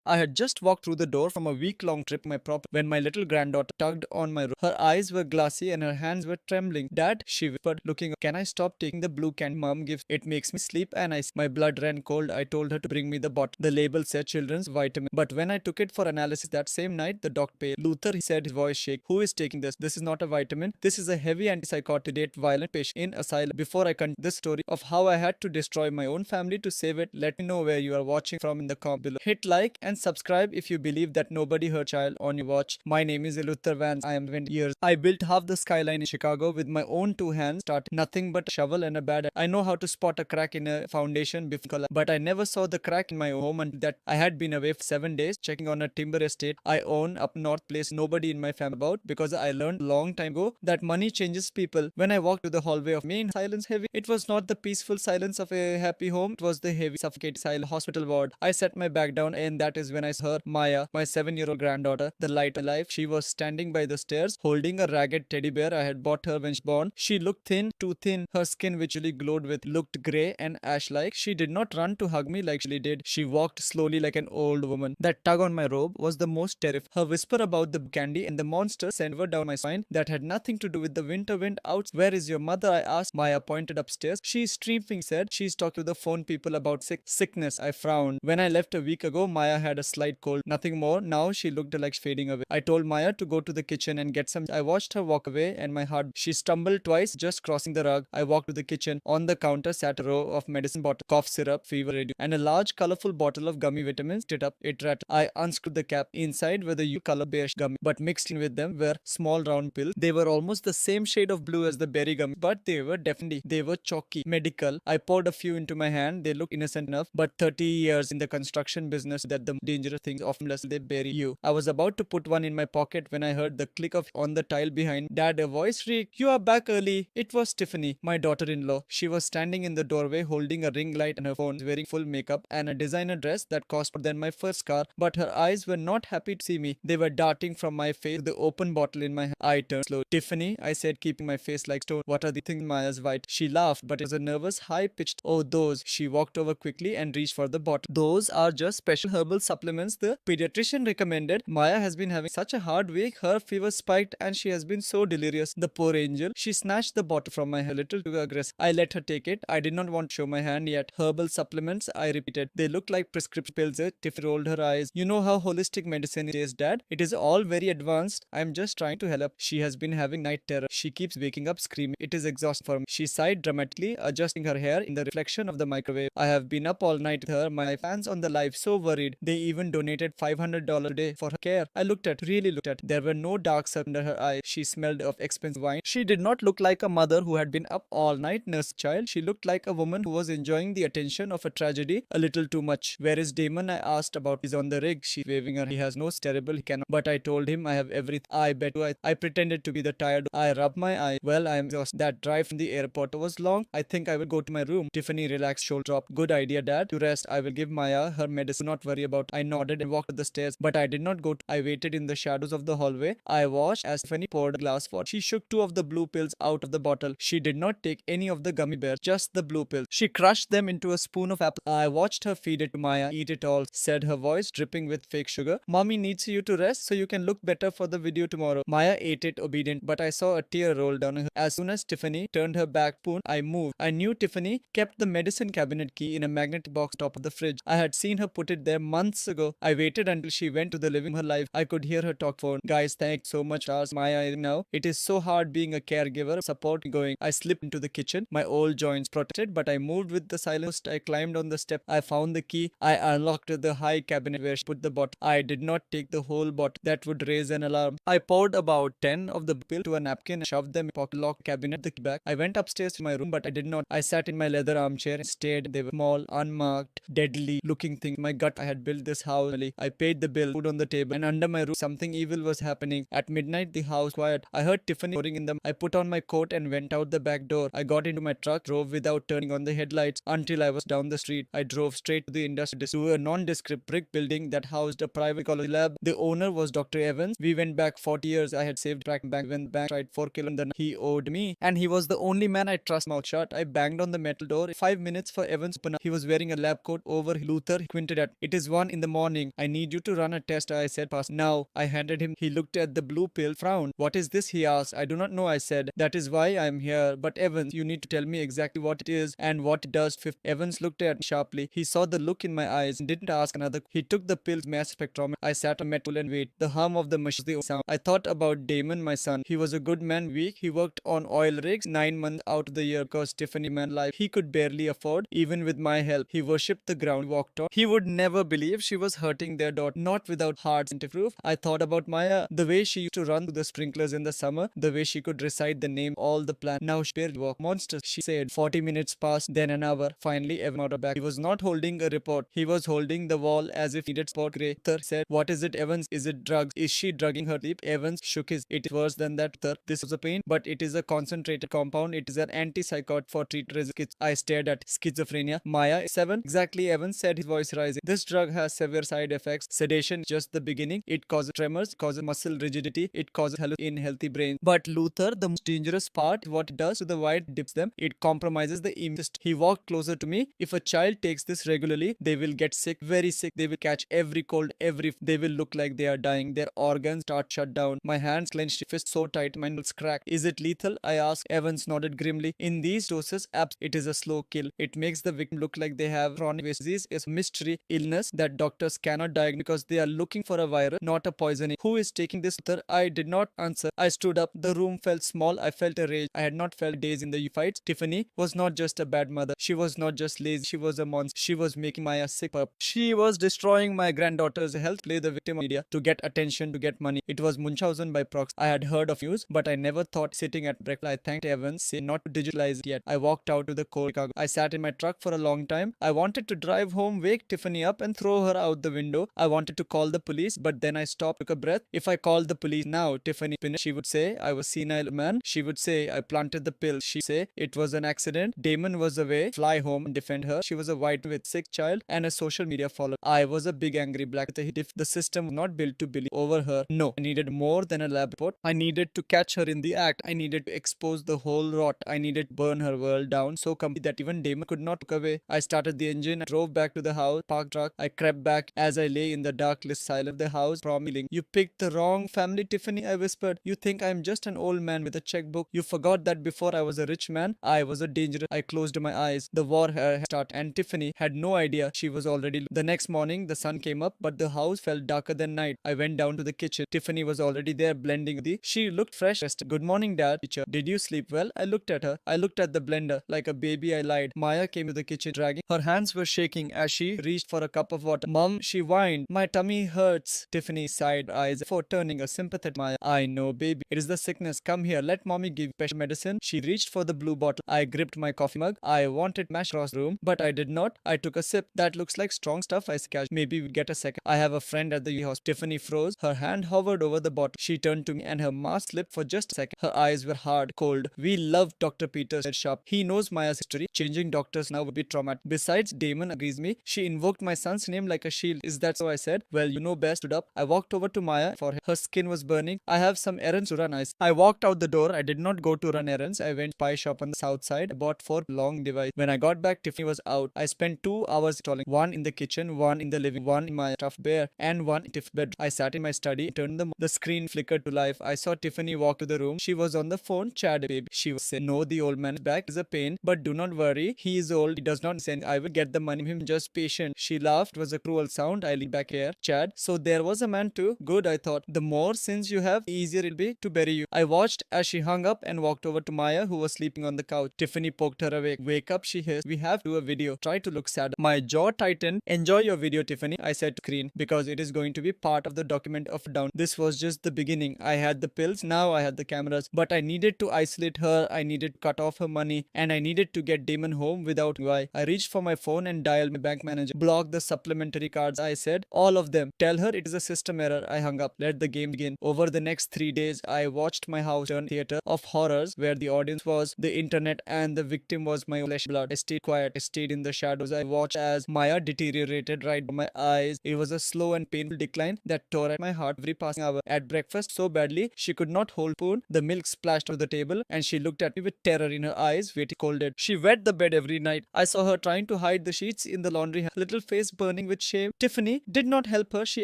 I had just walked through the door from a week-long trip to my property when my little granddaughter tugged on my robe. Her eyes were glassy and her hands were trembling. Dad, she whispered, looking up, can I stop taking the blue candy Mom gives? It makes me sleep and my blood ran cold. I told her to bring me the bottle. The label said children's vitamin. But when I took it for analysis that same night, the doctor paled. Luther, he said, his voice shake. Who is taking this? This is not a vitamin. This is a heavy antipsychotic violent patient in asylum. Before I continue this story of how I had to destroy my own family to save it, let me know where you are watching from in the comment below. Hit like and subscribe if you believe that nobody hurt child on your watch. My name is Luther Vance. I am 20 years. I built half the skyline in Chicago with my own two hands. Started nothing but a shovel and a bad. I know how to spot a crack in a foundation before collapse, but I never saw the crack in my home until that I had been away for 7 days checking on a timber estate I own up north place nobody in my family about because I learned a long time ago that money changes people. When I walked to the hallway of main silence heavy, it was not the peaceful silence of a happy home, it was the heavy suffocating silent hospital ward. I set my back down and that is when I saw her, Maya, my 7-year-old granddaughter, the light of life. She was standing by the stairs holding a ragged teddy bear I had bought her when she was born. She looked thin, too thin. Her skin visually glowed with looked grey and ash-like. She did not run to hug me like she did. She walked slowly like an old woman. That tug on my robe was the most terrifying. Her whisper about the candy and the monster sent her down my spine. That had nothing to do with the winter wind out. Where is your mother? I asked. Maya pointed upstairs. She's streaming, said. She's talking to the phone people about sickness. I frowned. When I left a week ago, Maya had a slight cold. Nothing more. Now she looked like fading away. I told Maya to go to the kitchen and get some. I watched her walk away and my heart. She stumbled twice, just crossing the rug. I walked to the kitchen. On the counter sat a row of medicine bottles, cough syrup, fever radio, and a large colorful bottle of gummy vitamins. It rattled. I unscrewed the cap. Inside were the color beige gummy, but mixed in with them were small round pills. They were almost the same shade of blue as the berry gummy, but they were chalky, medical. I poured a few into my hand. They looked innocent enough, but 30 years in the construction business that the dangerous things often less they bury you. I was about to put one in my pocket when I heard the click of on the tile behind. Dad, a voice shrieked, "You are back early." It was Tiffany, my daughter-in-law. She was standing in the doorway holding a ring light and her phone, wearing full makeup and a designer dress that cost more than my first car, but her eyes were not happy to see me. They were darting from my face to the open bottle in my hand. I turned slow. "Tiffany," I said, keeping my face like stone. "What are the things?" My eyes wide. She laughed, but it was a nervous, high-pitched, "Oh, those." She walked over quickly and reached for the bottle. "Those are just special herbal supplements the pediatrician recommended. Maya has been having such a hard week. Her fever spiked and she has been so delirious." The poor angel. She snatched the bottle from my hand, a little too aggressive. I let her take it. I did not want to show my hand yet. "Herbal supplements," I repeated. "They look like prescription pills." Tiffany rolled her eyes. "You know how holistic medicine is, Dad. It is all very advanced. I am just trying to help." She has been having night terror. She keeps waking up screaming. It is exhausting for me. She sighed dramatically, adjusting her hair in the reflection of the microwave. "I have been up all night with her. My fans on the live so worried. They even donated $500 a day for her care." I really looked at. There were no dark circles under her eyes. She smelled of expensive wine. She did not look like a mother who had been up all night nursing child. She looked like a woman who was enjoying the attention of a tragedy a little too much. "Where is Damon?" I asked about. "He's on the rig." She waving her. "He has no terrible. He cannot." But I told him I have everything. "I bet you." I pretended to be the tired. I rubbed my eye. "Well, I am exhausted. That drive from the airport was long. I think I will go to my room." Tiffany relaxed, shoulder drop. "Good idea, Dad. To rest. I will give Maya her medicine. Do not worry about." I nodded and walked to the stairs, but I did not go. I waited in the shadows of the hallway. I watched as Tiffany poured a glass for. She shook two of the blue pills out of the bottle. She did not take any of the gummy bears, just the blue pills. She crushed them into a spoon of apple. I watched her feed it to Maya. "Eat it all," said her voice dripping with fake sugar. "Mommy needs you to rest so you can look better for the video tomorrow." Maya ate it obedient, but I saw a tear roll down her. As soon as Tiffany turned her back spoon, I moved. I knew Tiffany kept the medicine cabinet key in a magnetic box top of the fridge. I had seen her put it there months ago. I waited until she went to the living room. Her life. I could hear her talk phone. "Guys, thanks so much." Asked Maya now. "It is so hard being a caregiver, support going." I slipped into the kitchen. My old joints protected, but I moved with the silence. I climbed on the step. I found the key. I unlocked the high cabinet where she put the bottle. I did not take the whole bottle. That would raise an alarm. I poured about 10 of the pill to a napkin and shoved them in the pocket, locked cabinet the key back. I went upstairs to my room, but I did not. I sat in my leather armchair and stared. They were small, unmarked, deadly looking things. My gut, I had built this house. I paid the bill, food on the table, and under my roof something evil was happening. At midnight the house quiet. I heard Tiffany roaring in them. I put on my coat and went out the back door. I got into my truck, drove without turning on the headlights until I was down the street. I drove straight to the industry, to a nondescript brick building that housed a private ecology lab. The owner was Dr. Evans. We went back 40 years. I had saved back when the bank tried 4 kilos. He owed me, and he was the only man I trust. Mouth shut. I banged on the metal door. 5 minutes for Evans to open up. He was wearing a lab coat over. "Luther," he squinted at. "It is one in the morning. I need you to run a test, I said fast. Now, I handed him. He looked at the blue pill, frowned. What is this? He asked. I do not know, I said. That is why I am here. But Evans, you need to tell me exactly what it is and what it does. Fifth. Evans looked at me sharply. He saw the look in my eyes and didn't ask another. He took the pill's mass spectrometer. I sat on metal and wait. The hum of the machine, the sound. I thought about Damon, my son. He was a good man, weak. He worked on oil rigs 9 months out of the year because Tiffany man life he could barely afford, even with my help. He worshipped the ground he walked on. He would never believe she was hurting their daughter, not without hard scientific proof. I thought about Maya, the way she used to run through the sprinklers in the summer, the way she could recite the name, all the plan. Now she barely walked. Monsters, she said. 40 minutes passed, then an hour. Finally, Evan out of back. He was not holding a report. He was holding the wall as if he needed support. Gray said, what is it, Evans? Is it drugs? Is she drugging her sleep? Evans shook his. It is worse than that, Thur. This was a pain, but it is a concentrated compound. It is an antipsychotic for treatment. I stared at schizophrenia. Maya, 7. Exactly, Evans said, his voice rising. This drug has severe side effects. Sedation is just the beginning. It causes tremors, causes muscle rigidity, it causes in healthy brains. But Luther, the most dangerous part, what it does to the white dips them, it compromises the immune system. He walked closer to me. If a child takes this regularly, they will get sick, very sick. They will catch every cold, they will look like they are dying. Their organs start shut down. My hands clenched, fist so tight, my nails cracked. Is it lethal? I asked. Evans nodded grimly. In these doses, it is a slow kill. It makes the victim look like they have chronic disease. It's a mystery illness that doctors cannot diagnose because they are looking for a virus, not a poisoning. Who is taking this? I did not answer. I stood up. The room felt small. I felt a rage. I had not felt days in the fights. Tiffany was not just a bad mother. She was not just lazy. She was a monster. She was making Maya sick pup. She was destroying my granddaughter's health. Play the victim media to get attention, to get money. It was Munchausen by proxy. I had heard of news, but I never thought sitting at breakfast. I thanked Evans, say not to digitalize it yet. I walked out to the cold Chicago. I sat in my truck for a long time. I wanted to drive home, wake Tiffany up, and throw her out the window. I wanted to call the police, but then I stopped, took a breath. If I called the police now, Tiffany, she would say I was senile man. She would say I planted the pill. She would say it was an accident. Damon was away. Fly home and defend her. She was a white with sick child and a social media follower. I was a big angry black. If the system was not built to believe over her, no. I needed more than a lab report. I needed to catch her in the act. I needed to expose the whole rot. I needed to burn her world down so completely that even Damon could not look away. I started the engine. I drove back to the house, parked truck. I crept back as I lay in the dark silence of the house, promising. You picked the wrong family, Tiffany, I whispered. You think I'm just an old man with a checkbook. You forgot that before I was a rich man, I was a dangerous. I closed my eyes. The war had started and Tiffany had no idea she was already. The next morning, the sun came up, but the house felt darker than night. I went down to the kitchen. Tiffany was already there blending the. She looked fresh. Good morning, Dad. Teacher, did you sleep well? I looked at her. I looked at the blender. Like a baby, I lied. Maya came to the kitchen dragging. Her hands were shaking as she reached for a cup of water. Mom, she whined. My tummy hurts. Tiffany sighed, eyes for turning a sympathetic Maya. I know, baby. It is the sickness. Come here. Let mommy give special medicine. She reached for the blue bottle. I gripped my coffee mug. I wanted mash across the room, but I did not. I took a sip. That looks like strong stuff, I said. Maybe we get a second. I have a friend at the hospital. Tiffany froze. Her hand hovered over the bottle. She turned to me and her mask slipped for just a second. Her eyes were hard, cold. We love Dr. Peters, said sharp. He knows Maya's history. Changing doctors now would be traumatic. Besides, Damon agrees me. She invoked my son's name like a shield. Is that so? I said. Well, you know best. Stood up. I walked over to Maya for her. Her skin was burning. I have some errands to run. I walked out the door. I did not go to run errands. I went to pie shop on the south side. I bought 4 long devices. When I got back, Tiffany was out. I spent 2 hours installing. One in the kitchen, one in the living, one in my stuffed bear, and one in Tiff's bedroom. I sat in my study, turned the screen flickered to life. I saw Tiffany walk to the room. She was on the phone, Chad, baby. She was saying, no, the old man's back is a pain, but do not worry. He is old. He does not send. I will get the money. Him just patient. She laughed. It was a cruel sound. I leaned back here. Chad. So there was a man too. Good, I thought. The more sins you have, the easier it'll be to bury you. I watched as she hung up and walked over to Maya, who was sleeping on the couch. Tiffany poked her awake. Wake up, she hissed. We have to do a video. Try to look sad. My jaw tightened. Enjoy your video, Tiffany, I said to screen, because it is going to be part of the document of down. This was just the beginning. I had the pills, now I had the cameras, but I needed to isolate her. I needed to cut off her money, and I needed to get Damon home without why. I reached for my phone and dialed my bank manager. Block the supplementary cards, I said. All of them. Tell her it is a system error. I hung up. Let the game begin. Over the next 3 days, I watched my house turn theater of horrors where the audience was the internet and the victim was my flesh blood. I stayed quiet. I stayed in the shadows. I watched as Maya deteriorated right before my eyes. It was a slow and painful decline that tore at my heart every passing hour. At breakfast, so badly she could not hold spoon. The milk splashed to the table, and she looked at me with terror in her eyes, waiting colded. She wet the bed every night. I saw her trying to hide the sheets in the laundry, her little face burning with with shame. Tiffany did not help her, she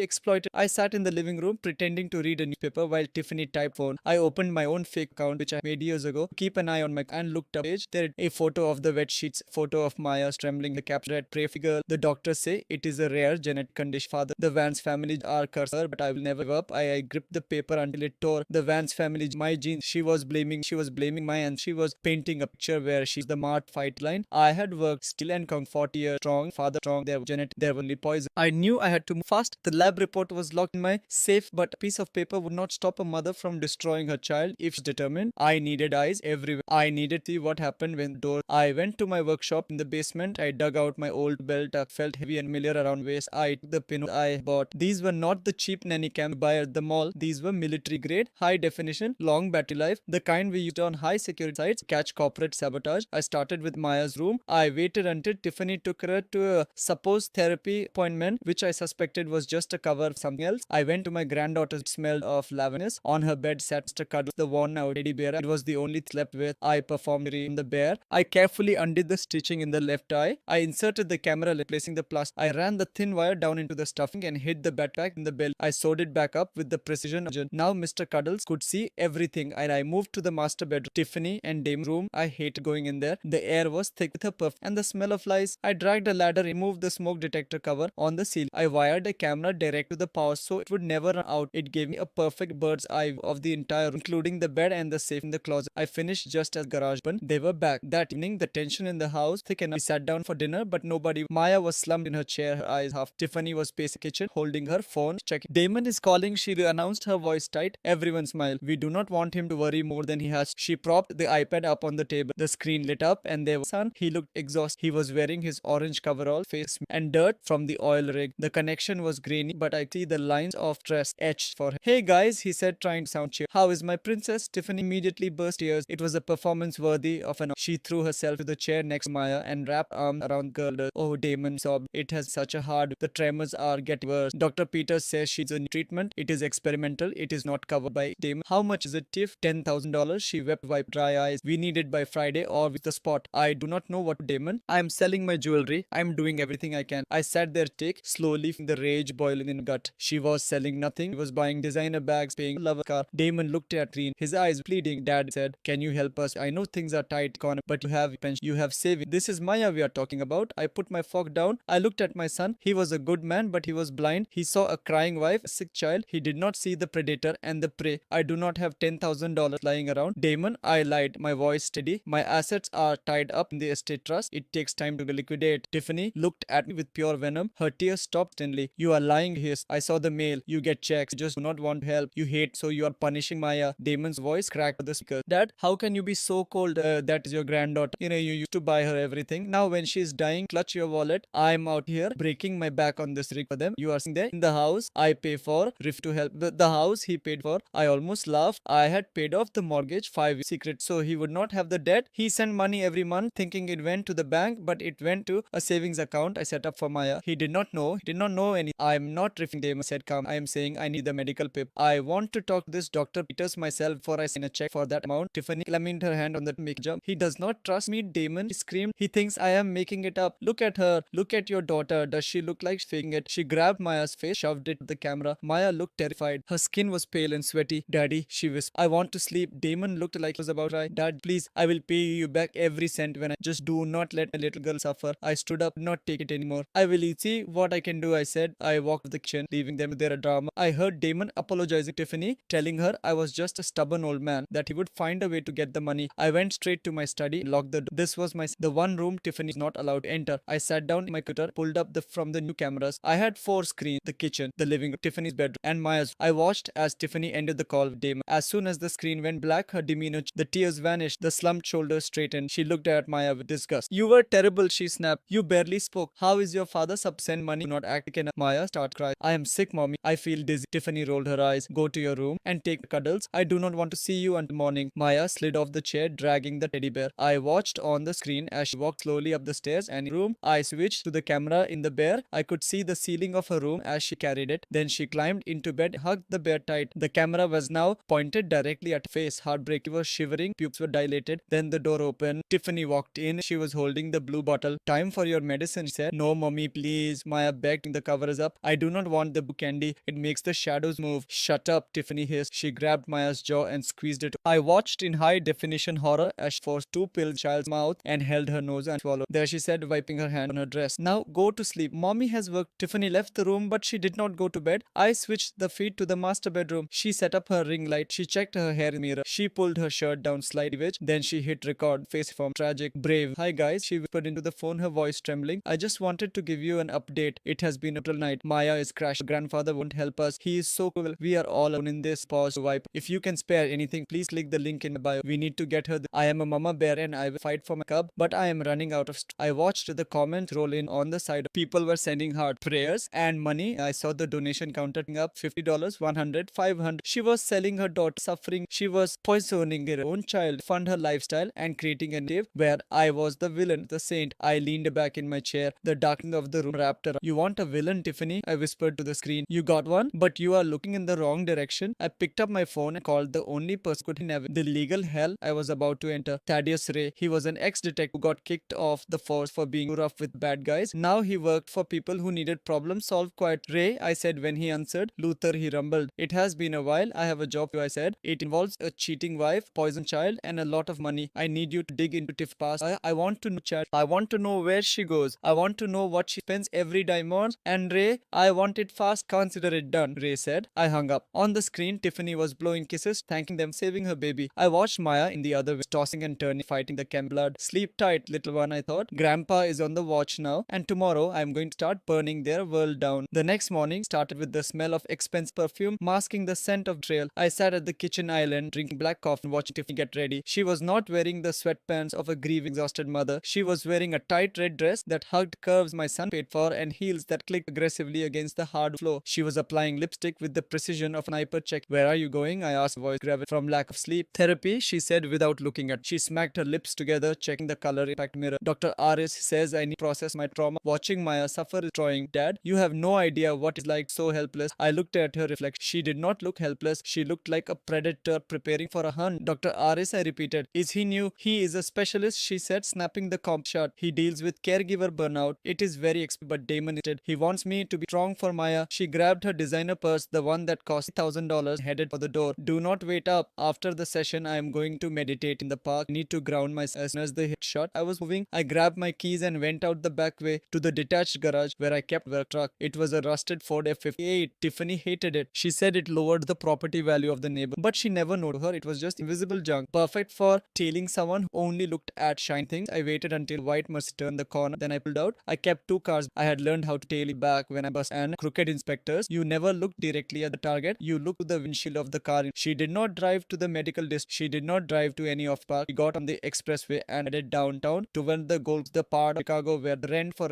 exploited. I sat in the living room pretending to read a newspaper while Tiffany typed phone. I opened my own fake account which I made years ago to keep an eye on my and looked up page. There a photo of the wet sheets, photo of Maya trembling, the caption read, "Pray for girl. The doctors say it is a rare genetic condition. Father, the Vance family are cursed, but I will never give up." I gripped the paper until it tore. The Vance family, my genes. She was blaming my, and she was painting a picture where she's the mart fight line. I had worked still and come 40 years strong, father strong, their genetic, there only poison. I knew I had to move fast. The lab report was locked in my safe, but a piece of paper would not stop a mother from destroying her child if she's determined. I needed eyes everywhere. I needed to see what happened when the door. I went to my workshop in the basement. I dug out my old belt. I felt heavy and familiar around waist. I took the pin I bought. These were not the cheap nanny cam you buy at the mall. These were military grade, high definition, long battery life, the kind we used on high security sites to catch corporate sabotage. I started with Maya's room. I waited until Tiffany took her to a supposed therapy appointment, which I suspected was just a cover of something else. I went to my granddaughter, smelled of lavender. On her bed sat Mr. Cuddles, the worn out teddy bear. It was the only slept with. I performed on the bear. I carefully undid the stitching in the left eye. I inserted the camera, replacing the plastic. I ran the thin wire down into the stuffing and hid the backpack in the belly. I sewed it back up with the precision of now Mr. Cuddles could see everything, and I moved to the master bedroom, Tiffany and Damon's room. I hated going in there. The air was thick with her perfume and the smell of lice. I dragged a ladder, removed the smoke detector cover on the ceiling. I wired a camera direct to the power so it would never run out. It gave me a perfect bird's eye of the entire room, including the bed and the safe in the closet. I finished just as garage opened. They were back. That evening, the tension in the house thick enough. We sat down for dinner, but nobody. Maya was slumped in her chair, her eyes half. Tiffany was pacing the kitchen, holding her phone, checking. Damon is calling, she announced, her voice tight. Everyone smiled. We do not want him to worry more than he has. She propped the iPad up on the table. The screen lit up, and there was son. He looked exhausted. He was wearing his orange coverall, face and dirt from the oil rig. The connection was grainy, but I see the lines of stress etched for him. Hey guys, he said, trying to sound cheerful. How is my princess? Tiffany immediately burst tears. It was a performance worthy of an. She threw herself to the chair next to Maya and wrapped arms around girl. Oh, Damon sobbed. It has such a hard. The tremors are getting worse. Dr. Peters says she's in treatment. It is experimental. It is not covered by Damon. How much is it, Tiff? $10,000. She wept, wiped dry eyes. We need it by Friday or with the spot. I do not know what, Damon. I am selling my jewelry. I am doing everything I can. I sat there, slowly feeling the rage boiling in gut. She was selling nothing. She was buying designer bags, paying a lover car. Damon looked at Reen, his eyes pleading. Dad said, can you help us? I know things are tight, but you have pension. You have saving. This is Maya we are talking about. I put my fork down. I looked at my son. He was a good man, but he was blind. He saw a crying wife, a sick child. He did not see the predator and the prey. I do not have $10,000 lying around. Damon, I lied, my voice steady. My assets are tied up in the estate trust. It takes time to liquidate. Tiffany looked at me with pure venom. Her tears stopped suddenly. You are lying here. I saw the mail. You get checks. You just do not want help. You hate, so you are punishing Maya. Damon's voice cracked to the speaker. Dad, how can you be so cold? That is your granddaughter. You used to buy her everything. Now when she is dying, clutch your wallet. I'm out here breaking my back on this rig for them. You are sitting there in the house I pay for. Riff to help. The house he paid for. I almost laughed. I had paid off the mortgage 5 years secret, so he would not have the debt. He sent money every month thinking it went to the bank, but it went to a savings account I set up for Maya. He did not know. He did not know any. I'm not riffing, Damon said calm. I am saying I need the medical paper. I want to talk to this Dr. Peters myself before I sign a check for that amount. Tiffany clamped her hand on the make jump. He does not trust me, Damon, he screamed. He thinks I am making it up. Look at her. Look at your daughter. Does she look like faking it? She grabbed Maya's face, shoved it to the camera. Maya looked terrified. Her skin was pale and sweaty. Daddy, she whispered. I want to sleep. Damon looked like he was about to cry. Dad, please, I will pay you back every cent when I just do not let my little girl suffer. I stood up, not take it anymore. I will see what I can do, I said. I walked to the kitchen, leaving them to their drama. I heard Damon apologizing to Tiffany, telling her I was just a stubborn old man, that he would find a way to get the money. I went straight to my study, locked the door. This was the one room Tiffany is not allowed to enter. I sat down in my computer, pulled up from the new cameras. I had 4 screens: the kitchen, the living room, Tiffany's bedroom, and Maya's. I watched as Tiffany ended the call with Damon. As soon as the screen went black, her demeanor, the tears vanished, the slumped shoulders straightened. She looked at Maya with disgust. You were terrible, she snapped. You barely spoke. How is your father send money? Not acting enough. Maya started crying. I am sick, mommy. I feel dizzy. Tiffany rolled her eyes. Go to your room and take the cuddles. I do not want to see you until morning. Maya slid off the chair, dragging the teddy bear. I watched on the screen as she walked slowly up the stairs and in the room. I switched to the camera in the bear. I could see the ceiling of her room as she carried it. Then she climbed into bed, hugged the bear tight. The camera was now pointed directly at her face. Heartbreak. She was shivering, pupils were dilated. Then the door opened. Tiffany walked in. She was holding the blue bottle. Time for your medicine, she said. No, mommy, please. Please, Maya begged. The cover is up. I do not want the blue candy. It makes the shadows move. Shut up, Tiffany hissed. She grabbed Maya's jaw and squeezed it. I watched in high definition horror as she forced two pills in the child's mouth and held her nose and swallowed. There she said, wiping her hand on her dress. Now go to sleep. Mommy has worked. Tiffany left the room, but she did not go to bed. I switched the feed to the master bedroom. She set up her ring light. She checked her hair in the mirror. She pulled her shirt down slightly, which then she hit record. Face form tragic, brave. Hi guys, she whispered into the phone, her voice trembling. I just wanted to give you an update. It has been a brutal night. Maya is crashed. Grandfather won't help us. He is so cool. We are all alone in this. Pause to wipe. If you can spare anything, please click the link in my bio. We need to get her. I am a mama bear and I will fight for my cub, but I am running out of I watched the comments roll in on the side. People were sending hard prayers and money. I saw the donation counter up $50, 100, 500. She was selling her daughter suffering. She was poisoning her own child, fund her lifestyle and creating a narrative where I was the villain, the saint. I leaned back in my chair. The darkness of the room wrapped around. You want a villain, Tiffany? I whispered to the screen. You got one, but you are looking in the wrong direction. I picked up my phone and called the only person who could navigate the legal hell I was about to enter. Thaddeus Ray. He was an ex-detective who got kicked off the force for being rough with bad guys. Now he worked for people who needed problems solved quiet. Ray, I said when he answered. Luther, he rumbled. It has been a while. I have a job for you, I said. It involves a cheating wife, poison child, and a lot of money. I need you to dig into Tiff's past. I want to know, Chad. I want to know where she goes. I want to know what she spends every dime on. And Ray, I want it fast. Consider it done, Ray said. I hung up. On the screen, Tiffany was blowing kisses, thanking them, saving her baby. I watched Maya in the other way, tossing and turning, fighting the chem blood. Sleep tight, little one, I thought. Grandpa is on the watch now, and tomorrow I am going to start burning their world down. The next morning started with the smell of expensive perfume masking the scent of betrayal. I sat at the kitchen island, drinking black coffee and watching Tiffany get ready. She was not wearing the sweatpants of a grieving, exhausted mother. She was wearing a tight red dress that hugged curves my son paid for and heels that clicked aggressively against the hard floor. She was applying lipstick with the precision of an sniper check. Where are you going? I asked, voice gravel from lack of sleep. Therapy, she said without looking at. She smacked her lips together, checking the color impact mirror. Dr. Aris says I need to process my trauma. Watching Maya suffer is destroying. Dad, you have no idea what it's like, so helpless. I looked at her reflection. She did not look helpless. She looked like a predator preparing for a hunt. Dr. Aris, I repeated. Is he new? He is a specialist, she said, snapping the comp shut. He deals with caregiver burnout. It is very expensive, but Damon did. He wants me to be strong for Maya. She grabbed her designer purse, the one that cost $1,000, headed for the door. Do not wait up. After the session, I am going to meditate in the park. I need to ground myself. As soon as the hit shot, I was moving. I grabbed my keys and went out the back way to the detached garage where I kept the truck. It was a rusted Ford F58. Tiffany hated it. She said it lowered the property value of the neighbor, but she never noticed her. It was just invisible junk, perfect for tailing someone who only looked at shiny things. I waited until white must turn the corner, then I pulled out. I kept two cars. I had learned how to tail it back when I bust and crooked inspectors. You never look directly at the target. You look to the windshield of the car. She did not drive to the medical district. She did not drive to any off park. She got on the expressway and headed downtown toward the Gold, the part of Chicago where the rent for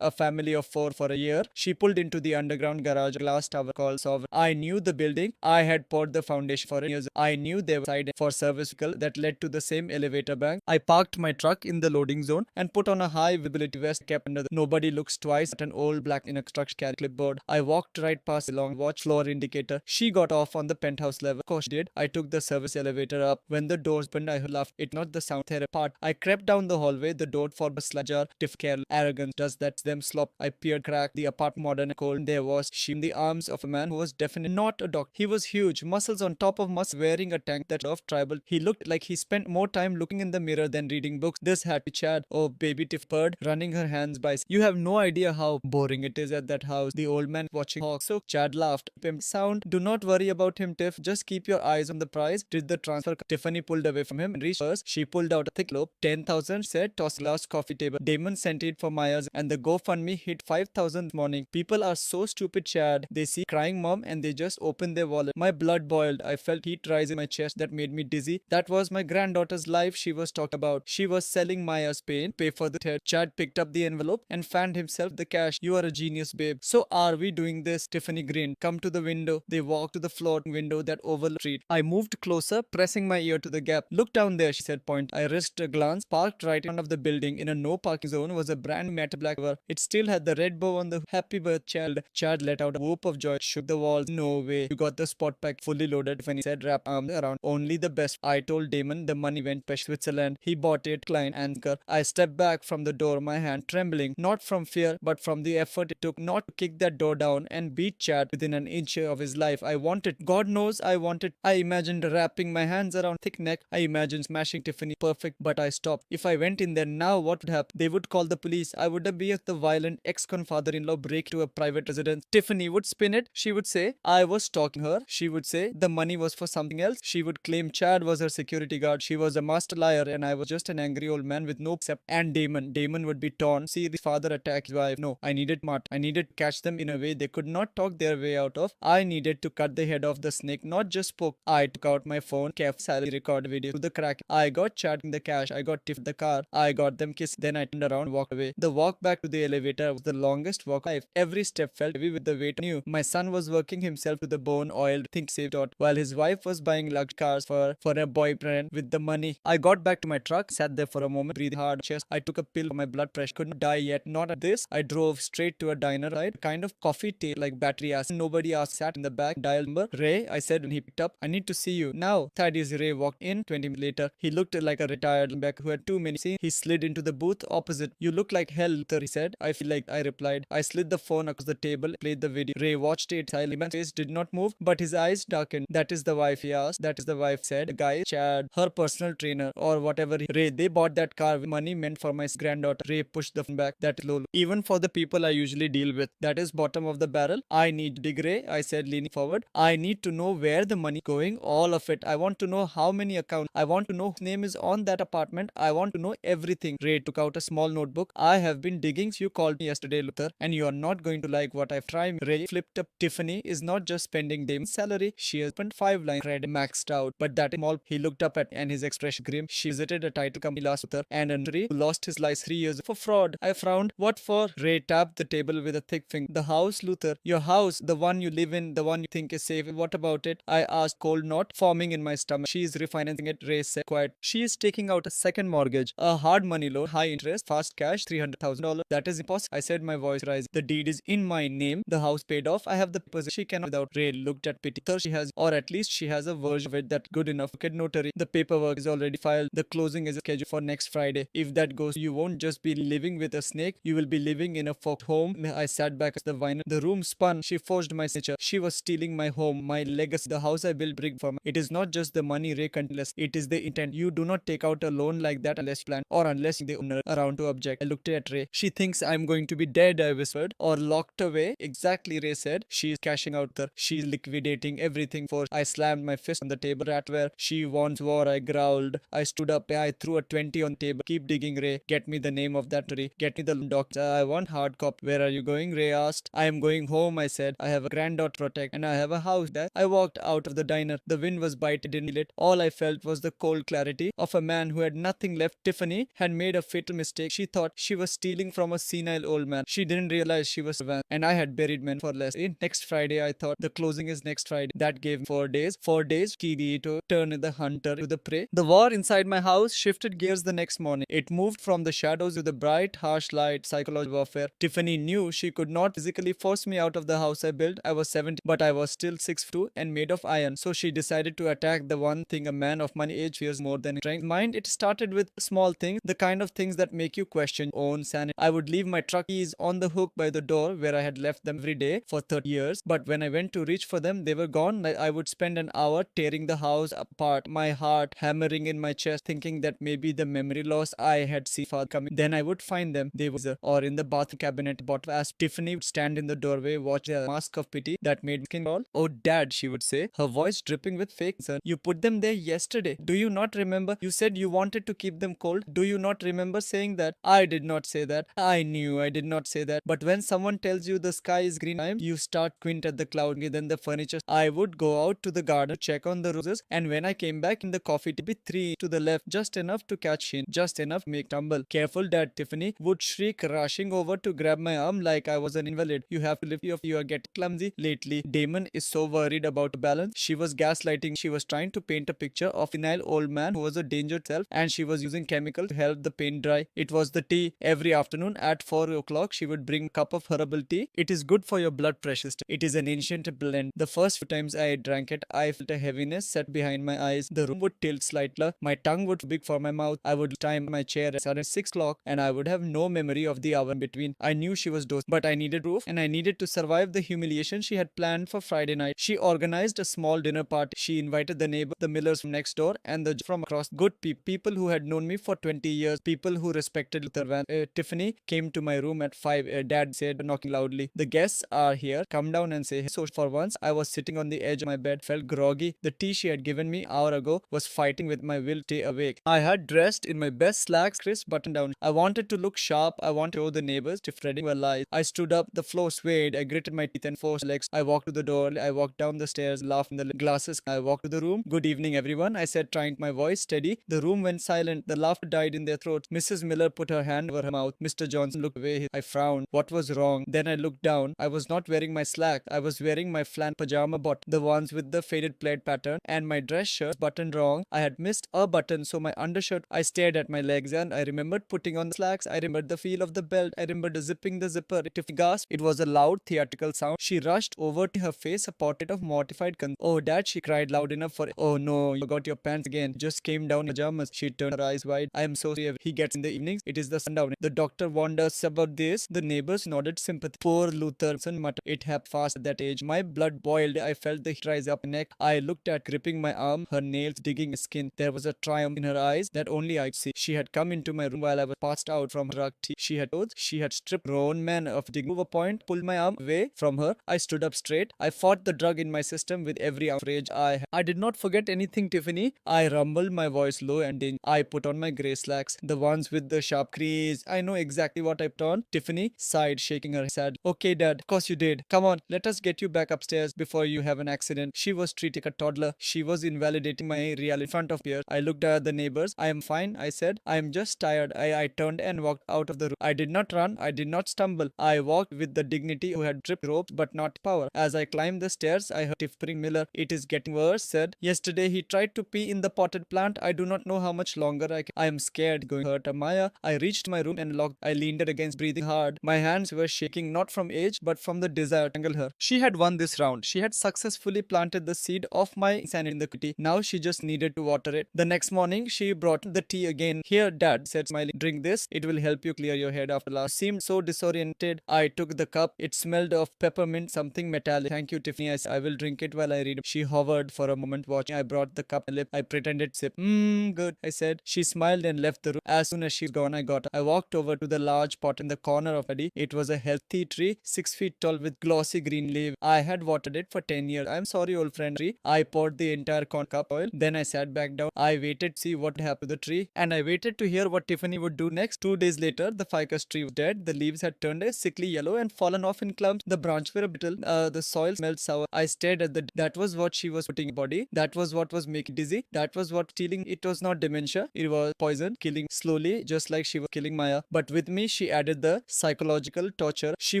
a family of 4 for a year. She pulled into the underground garage, glass tower called Sovereign. I knew the building. I had poured the foundation for it years. I knew there was a side for service vehicle that led to the same elevator bank. I parked my truck in the loading zone and put on a high visibility vest kept under the nobody looks twice at an old black in a structure carry clipboard. I walked right past the long watch floor indicator. She got off on the penthouse level. Of course she did. I took the service elevator up. When the doors opened, I laughed. It not the sound therapy part. I crept down the hallway. The door for a slight jar. Tiff careless arrogance does that them slop. I peered crack. The apartment modern and cold. There was she in the arms of a man who was definitely not a doctor. He was huge, muscles on top of muscles, wearing a tank that of tribal. He looked like he spent more time looking in the mirror than reading books. This had to Chad. Oh, baby Tiff purred, running her hands by. You have no idea how boring it is at that house. The old man watching Hawk. So Chad laughed. Pimp sound. Do not worry about him, Tiff. Just keep your eyes on the prize. Did the transfer? Tiffany pulled away from him and reached first. She pulled out a thick loaf. 10,000, said, toss last coffee table. Damon sent it for Maya's and the GoFundMe hit 5,000 this morning. People are so stupid, Chad. They see crying mom and they just open their wallet. My blood boiled. I felt heat rise in my chest that made me dizzy. That was my granddaughter's life she was talking about. She was selling Maya's pain, pay for the third. Chad picked up the envelope and fanned himself the cash. You are a genius, babe. So are we doing this? Tiffany grinned. Come to the window. They walked to the floor window that overlooked the street. I moved closer, pressing my ear to the gap. Look down there, she said, point. I risked a glance. Parked right in front of the building in a no parking zone was a brand matte black cover. It still had the red bow on the happy birth child. Chad let out a whoop of joy, shook the walls. No way. You got the spot pack fully loaded. Tiffany said, wrap arms around. Only the best. I told Damon the money went to Switzerland. He bought it, Klein, anchor. I stepped back from the door, my hand trembling, not from fear fear, but from the effort it took not to kick that door down and beat Chad within an inch of his life. I wanted, God knows I wanted. I imagined wrapping my hands around thick neck. I imagined smashing Tiffany perfect, but I stopped. If I went in there now, what would happen? They would call the police. I would be the violent ex-con father-in-law break to a private residence. Tiffany would spin it. She would say I was stalking her. She would say the money was for something else. She would claim Chad was her security guard. She was a master liar and I was just an angry old man with no except. And Damon would be torn. See the father attack his wife. No, I needed smart. I needed to catch them in a way they could not talk their way out of. I needed to cut the head off the snake, not just poke. I took out my phone, kept salary record video to the crack. I got Chad in the cash. I got Tiff the car. I got them kissed. Then I turned around and walked away. The walk back to the elevator was the longest walk of life. Every step felt heavy with the weight I knew. My son was working himself to the bone, oiled, think saved out, while his wife was buying luxury cars for her boyfriend with the money. I got back to my truck, sat there for a moment, breathing hard, chest. I took a pill for my blood pressure. Couldn't die yet, not at this. I drove straight to a diner, right? Kind of coffee taste like battery acid. Nobody asked. Sat in the back, dial number. Ray, I said when he picked up, I need to see you. Now, Thaddeus Ray walked in 20 minutes later. He looked like a retired back who had too many scenes. He slid into the booth opposite. You look like hell, Luther, he said. I feel like, I replied. I slid the phone across the table, played the video. Ray watched it. Silent. His face did not move, but his eyes darkened. That is the wife, he asked. That is the wife, said. The guy, Chad, her personal trainer, or whatever. Ray, they bought that car with money meant for my granddaughter. Ray pushed the phone back. That is low. Even for the people I usually deal with. That is bottom of the barrel. I need dig, Ray, I said, leaning forward. I need to know where the money going, all of it. I want to know how many accounts. I want to know whose name is on that apartment. I want to know everything. Ray took out a small notebook. I have been digging. You called me yesterday, Luther, and you are not going to like what I've tried. Ray flipped up. Tiffany is not just spending Damon's salary. She has spent 5 lines credit maxed out. But that is small. He looked up at and his expression grim. She visited a title company last Luther and Henry who lost his life 3 years for fraud. I frowned. What for? Ray tapped the table with a thick finger. The house, Luther. Your house, the one you live in, the one you think is safe. What about it? I asked, cold knot forming in my stomach. She is refinancing it, Ray said quiet. She is taking out a second mortgage, a hard money loan, high interest, fast cash, $300,000. That is impossible. I said, my voice rising. The deed is in my name. The house paid off. I have the papers. She cannot without. Ray looked at pity. Third, she has, or at least she has a version of it that good enough. Look at notary. The paperwork is already filed. The closing is scheduled for next Friday. If that goes, you won't just be living with a snake. You will be living in a folk home. I sat back as the vinyl. The room spun. She forged my signature. She was stealing my home, my legacy, the house I built brick for me. It is not just the money, Ray continued. It is the intent. You do not take out a loan like that unless you plan or unless the owner around to object. I looked at Ray. She thinks I'm going to be dead, I whispered, or locked away. Exactly, Ray said. She is cashing out there. She is liquidating everything for. I slammed my fist on the table. Ratware. She wants war, I growled. I stood up. I threw a 20 on the table. Keep digging, Ray. Get me the name of that tree. Get me the doctor. I want hard copy. Where are you going? Ray asked. I am going home, I said. I have a granddaughter to protect and I have a house there. I walked out of the diner. The wind was biting, didn't feel it. All I felt was the cold clarity of a man who had nothing left. Tiffany had made a fatal mistake. She thought she was stealing from a senile old man. She didn't realize she was a van, and I had buried men for less. Next Friday, I thought. The closing is next Friday. That gave 4 days. 4 days, Kiwi to turn the hunter to the prey. The war inside my house shifted gears the next morning. It moved from the shadows to the bright, harsh light, psychological warfare. Tiffany knew she could not physically force me out of the house I built. I was 70, but I was still 6'2" and made of iron. So she decided to attack the one thing a man of my age fears more than strength. Mind, it started with small things, the kind of things that make you question your own sanity. I would leave my truck keys on the hook by the door where I had left them every day for 30 years, but when I went to reach for them, they were gone. I would spend an hour tearing the house apart, my heart hammering in my chest, thinking that maybe the memory loss I had seen far coming. Then I would find them. They were or in the bathroom cabinet bottom. As Tiffany would stand in the doorway, watch a mask of pity that made me skin crawl. Oh, Dad, she would say, her voice dripping with fake concern. You put them there yesterday. Do you not remember? You said you wanted to keep them cold. Do you not remember saying that? I did not say that. I knew I did not say that. But when someone tells you the sky is green, you start squint at the cloud, then the furniture. I would go out to the garden, check on the roses, and when I came back in the coffee table, 3 to the left, just enough to catch Shin, just enough to make tumble. Careful, Dad. Tiffany would shriek, rushing over to grab my arm like I was an invalid. You have to lift you if you are getting clumsy lately. Damon is so worried about balance. She was gaslighting. She was trying to paint a picture of a senile old man who was a danger itself, and she was using chemicals to help the paint dry. It was the tea. Every afternoon at 4 o'clock, she would bring a cup of herbal tea. It is good for your blood pressure. It is an ancient blend. The first few times I drank it, I felt a heaviness set behind my eyes. The room would tilt slightly. My tongue would be big for my mouth. I would time my chair at 6 o'clock, and I would have no memory of the hour between. I knew she was dosed, but I needed proof, and I needed to survive the humiliation she had planned for Friday night. She organized a small dinner party. She invited the neighbor, the Millers from next door, and the from across. Good people who had known me for 20 years, people who respected Luther Van. Tiffany came to my room at 5. Dad said, knocking loudly, "The guests are here. Come down and say hey." So for once, I was sitting on the edge of my bed, felt groggy. The tea she had given me an hour ago was fighting with my will to stay awake. I had dressed in my best slacks, crisp button down. I wanted to look sharp. I wanted to show the neighbors if Freddie were lies. I stood up. The floor swayed. I gritted my teeth and forced legs. I walked to the door. I walked down the stairs, laughing the glasses. I walked to the room. "Good evening, everyone," I said, trying my voice steady. The room went silent. The laughter died in their throats. Mrs. Miller put her hand over her mouth. Mr. Johnson looked away. I frowned. What was wrong? Then I looked down. I was not wearing my slacks. I was wearing my flannel pajama bottoms, the ones with the faded plaid pattern, and my dress shirt buttoned wrong. I had missed a button, so my undershirt. I stared at my legs, and I remembered putting on the slacks. I remembered the feel of the belt. I remembered zipping the zipper. Tiffany gasped. It was a loud, theatrical sound. She rushed over to her face, a portrait of mortified concern. "Oh, Dad," she cried loud enough for. "Oh no, you forgot your pants again. Just came down in pajamas." She turned her eyes wide. "I am so sorry. He gets in the evenings. It is the sundown." The doctor warned us about this. The neighbors nodded sympathy. Poor Luther muttered. "It happened fast at that age." My blood boiled. I felt the heat rise up my neck. I looked at gripping my arm, her nails digging my skin. There was a triumph in her eyes that only I could see. She had come into my room while I was passed out from her rug. She had clothes. She had stripped grown man of dignity. Move a point, pulled my arm away from her. I stood up straight. I fought the drug in my system with every ounce of rage I had. "I did not forget anything, Tiffany," I rumbled, my voice low and dangerous. I put on my grey slacks, the ones with the sharp crease. "I know exactly what I put on." Tiffany sighed, shaking her head. "Okay, Dad, of course you did. Come on, let us get you back upstairs before you have an accident." She was treating a toddler. She was invalidating my reality in front of peers. I looked at the neighbors. "I am fine," I said. "I am just tired." I turned and walked out of the room. I did not run. I did not stumble. I walked with the dignity who had tripped ropes but not power. As I climbed the stairs, I heard Tiffany Miller. "It is getting worse," said. "Yesterday he tried to pee in the potted plant. I do not know how much longer I am scared going to hurt Amaya." I reached my room and locked. I leaned it against, breathing hard. My hands were shaking, not from age but from the desire to tangle her. She had won this round. She had successfully planted the seed of my insanity in the kitty. Now she just needed to water it. The next morning she brought the tea again. "Here, Dad," said, smiling. "Drink this. It will help you clear your head after last." Seemed so disoriented. I took the cup. It smelled of peppermint, something metallic. "Thank you, Tiffany." I said, "I will drink it while I read." She hovered for a moment watching. I brought the cup to my lip. I pretended to sip. Good," I said. She smiled and left the room. As soon as she was gone, I got up. I walked over to the large pot in the corner of the study. It was a healthy tree, 6 feet tall with glossy green leaves. I had watered it for 10 years. "I'm sorry, old friend tree." I poured the entire cup oil. Then I sat back down. I waited to see what would happen to the tree, and I waited to hear what Tiffany would do next. 2 days later, the ficus tree was dead. The leaves had turned a sickly yellow and fallen off in clumps. The branches were brittle. The soil smelled sour. I stared at that was what she was putting in her body. That was what was making dizzy. That was what stealing. It was not dementia. It was poison, killing slowly, just like she was killing Maya. But with me, she added the psychological torture. She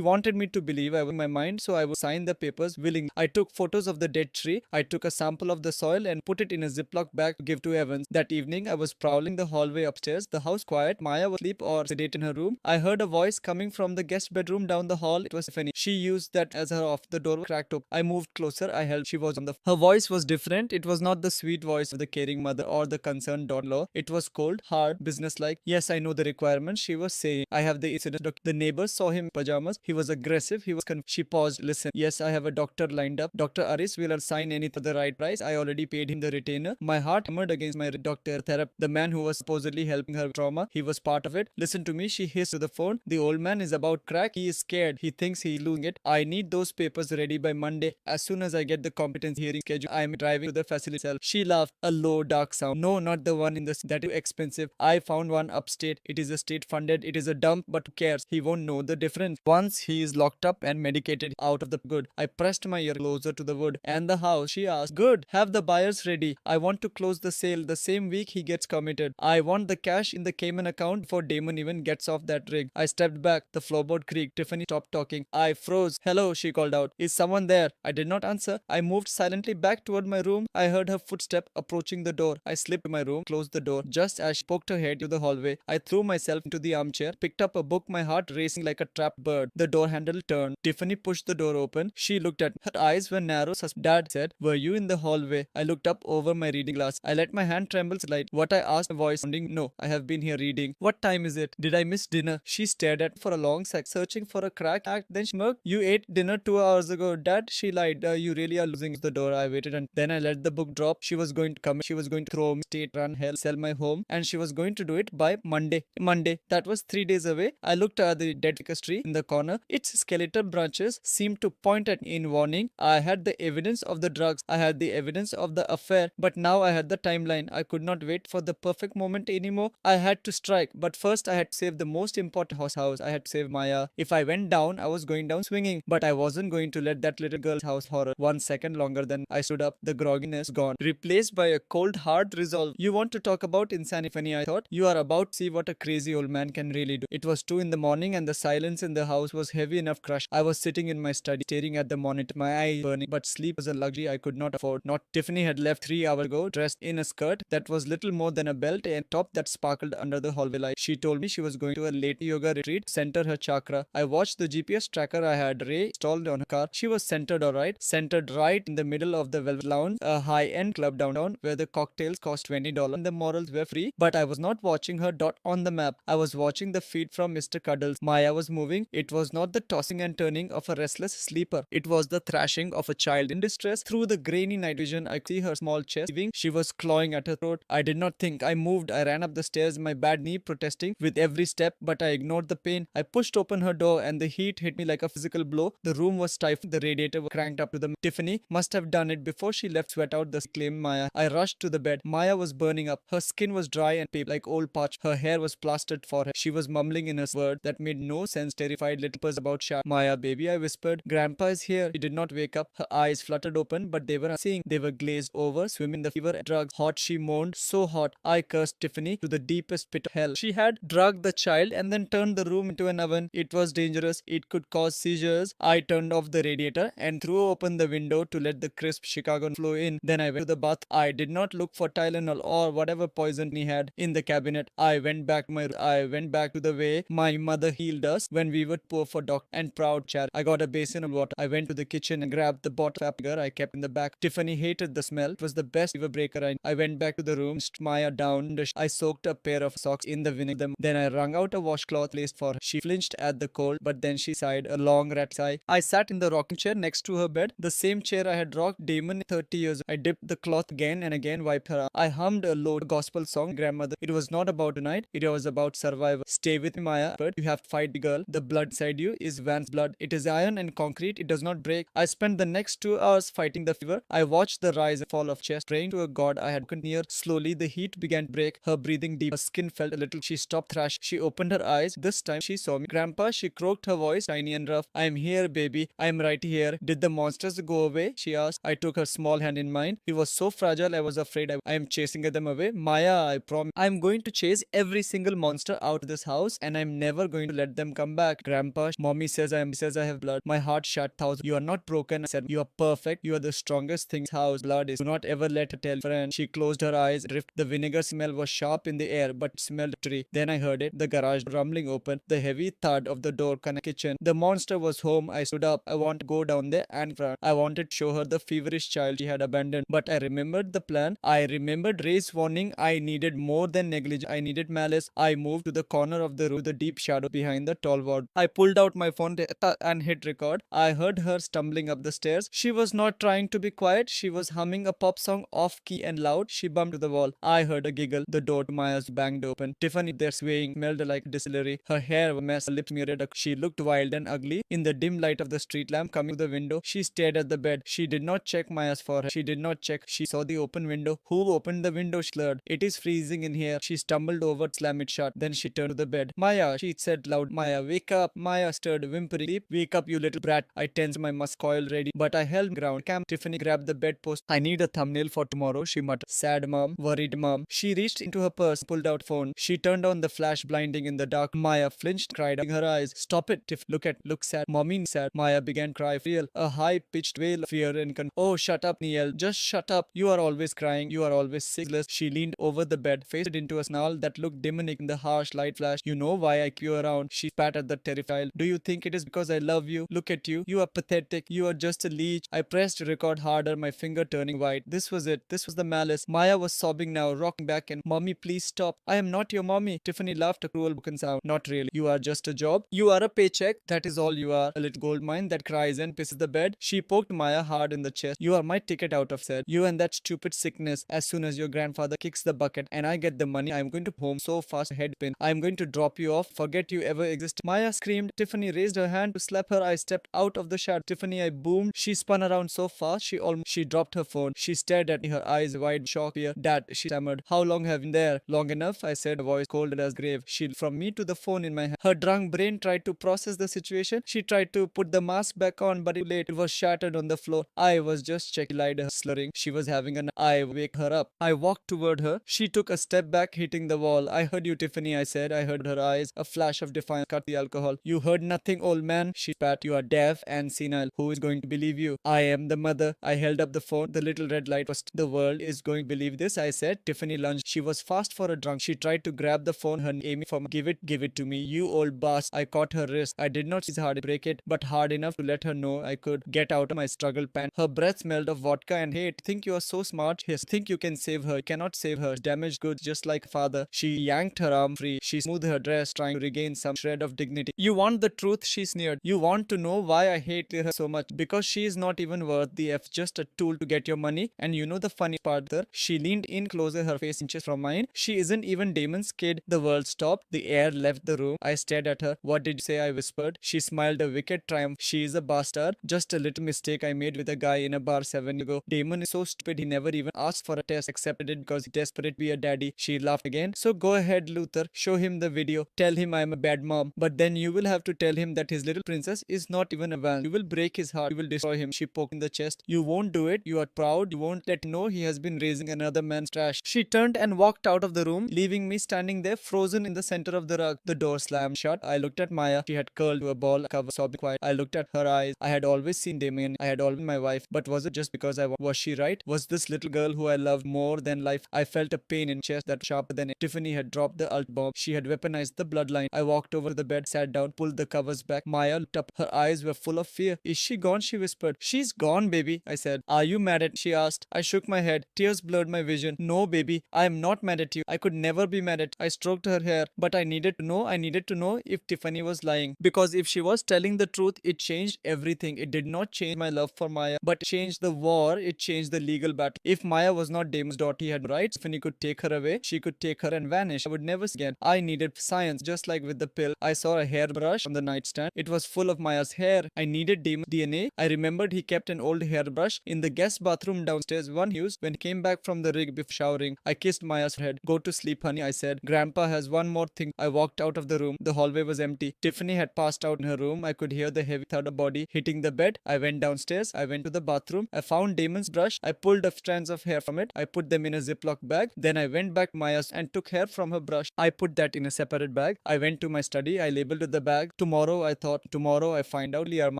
wanted me to believe I was in my mind, so I would sign the papers willingly. I took photos of the dead tree. I took a sample of the soil and put it in a Ziploc bag to give to Evans. That evening, I was prowling the hallway upstairs. The house quiet. Maya was asleep or sedate in her room. I heard a voice coming from the guest bedroom down the hall. It was Tiffany. She used that as her off. The door was cracked open. I moved closer. I held. She was on the. Her voice was different. It was not the sweet voice of the caring mother or the concerned daughter-in-law. It was cold, hard, businesslike. "Yes, I know the requirements," she was saying. "I have the incident. The neighbors saw him in pajamas. He was aggressive. He was She paused. "Listen. Yes, I have a doctor lined up. Dr. Aris will assign anything for the right price. I already paid him the retainer." My heart hammered against my doctor therapist, the man who was supposedly helping her trauma. He was part of it. "Listen to me," she hissed to the phone. "The old man is about crack. He is scared. He thinks he's losing it. I need those papers ready by Monday. As soon as I get the competency hearing schedule, I am driving to the facility itself." She laughed, a low, dark sound. "No, not the one in the that is expensive. I found one upstate. It is a state funded. It is a dump, but who cares? He won't know the difference once he is locked up and medicated out of the good." I pressed my ear closer to the wood. "And the house?" she asked. "Good. Have the buyers ready. I want to close the sale the same week he gets committed. I want the cash in the Cayman account before Damon even gets off that rig." I stepped back. The floorboard creaked. Tiffany stopped talking. I froze. "Hello," she called out. "Is someone there?" I did not answer. I moved silently back toward my room. I heard her footstep approaching the door. I slipped to my room, closed the door. Just as she poked her head to the hallway, I threw myself into the armchair, picked up a book, my heart racing like a trapped bird. The door handle turned. Tiffany pushed the door open. She looked at me. Her eyes were narrow. "Dad," said, "were you in the hallway?" I looked up over my reading glass. I let my hand tremble slightly. What I asked, my voice sounding, "No, I have been here reading." "What time is it? Did I miss dinner?" She stared at me for a long sec, searching for a crack. Then she smirked. You ate dinner 2 hours ago, Dad. She lied. You really are losing the door. I waited and then I let the book drop. She was going to come. She was going to throw me, state, run hell, sell my home, and she was going to do it by Monday. Monday. That was 3 days away. I looked at the dead ficus tree in the corner. Its skeletal branches seemed to point at me in warning. I had the evidence of the drugs. I had the evidence of the affair. But now I had the timeline. I could not wait for the perfect moment anymore. I had to strike. But first I had to save the most important house. I had to save Maya. If I went down, I was going down swinging. But I wasn't going to let that little girl's house horror 1 second longer. Than I stood up. The grogginess gone, replaced by a cold, hard resolve. You want to talk about insanity? Funny, I thought. You are about to see what a crazy old man can really do. It was 2 in the morning and the silence in the house was heavy enough crush. I was sitting in my study, staring at the monitor, my eyes burning, but sleep was a luxury I could not afford. Not Tiffany had left 3 hours ago, dressed in a skirt that was little more than a belt and top that sparkled under the hallway light. She told me she was going to a late yoga retreat to center her chakra. I watched the GPS tracker I had Ray installed on her car. She was centered alright, centered right in the middle of the Velvet Lounge, a high-end club downtown where the cocktails cost $20 and the morals were free. But I was not watching her dot on the map. I was watching the feed from Mr. Cuddles. Maya was moving. It was not the tossing and turning of a restless sleeper. It was the thrashing of a child in distress. Through the grainy night vision, I could see her small chest heaving. She was clawing at her throat. I did not think. I moved. I ran up the stairs, my bad knee protesting with every step, but I ignored the pain. I pushed open her door and the heat hit me like a physical blow. The room was stifled. The radiator was cranked up to the... Tiffany must have done it before she left. Sweat out the claim Maya. I rushed to the bed. Maya was burning up. Her skin was dry and paper like old parch. Her hair was plastered for her. She was mumbling in a word that made no sense. Terrified little purse about Sha. Maya, baby, I whispered. Grandpa is here. She did not wake up. Her eyes fluttered open, but they were seeing. They were glazed over, swimming in the fever and drugs. Hot, she moaned. So hot. I cursed Tiffany to the deepest pit of hell. She had drugged the child and then turned the room into an oven. It was dangerous. It could cause seizures. I turned off the radiator and threw open the window to let the crisp Chicago flow in. Then I went to the bath. I did not look for Tylenol or whatever poison he had in the cabinet. I went back to the way my mother healed us when we were poor for doctor and proud chat. I got a basin of water. I went to the kitchen and grabbed the bottle of apple I kept in the back. Tiffany hated the smell. It was the best fever breaker. I went back to the room, stripped Maya down. I soaked a pair of socks in the vinegar. Then I wrung out a washcloth placed for her. She flinched at the cold, but then she sighed a long rat sigh. I sat in the rocking chair next to her bed, the same chair I had rocked Damon 30 years ago. I dipped the cloth again and again, wiped her arm. I hummed a low gospel song, grandmother. It was not about tonight, it was about survival. Stay with me, Maya, but you have to fight the girl. The blood inside you is Van's blood. It is iron and concrete, it does not break. I spent the next 2 hours fighting the fever. I watched the rise and fall of chest, praying to a god I had broken near. Slowly, the heat began to break, her breathing deep. Her skin felt a little. She stopped thrashing. She opened her eyes. This time, she saw me. Grandpa, she croaked, her voice tiny and rough. I am here, baby. I am right here. Did the monsters go away? She asked. I took her small hand in mine. It was so fragile, I was afraid I am chasing them away. Maya, I promise. I am going to chase every single monster out of this house, and I am never going to let them come back. Grandpa, mommy says I have blood. My heart shat thousand. You are not broken. I said, you are perfect. You are the strongest thing this house. Blood is. Do not ever let her tell friend. She closed her eyes. Drift. The vinegar smell was sharp in the air, but it smelled tree. Then I heard it. The garage rumbling open. The heavy thud of the door connect kitchen. The monster was home. I stood up. I want to go down there and front. I wanted to show her the feverish child she had abandoned. But I remembered the plan. I remembered Ray's warning. I needed more than negligence. I needed malice. I moved to the corner of the room, the deep shadow behind the tall wall. I pulled out my phone and hit record. I heard her stumbling up the stairs. She was not trying to be quiet. She was humming a pop song off key and loud. She bumped to the wall. I heard a giggle. The door to Maya's banged open. Tiffany there swaying, smelled like a distillery. Her hair was a mess, her lips mirrored. She looked wild and ugly in the dim light of the street lamp coming to the window. She stared at the bed. She did not check Maya's forehead. She did not check. She saw the open window. Who opened the window? She slurred. It is freezing in here. She stumbled over, slammed it shut. Then she turned to the bed. Maya, she said loud. Maya, wake up. Maya stirred, whimpering. Wake up, you little brat. I tensed my muscle, coil ready, but I held ground. Tiffany grabbed the bedpost. I need a thumbnail for tomorrow, she muttered. Sad mom, worried mom. She reached into her purse, pulled out phone. She turned on the flash, blinding in the dark. Maya flinched, cried, her eyes. Stop it, Tiff. Look sad. Mommy sad. Maya began cry. Real, a high-pitched wail of fear and Oh, shut up, Niel. Just shut up. You are always crying. You are always sickless. She leaned over the bed, faced into a snarl that looked demonic in the harsh light flash. You know why I keep you around. She spat at the terrified. Do you think it is because I love you? Look at you. You are pathetic. You are just a leech. I pressed record harder, my finger turning white. This was it. This was the malice. Maya was sobbing now, rocking back and Mommy, please stop. I am not your mommy. Tiffany laughed a cruel broken sound. Not really. You are just a job. You are a paycheck. That is all you are. A little gold mine that cries and pisses the bed. She poked Maya hard in the chest. You are my ticket out of said. You and that stupid sickness. As soon as your grandfather kicks the bucket and I get the money, I'm going to home so fast head pin. I'm going to drop you off. Forget you ever existed. Maya screamed. Tiffany raised her hand to slap her. I stepped out of the shadow. Tiffany, I boomed. She spun around so fast she dropped her phone. She stared at me, her eyes wide, shock, fear. Dad, she stammered. How long have you been there? Long enough, I said, a voice cold as grave. She from me to the phone in my hand. Her drunk brain tried to process the situation. She tried to put the mask back on, but too late. It was shattered on the floor. I was just checking, lied, slurring. She was having an I wake her up. I walked toward her. She took a step back, hitting the wall. I heard you, Tiffany, I said. I heard her eyes. A flash of defiance cut the alcohol. You heard nothing, old man. She spat. You are deaf and senile. Who is going to believe you? I am the mother. I held up the phone. The little red light was. The world is going to believe this, I said. Tiffany lunged. She was fast for a drunk. She tried to grab the phone. Her aiming for give it to me. You old boss. I caught her wrist. I did not squeeze hard to break it, but hard enough to let her know I could get out of my struggle pan. Her breath smelled of vodka and hate. Think you are so smart? Yes. Think you can save her? You cannot save her. Damaged goods just like father. She yanked her arm free. She smoothed her dress, trying to regain some shred of dignity. You want the truth? She sneered. You want to know why I hate her so much? Because she is not even worth the F. Just a tool to get your money. And you know the funny part there? She leaned in closer, her face inches from mine. She isn't even Damon's kid. The world stopped. The air left the room. I stared at her. What did you say? I whispered. She smiled a wicked triumph. She is a bastard. Just a little mistake I made with a guy in a bar 7 years ago. Damon is so stupid he never even asked for a test, accepted it because he's desperate to be a daddy. She laughed again. So go ahead, Luther. Show him the video. Tell him I'm a bad mom. But then you will have to tell him that his little princess is not even a van. You will break his heart. You will destroy him. She poked in the chest. You won't do it. You are proud. You won't let him know he has been raising another man's trash. She turned and walked out of the room, leaving me standing there frozen in the center of the rug. The door slammed shut. I looked at Maya. She had curled to a ball cover, sobbing quiet. I looked at her eyes. I had always seen Damien. I had always been my wife. But was it just because was she right? Was this little girl who I loved more than life? I felt a pain in chest that sharper than it. Tiffany had dropped the alt bomb. She had weaponized the bloodline. I walked over to the bed, sat down, pulled the covers back. Maya looked up. Her eyes were full of fear. Is she gone? She whispered. She's gone, baby, I said. Are you mad at? She asked. I shook my head. Tears blurred my vision. No, baby, I am not mad at you. I could never be mad at you. I stroked her hair. But I needed to know if Tiffany was lying. Because if she was telling the truth, it changed everything. It did not change my love for Maya, but it changed the war. It changed the legal battle. If Maya was not Damon's daughter, he had rights. Tiffany could take her away. She could take her and vanish. I would never see again. I needed science, just like with the pill. I saw a hairbrush on the nightstand. It was full of Maya's hair. I needed Damon's DNA. I remembered he kept an old hairbrush in the guest bathroom downstairs. One he used when he came back from the rig before showering. I kissed Maya's head. Go to sleep, honey, I said. Grandpa has one more thing. I walked out of the room. The hallway was empty. Tiffany had passed out in her room. I could hear the heavy thud of body hitting the bed. I went downstairs. I went to the bathroom. I found Damon's brush. I pulled up strands of hair from it. I put them in a Ziploc bag. Then I went back to Maya's and took hair from her brush. I put that in a separate bag. I went to my study. I labeled the bag. Tomorrow, I thought. Tomorrow, I find out Liarma.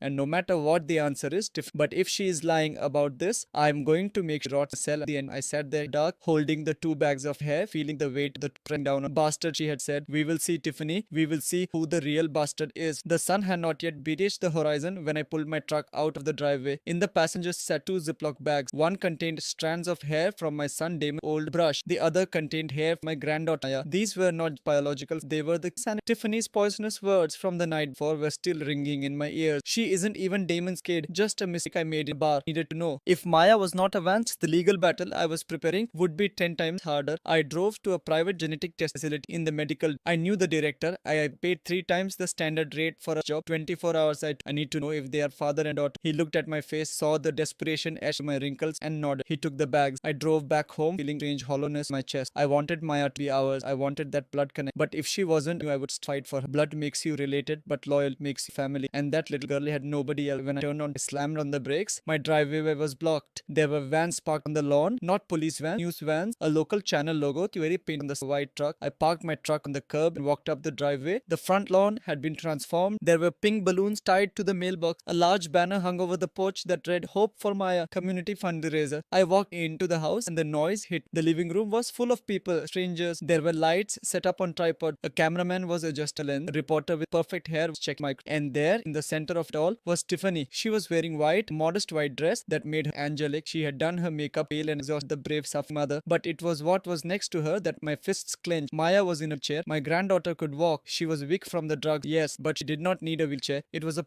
And no matter what the answer is, but if she is lying about this, I'm going to make sure to sell at the end. I sat there dark, holding the 2 bags of hair, feeling the weight that pressing down on. Bastard, she had said. We will see, Tiffany. We will see who the real bastard is. The sun had not yet reached the horizon when I pulled my truck out of the driveway. In the passenger sat 2 Ziploc bags. One contained strands of hair from my son Damon's old brush. The other contained hair from my granddaughter Maya. These were not biological. They were the Tiffany's poisonous words from the night before were still ringing in my ears. She isn't even Damon's kid. Just a mistake I made in a bar. Needed to know. If Maya was not advanced, the legal battle I was preparing would be 10 times harder. I drove to a private genetic test facility in the medical. I knew the director. I paid 3 times the standard rate for a job. 24 hours. I need to know if they are father and daughter. He looked at my face, saw the desperation etched my wrinkles, and nodded. He took the bags. I drove back home, feeling strange hollowness in my chest. I wanted Maya to be ours. I wanted that blood connect. But if she wasn't, I would fight for her. Blood makes you related, but loyal makes you family. And that little girl had nobody else. When I turned on, I slammed on the brakes. My driveway was blocked. There were vans parked on the lawn, not police vans, news vans, a local channel logo, very paint on the white truck. I parked my truck on the curb and walked up the driveway. The front lawn had been transformed. There were pink balloons tied to the mailbox. A large banner hung over the porch that read Hope for Maya, community fundraiser. I walked into the house and the noise hit. The living room was full of people, strangers. There were lights set up on tripod. A cameraman was adjusting a lens. A reporter with perfect hair was checking my. And there, in the center of it all, was Tiffany. She was wearing white, modest white dress that made her angelic. She had done her makeup pale and exhausted the brave suffering mother. But it was what was next to her that my fists clenched. Maya was in a chair. My granddaughter could walk. She was weak from the drugs, yes, but she did not need a wheelchair. It was a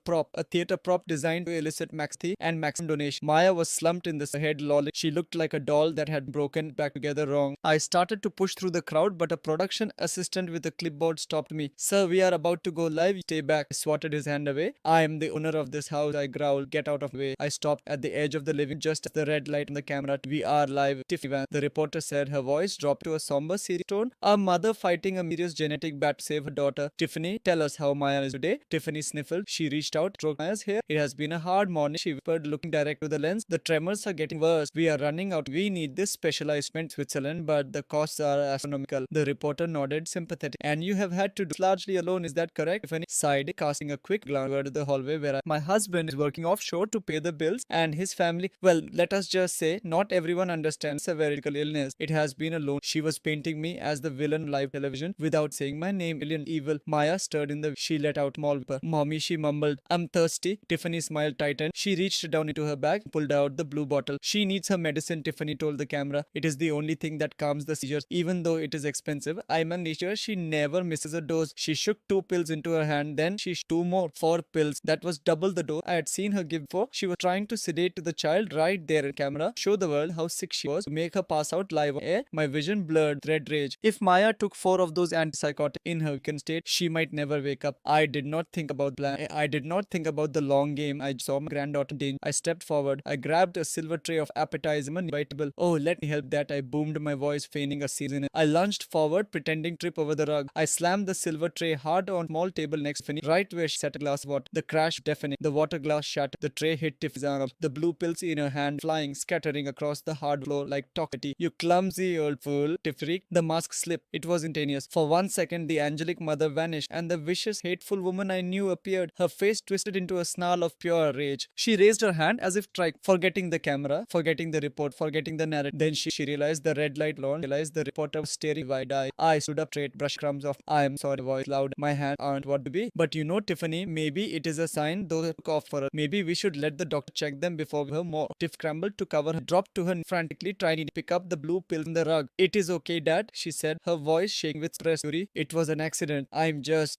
theater prop designed to elicit maxi and maximum donation. Maya was slumped in the head, lolling. She looked like a doll that had broken back together wrong. I started to push through the crowd, but a production assistant with a clipboard stopped me. Sir, we are about to go live. Stay back. I swatted his hand away. I am the owner of this house, I growled. Get out of the way. I stopped at the edge of the living just as the red light on the camera. We are live. Tiffany Van, the reporter said. Her voice dropped to a somber, serious tone. A mother fighting a mysterious genetic battle to save her daughter. Tiffany, tell us how Maya is today. Tiffany sniffled. She reached out, stroked Maya's hair. It has been a hard morning, she whispered, looking direct to the lens. The tremors are getting worse. We are running out. We need this specialized in Switzerland, but the costs are astronomical. The reporter nodded, sympathetic. And you have had to do largely alone, is that correct? Tiffany sighed, casting a quick glance toward the hallway where my husband is working offshore to pay the bills and his family. Well, let us just say, not everyone understands a medical illness. It has been a loan. She was painting me as the villain on live television without saying my name. Alien evil. Maya stirred in the. She let out small whimper. Mommy, she mumbled. I'm thirsty. Tiffany smiled tightened. She reached down into her bag, pulled out the blue bottle. She needs her medicine, Tiffany told the camera. It is the only thing that calms the seizures, even though it is expensive. I'm sure she never misses a dose. She shook 2 pills into her hand, then she shook 2 more. 4 pills. That was double the dose I had seen her give before. She was trying to sedate the child right there in camera, show the world how sick she was, to make her pass out live on air. My vision blurred, red rage. If Maya took 4 of those antipsychotics in her weakened state, she might never wake up. I did not think about plan. I did not think about the long game. I saw my granddaughter in danger. I stepped forward. I grabbed a silver tray of appetizers, inevitable. Oh, let me help that. I boomed, my voice feigning a season. I lunged forward, pretending to trip over the rug. I slammed the silver tray hard on a small table next to Tiffany, right where she sat a glass of water. The crash deafening. The water glass shattered. The tray hit Tiffany's arm. The blue pills in her hand flying, scattering across the hard floor like talkity. You clumsy old fool, Tiffany. The mask slipped. It was instantaneous. For 1 second, the angelic mother vanished, and the vicious, hateful woman I knew appeared. Her face twisted into a snarl of pure rage. She raised her hand as if forgetting the camera, forgetting the report, forgetting the narrative. Then she realized the red light on, realized the reporter was staring wide-eyed. I stood up straight, brushed crumbs off. I am sorry, voice loud. My hands aren't what to be. But you know, Tiffany, maybe it is a sign those took off for us. Maybe we should let the doctor check them before we have more. Tiff scrambled to cover her, dropped to her frantically, trying to pick up the blue pills in the rug. It is okay, Dad, she said, her voice shaking with suppressed fury. It was an accident. I'm just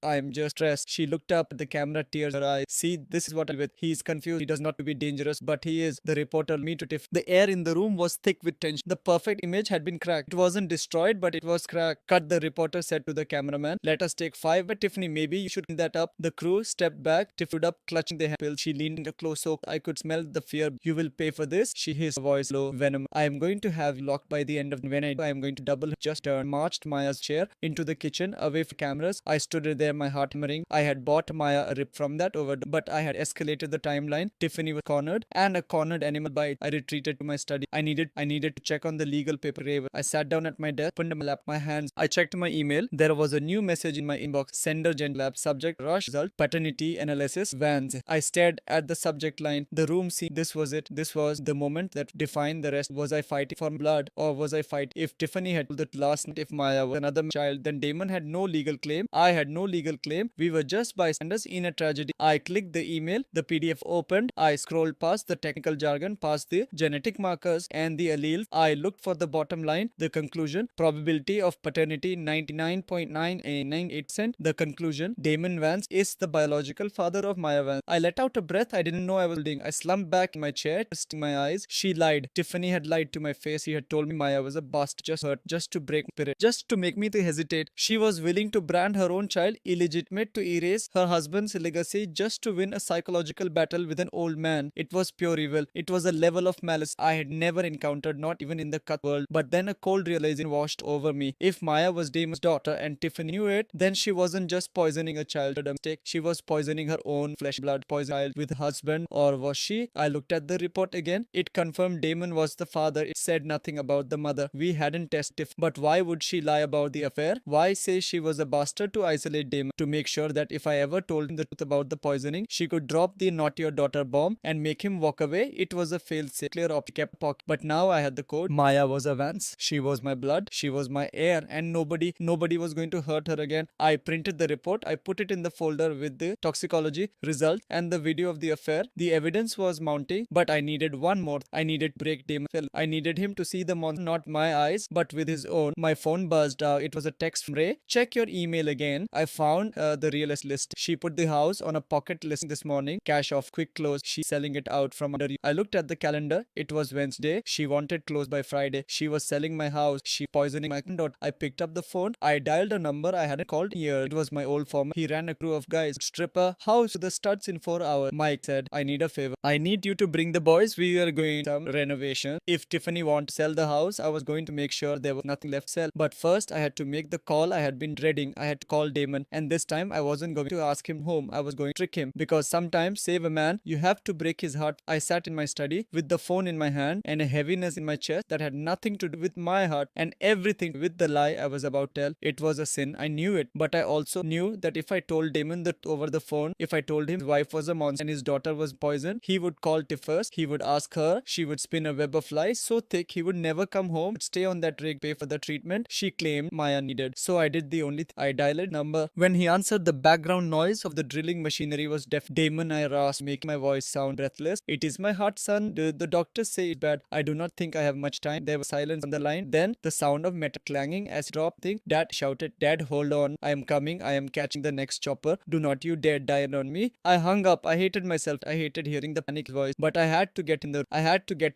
stressed. She looked up at the camera, tears in her eyes. See, this is what I'm with. He is confused. He does not to be dangerous, but he is. The reporter me to Tiff. The air in the room was thick with tension. The perfect image had been cracked. It wasn't destroyed, but it was cracked. Cut, the reporter said to the cameraman. Let us take 5. But Tiffany, maybe you should clean that up. The crew stepped back. Tiff stood up, clutching the pill. She leaned close so I could smell the fear. You will pay for this, she hissed, her voice low, venom. I am going to have you locked by the end of when I am going to double. Just turned, marched Maya's chair into the kitchen, away from cameras. I stood there, my heart hammering. I had bought Maya a rip from that over, but I had escalated the timeline. Tiffany was cornered, and a cornered animal bite. I retreated to my study. I needed to check on the legal paper. I sat down at my desk, opened my lap, my hands. I checked my email. There was a new message in my inbox. Sender Gen Lab. Subject rush. Result paternity analysis. Vans. I stared at the subject line. The room seemed. This was it. This was the moment that defined the rest. Was I fighting for blood, or was I fighting? If Tiffany had told the last night, if Maya was another child, then Damon had no legal claim. I had no legal claim. We were just bystanders in a tragedy. I clicked the email. The PDF opened. I scrolled past the technical jargon, past the genetic markers and the alleles. I looked for the bottom line. The conclusion. Probability of paternity 99.998%. The conclusion. Damon Vance is the biological father of Maya Vance. I let out a breath I didn't know I was holding. I slumped back in my chair, twisting my eyes. She lied. Tiffany had lied to my face. She had told me Maya was a bastard, just hurt, just to break my spirit, just to make me to hesitate. She was willing to brand her own child illegitimate, to erase her husband's legacy, just to win a psychological battle with an old man. It was pure evil. It was a level of malice I had never encountered, not even in the cut world. But then a cold realization washed over me. If Maya was Damon's daughter and Tiffany knew it, then she wasn't just poisoning a child a mistake. She was poisoning her own flesh blood, poison with her husband. Or was she? I looked at the report again. It confirmed Damon was the father. It said nothing about the mother. We hadn't tested. But why would she lie about the affair? Why say she was a bastard? To isolate Damon, to make sure that if I ever told him the truth about the poisoning, she could drop the not your daughter bomb and make him walk away. It was a fail-safe, clear up, kept pocket. But now I had the code. Maya was a Vance. She was my blood. She was my heir, and nobody was going to hurt her again. I printed the report. I put it in the folder with the toxicology result and the video of the affair. The evidence was mounting, but I needed one more. I needed to break Damon. I needed him to see the monster, not my eyes, but with his own. My phone buzzed. It was a text from Ray. Check your your email again. I found the realist list. She put the house on a pocket listing this morning. Cash off, quick close. She's selling it out from under you. I looked at the calendar. It was Wednesday. She wanted close by Friday. She was selling my house. She poisoning my granddaughter. I picked up the phone. I dialed a number I hadn't called in years. It was my old former. He ran a crew of guys. Stripper, house to the studs in 4 hours. Mike said, I need a favor. I need you to bring the boys. We are going some renovation. If Tiffany want to sell the house, I was going to make sure there was nothing left to sell. But first, I had to make the call I had been dreading. I had to call Damon. And this time, I wasn't going to ask him home. I was going to trick him. Because sometimes, save a man, you have to break his heart. I sat in my study with the phone in my hand and a heaviness in my chest that had nothing to do with my heart and everything with the lie I was about to tell. It was a sin. I knew it. But I also knew that if I told Damon that over the phone, if I told him his wife was a monster and his daughter was poisoned, he would call Tiff first. He would ask her. She would spin a web of lies so thick he would never come home, stay on that rig, pay for the treatment she claimed Maya needed. So I did the only thing. I dialed number. When he answered, the background noise of the drilling machinery was deaf. Damon, I rasped, making my voice sound breathless. It is my heart, son. The doctors say it's bad. I do not think I have much time. There was silence on the line. Then the sound of metal clanging as he dropped things. Dad shouted, Dad, hold on. I am coming. I am catching the next chopper. Do not you dare die on me. I hung up. I hated myself. I hated hearing the panic voice. But I had to get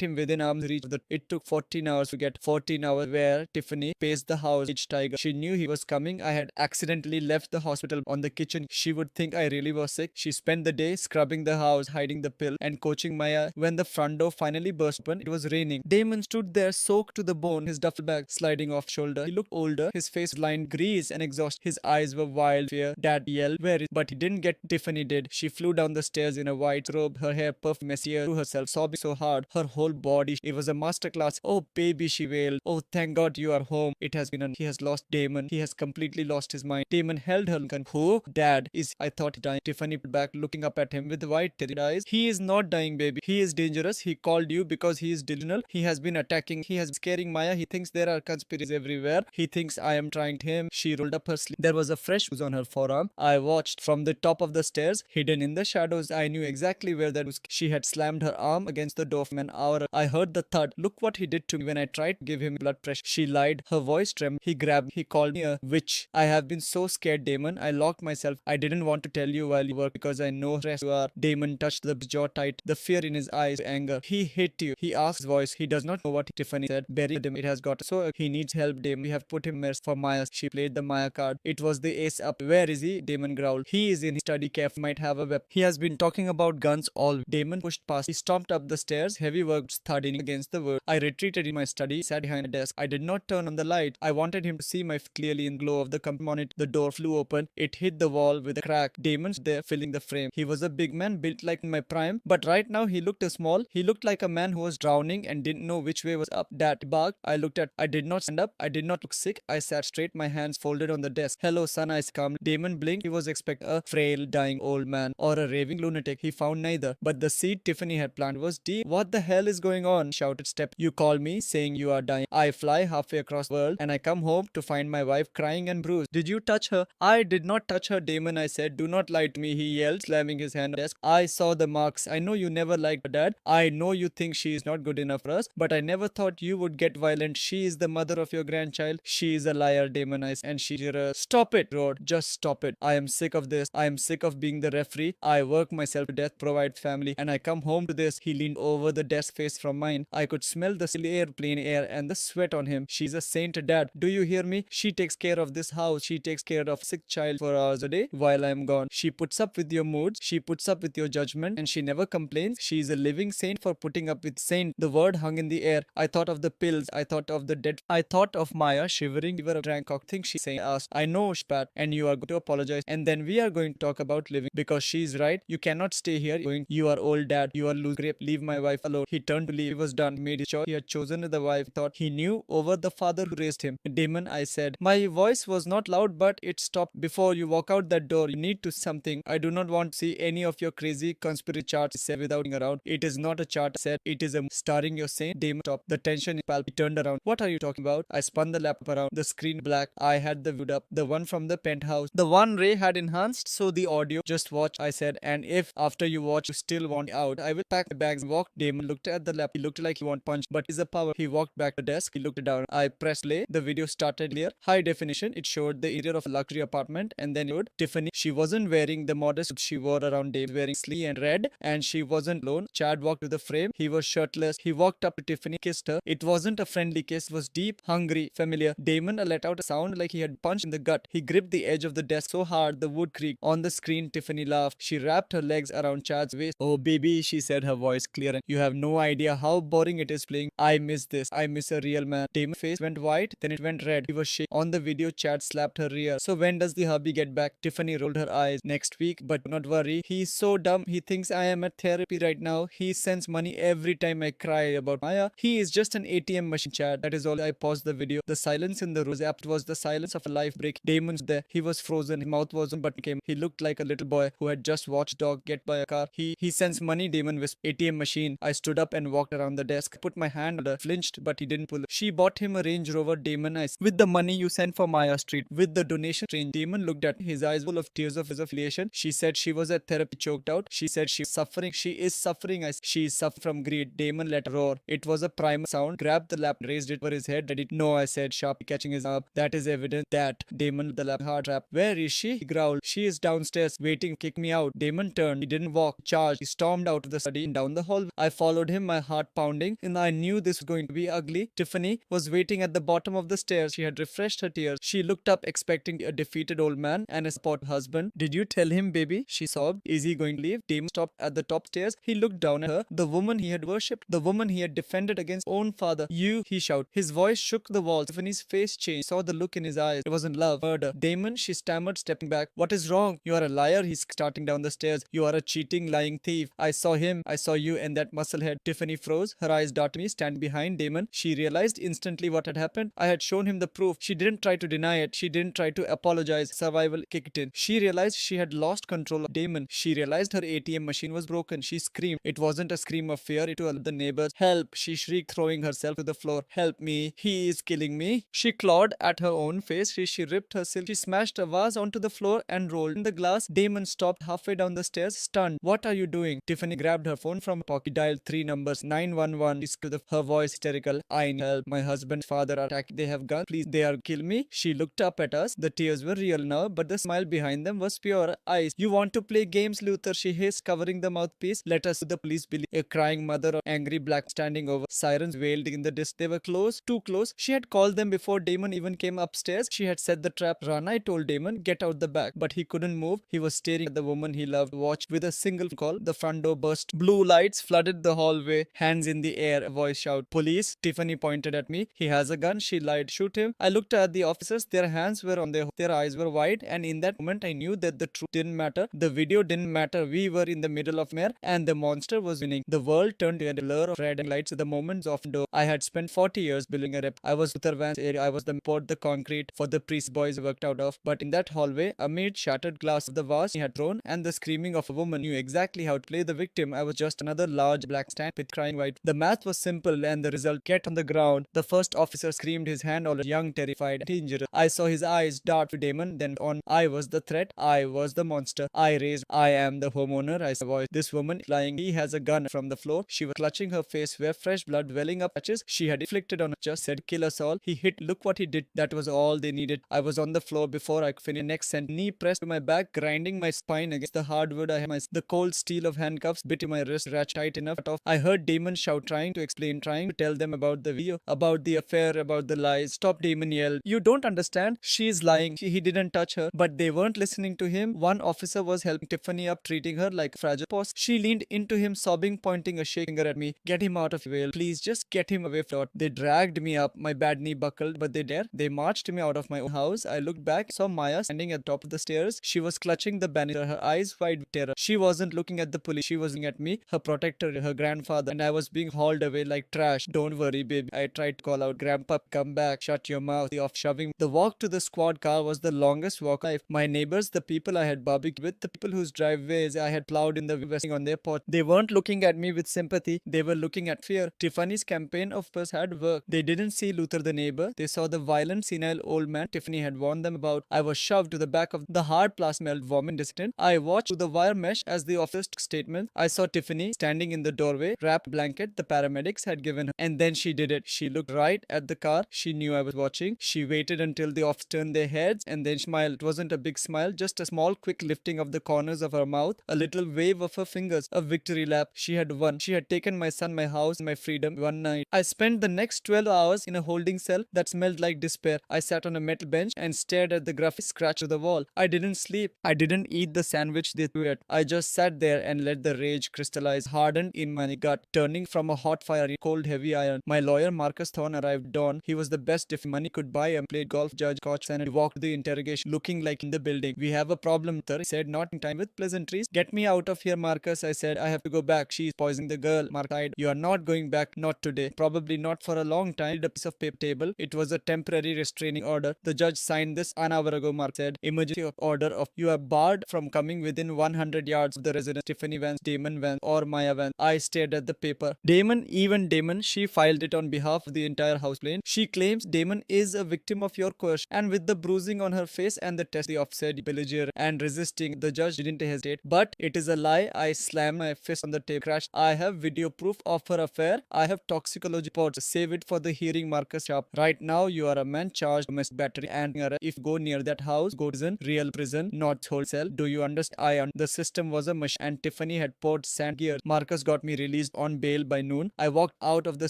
him within arm's reach. It took 14 hours to get 14 hours where Tiffany paced the house each tiger. She knew he was coming. I had accidentally left the hospital on the kitchen. She would think I really was sick. She spent the day scrubbing the house, hiding the pill, and coaching Maya. When the front door finally burst open, it was raining. Damon stood there soaked to the bone, his duffel bag sliding off shoulder. He looked older, his face lined grease and exhaust. His eyes were wild fear. Dad yelled, where is? But he didn't get. Tiffany did. She flew down the stairs in a white robe, her hair puffed messier to herself, sobbing so hard, her whole body. It was a masterclass. Oh baby, she wailed. Oh thank God you are home. It has been he has lost Damon. He has completely lost his mind. Damon held her gun. Who? Dad is. I thought he died. Tiffany pulled back, looking up at him with white terrified eyes. He is not dying, baby. He is dangerous. He called you because he is delusional. He has been attacking. He has been scaring Maya. He thinks there are conspiracies everywhere. He thinks I am trying to him. She rolled up her sleeve. There was a fresh bruise on her forearm. I watched from the top of the stairs, hidden in the shadows. I knew exactly where that was. She had slammed her arm against the door from an hour. I heard the thud. Look what he did to me when I tried to give him blood pressure. She lied. Her voice trembled. He grabbed me. He called me a witch. I have been so scared, Damon. I locked myself. I didn't want to tell you while you work because I know stress you are. Damon touched the jaw tight. The fear in his eyes, anger. He hit you. He asked his voice. He does not know what Tiffany said. Bury him. It has got so he needs help, Damon. We have put him for Maya. She played the Maya card. It was the ace up. Where is he? Damon growled. He is in his study cafe. Might have a weapon. He has been talking about guns all. Damon pushed past. He stomped up the stairs. Heavy words thudding against the wood. I retreated in my study, sat behind a desk. I did not turn on the light. I wanted him to see my clearly in glow of the computer monitor. The door flew open. It hit the wall with a crack. Damon stood there filling the frame. He was a big man built like in my prime, but right now he looked small. He looked like a man who was drowning and didn't know which way was up. Dad barked. I looked at. I did not stand up. I did not look sick. I sat straight, my hands folded on the desk. Hello, son, I calmly. Damon blinked. He was expecting a frail, dying old man or a raving lunatic. He found neither. But the seed Tiffany had planted was deep. What the hell is going on? Shouted Step. You call me saying you are dying. I fly halfway across the world and I come home to find my wife crying and bruised. Did you touch her? I did not touch her, Damon, I said. Do not lie to me, he yelled, slamming his hand on the desk. I saw the marks. I know you never liked her, Dad. I know you think she is not good enough for us, but I never thought you would get violent. She is the mother of your grandchild. She is a liar, Damon, I said. And she stop it, roared. Just stop it. I am sick of this. I am sick of being the referee. I work myself to death, provide family, and I come home to this. He leaned over the desk face from mine. I could smell the silly airplane air and the sweat on him. She's a saint, Dad. Do you hear me? She takes care of this house. She takes care of sick child for hours a day while I am gone. She puts up with your moods. She puts up with your judgment, and she never complains. She is a living saint for putting up with saint. The word hung in the air. I thought of the pills. I thought of the dead. I thought of Maya shivering. Fever drank cock. Think she saying asked. I know, Spat, and you are going to apologize. And then we are going to talk about living because she is right. You cannot stay here. You are old, Dad. You are loose grip. Leave my wife alone. He turned to leave. He was done. Made his choice. He had chosen the wife. Thought he knew over the father who raised him. Damon, I said. My voice was not loud, but it stopped. Before you walk out that door, you need to something. I do not want to see any of your crazy conspiracy charts, he said without looking around. It is not a chart, I said. It is a starring your saint. Damon stopped. The tension in palpable. He turned around. What are you talking about? I spun the laptop around. The screen black. I had the viewed up. The one from the penthouse. The one Ray had enhanced, so the audio. Just watch, I said. And if after you watch you still want out, I will pack the bags and walk. Damon looked at the laptop. He looked like he wanted punch, but is a power. He walked back to the desk. He looked down. I pressed play. The video started clear. High definition. It showed showed the interior of a luxury apartment, and then showed Tiffany. She wasn't wearing the modest she wore around Dave, wearing sleek and red, and she wasn't alone. Chad walked to the frame. He was shirtless. He walked up to Tiffany, kissed her. It wasn't a friendly kiss. It was deep, hungry, familiar. Damon let out a sound like he had punched in the gut. He gripped the edge of the desk so hard the wood creaked. On the screen, Tiffany laughed. She wrapped her legs around Chad's waist. "Oh, baby," she said, her voice clear. "And you have no idea how boring it is playing. I miss this. I miss a real man." Damon's face went white, then it went red. He was shaking. On the video, Chad slapped her rear. "So when does the hubby get back?" Tiffany rolled her eyes. "Next week, but do not worry. He's so dumb. He thinks I am at therapy right now. He sends money every time I cry about Maya. He is just an ATM machine." Chad, that is all. I paused the video. The silence in the room was the silence of a life break. Damon's there. He was frozen. His mouth wasn't but came. He looked like a little boy who had just watched dog get by a car. He sends money, Damon whispered. "ATM machine." I stood up and walked around the desk. Put my hand on her. Flinched, but he didn't pull. "She bought him a Range Rover, Damon. With the money you sent for Maya Street. With the donation." Damon looked at me, his eyes full of tears of affiliation. "She said she was at therapy," choked out. "She said she was suffering." "She is suffering." "She is suffering from greed." Damon let roar. It was a primal sound. Grabbed the lap, raised it over his head. "Did it?" "No," I said, sharply catching his arm. "That is evidence." "That." Damon the lap hard trap. "Where is she?" He growled. "She is downstairs, waiting. Kick me out." Damon turned. He didn't walk. Charged. He stormed out of the study and down the hall. I followed him, my heart pounding, and I knew this was going to be ugly. Tiffany was waiting at the bottom of the stairs. She had refreshed her tears. She looked up, expecting a defeated old man and a supportive husband. "Did you tell him, baby?" she sobbed. "Is he going to leave?" Damon stopped at the top stairs. He looked down at her, the woman he had worshipped, the woman he had defended against his own father. "You," he shouted. His voice shook the walls. Tiffany's face changed. Saw the look in his eyes. It wasn't love, murder. "Damon," she stammered, stepping back. "What is wrong?" "You are a liar." He's starting down the stairs. "You are a cheating, lying thief. I saw him. I saw you and that musclehead." Tiffany froze. Her eyes darted me, standing behind Damon. She realized instantly what had happened. I had shown him the proof. She didn't try to deny it. She didn't try to apologize. Survival kicked in. She realized she had lost control of Damon. She realized her ATM machine was broken. She screamed. It wasn't a scream of fear. It was the neighbors. "Help!" she shrieked, throwing herself to the floor. "Help me. He is killing me." She clawed at her own face. She ripped her silk. She smashed a vase onto the floor and rolled in the glass. Damon stopped halfway down the stairs, stunned. "What are you doing?" Tiffany grabbed her phone from her pocket. She dialed 3 numbers. 911. She screamed, her voice hysterical. "I need help. My husband's father are attacked. They have guns. Please, they are kill me." She looked up at us. The tears were real now, but the smile behind them was pure eyes. "You want to play games, Luther?" she hissed, covering the mouthpiece. "Let us do the police believe." A crying mother or angry black standing over. Sirens wailed in the distance. They were close, too close. She had called them before Damon even came upstairs. She had set the trap. "Run," I told Damon. "Get out the back." But he couldn't move. He was staring at the woman he loved. Watched. With a single call, the front door burst. Blue lights flooded the hallway. Hands in the air. A voice shouted, "Police!" Tiffany pointed at me. "He has a gun." She lied. "Shoot him." I looked at the officers. Their hands were on their eyes were wide, and in that moment I knew that the truth didn't matter. The video didn't matter. We were in the middle of mare, and the monster was winning. The world turned to a blur of red and lights. The moments of door. I had spent 40 years building a rep. I was Luther Van's area. I was the poured the concrete for the priest boys worked out of. But in that hallway, amid shattered glass of the vase he had thrown and the screaming of a woman knew exactly how to play the victim, I was just another large black stand with crying white. The math was simple and the result: get on the ground. The first officer screamed, his hand all young, terrified, dangerous. I saw his eyes dart to Damon, then on. I was the threat. I was the monster. I raised. "I am the homeowner," I said. Voice. This woman lying. He has a gun. From the floor. She was clutching her face where fresh blood welling up patches she had inflicted on her. Just said, "Kill us all." He hit. Look what he did. That was all they needed. I was on the floor before I could finish. Next sent knee pressed to my back, grinding my spine against the hardwood. I had the cold steel of handcuffs bit to my wrist, ratchet tight enough to cut off. I heard Damon shout, trying to explain, trying to tell them about the video, about the affair, about the lies. "Stop!" Damon yelled. "You don't understand. She is lying. He didn't touch her." But they weren't listening to him. One officer was helping Tiffany up, treating her like a fragile post. She leaned into him, sobbing, pointing a shaking finger at me. "Get him out of jail. Please, just get him away." They dragged me up. My bad knee buckled, but they dared. They marched me out of my own house. I looked back, saw Maya standing at the top of the stairs. She was clutching the banister, her eyes wide with terror. She wasn't looking at the police. She was looking at me, her protector, her grandfather, and I was being hauled away like trash. "Don't worry, baby." I tried to call out, "Grandpa, come back. Shut your mouth." The off shoving. The walk to the squad car was the longest walk of life. My neighbors, the people I had barbecued with, the people whose driveways I had plowed in the vesting on their porch, they weren't looking at me with sympathy. They were looking at fear. Tiffany's campaign of purpose had worked. They didn't see Luther the neighbor. They saw the violent, senile old man Tiffany had warned them about. I was shoved to the back of the hard plasma vomit distant. I watched through the wire mesh as the officers took statements. I saw Tiffany standing in the doorway, wrapped blanket the paramedics had given her. And then she did it. She looked right at the car. She knew I was watching. She waited until the officers turned their heads and then smiled. It wasn't a big smile, just a small, quick lifting of the corners of her mouth, a little wave of her fingers, a victory lap. She had won. She had taken my son, my house, and my freedom one night. I spent the next 12 hours in a holding cell that smelled like despair. I sat on a metal bench and stared at the graffiti scratch to the wall. I didn't sleep. I didn't eat the sandwich they threw at. I just sat there and let the rage crystallize, hardened in my gut, turning from a hot fire into cold, heavy iron. My lawyer, Marcus Thorne, arrived at dawn. He was the best if money could buy and played golf, judge, coach, and he walked the interrogation looking like in the building. We have a problem, sir, he said, not in time with pleasantries. Get me out of here, Marcus, I said. I have to go back. She's poisoning the girl. Mark sighed. You are not going back, not today. Probably not for a long time. A piece of paper table. It was a temporary restraining order. The judge signed this an hour ago, Mark said. Emergency order of you are barred from coming within 100 yards of the residence. Tiffany Vance, Damon Vance, or Maya Vance. I stared at the paper. Damon, she filed it on behalf of the entire house plane. She claims Damon is a victim of your coercion, and with the bruising on her face and the test, the officer belligerent and resisting. The judge didn't hesitate. But it is a lie. I slammed my fist on the table. Crashed. I have video proof of her affair. I have toxicology reports. Save it for the hearing, Marcus Sharp. Right now, you are a man charged with domestic battery, and if you go near that house, go to prison, real prison, not wholesale. Do you understand? The system was a machine, and Tiffany had poured sand gears. Marcus got me released on bail by noon. I walked out of the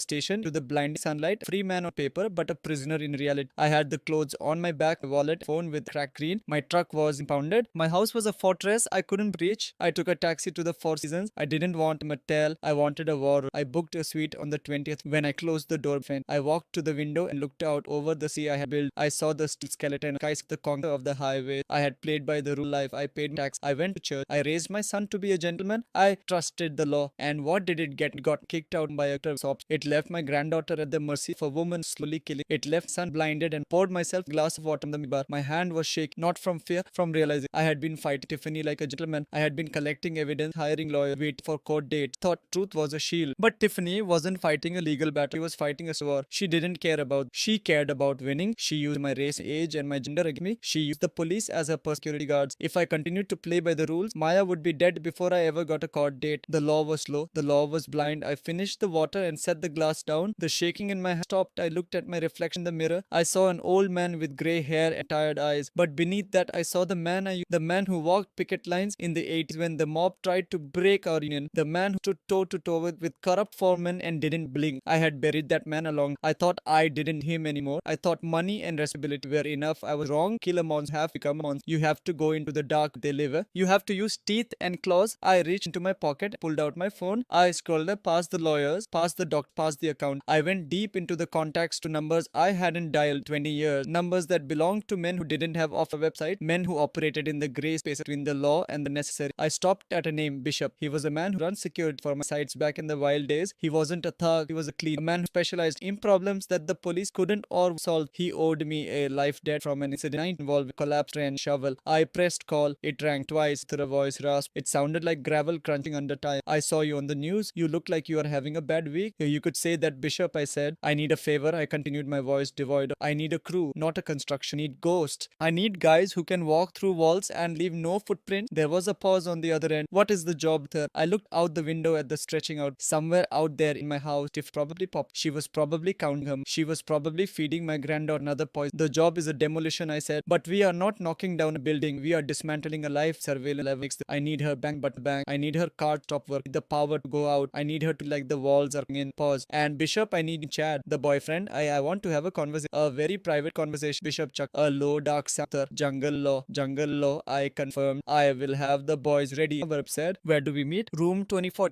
station to the blinding sunlight, free man on paper, but a prisoner in reality. I had the clothes on my back, my wallet, phone with cracked screen. My truck was impounded. My house was a fortress I couldn't reach. I took a taxi to the Four Seasons. I didn't want a motel. I wanted a war room. I booked a suite on the 20th. When I closed the door, I walked to the window and looked out over the sea I had built. I saw the steel skeleton, the conquer of the highway. I had played by the rule life. I paid tax. I went to church. I raised my son to be a gentleman. I trusted the law. And what did it get? It got kicked out by a sob. It left my granddaughter at the mercy of a woman slowly killing. It left son blinded and poured myself a glass of water on the bar. My hand was shaking, not from fear, from realizing I had been fighting Tiffany like a gentleman. I had been collecting evidence, hiring lawyers, waiting for court dates. Thought truth was a shield. But Tiffany wasn't fighting a legal battle. She was fighting a war. She didn't care about. She cared about winning. She used my race, age, and my gender against me. She used the police as her security guards. If I continued to play by the rules, Maya would be dead before I ever got a court date. The law was slow. The law was blind. I finished the water and set the glass down. The shaking in my hand stopped. I looked at my reflection in the mirror. I saw an old man with grey hair and tired eyes. But beneath that, I saw the man who walked picket lines in the 80s when the mob tried to break our union. The man who stood toe to toe with corrupt foremen and didn't blink. I had buried that man along. I thought I didn't need him anymore. I thought money and responsibility were enough. I was wrong. Killer monsters have become monsters. You have to go into the dark they live. You have to use teeth and claws. I reached into my pocket, pulled out my phone. I scrolled up past the lawyers, past the doctor, past the account. I went deep into the contacts to numbers I hadn't dialed 20 years. Numbers that belonged to men who didn't have off a website, men who operated in the grey space between the law and the necessary. I stopped at a name, Bishop. He was a man who ran security for my sites back in the wild days. He wasn't a thug, he was a clean man who specialized in problems that the police couldn't or solve. He owed me a life debt from an incident involving collapsed train shovel. I pressed call. It rang twice through a voice rasp. It sounded like gravel crunching under tire. I saw you on the news. You look like you are having a bad week. You could say that, Bishop, I said. I need a favor. I continued, my voice devoid. I need a crew, not a construction. I need ghosts. I need guys who can walk through walls and leave no footprint. There was a pause on the other end. What is the job there? I looked out the window at the stretching out. Somewhere out there in my house, Tiff probably popped. She was probably counting him. She was probably feeding my granddaughter another poison. The job is a demolition, I said. But we are not knocking down a building. We are dismantling a life surveillance level. I need her bank. I need her card stop work. The power to go out. I need her to like the walls are in pause. And Bishop, I need Chad, the boyfriend. I want to have a conversation. A very private conversation. Bishop Chuck. A low dark Santher. Jungle law. I confirmed. I will have the boys ready. Verb said. Where do we meet? Room 24.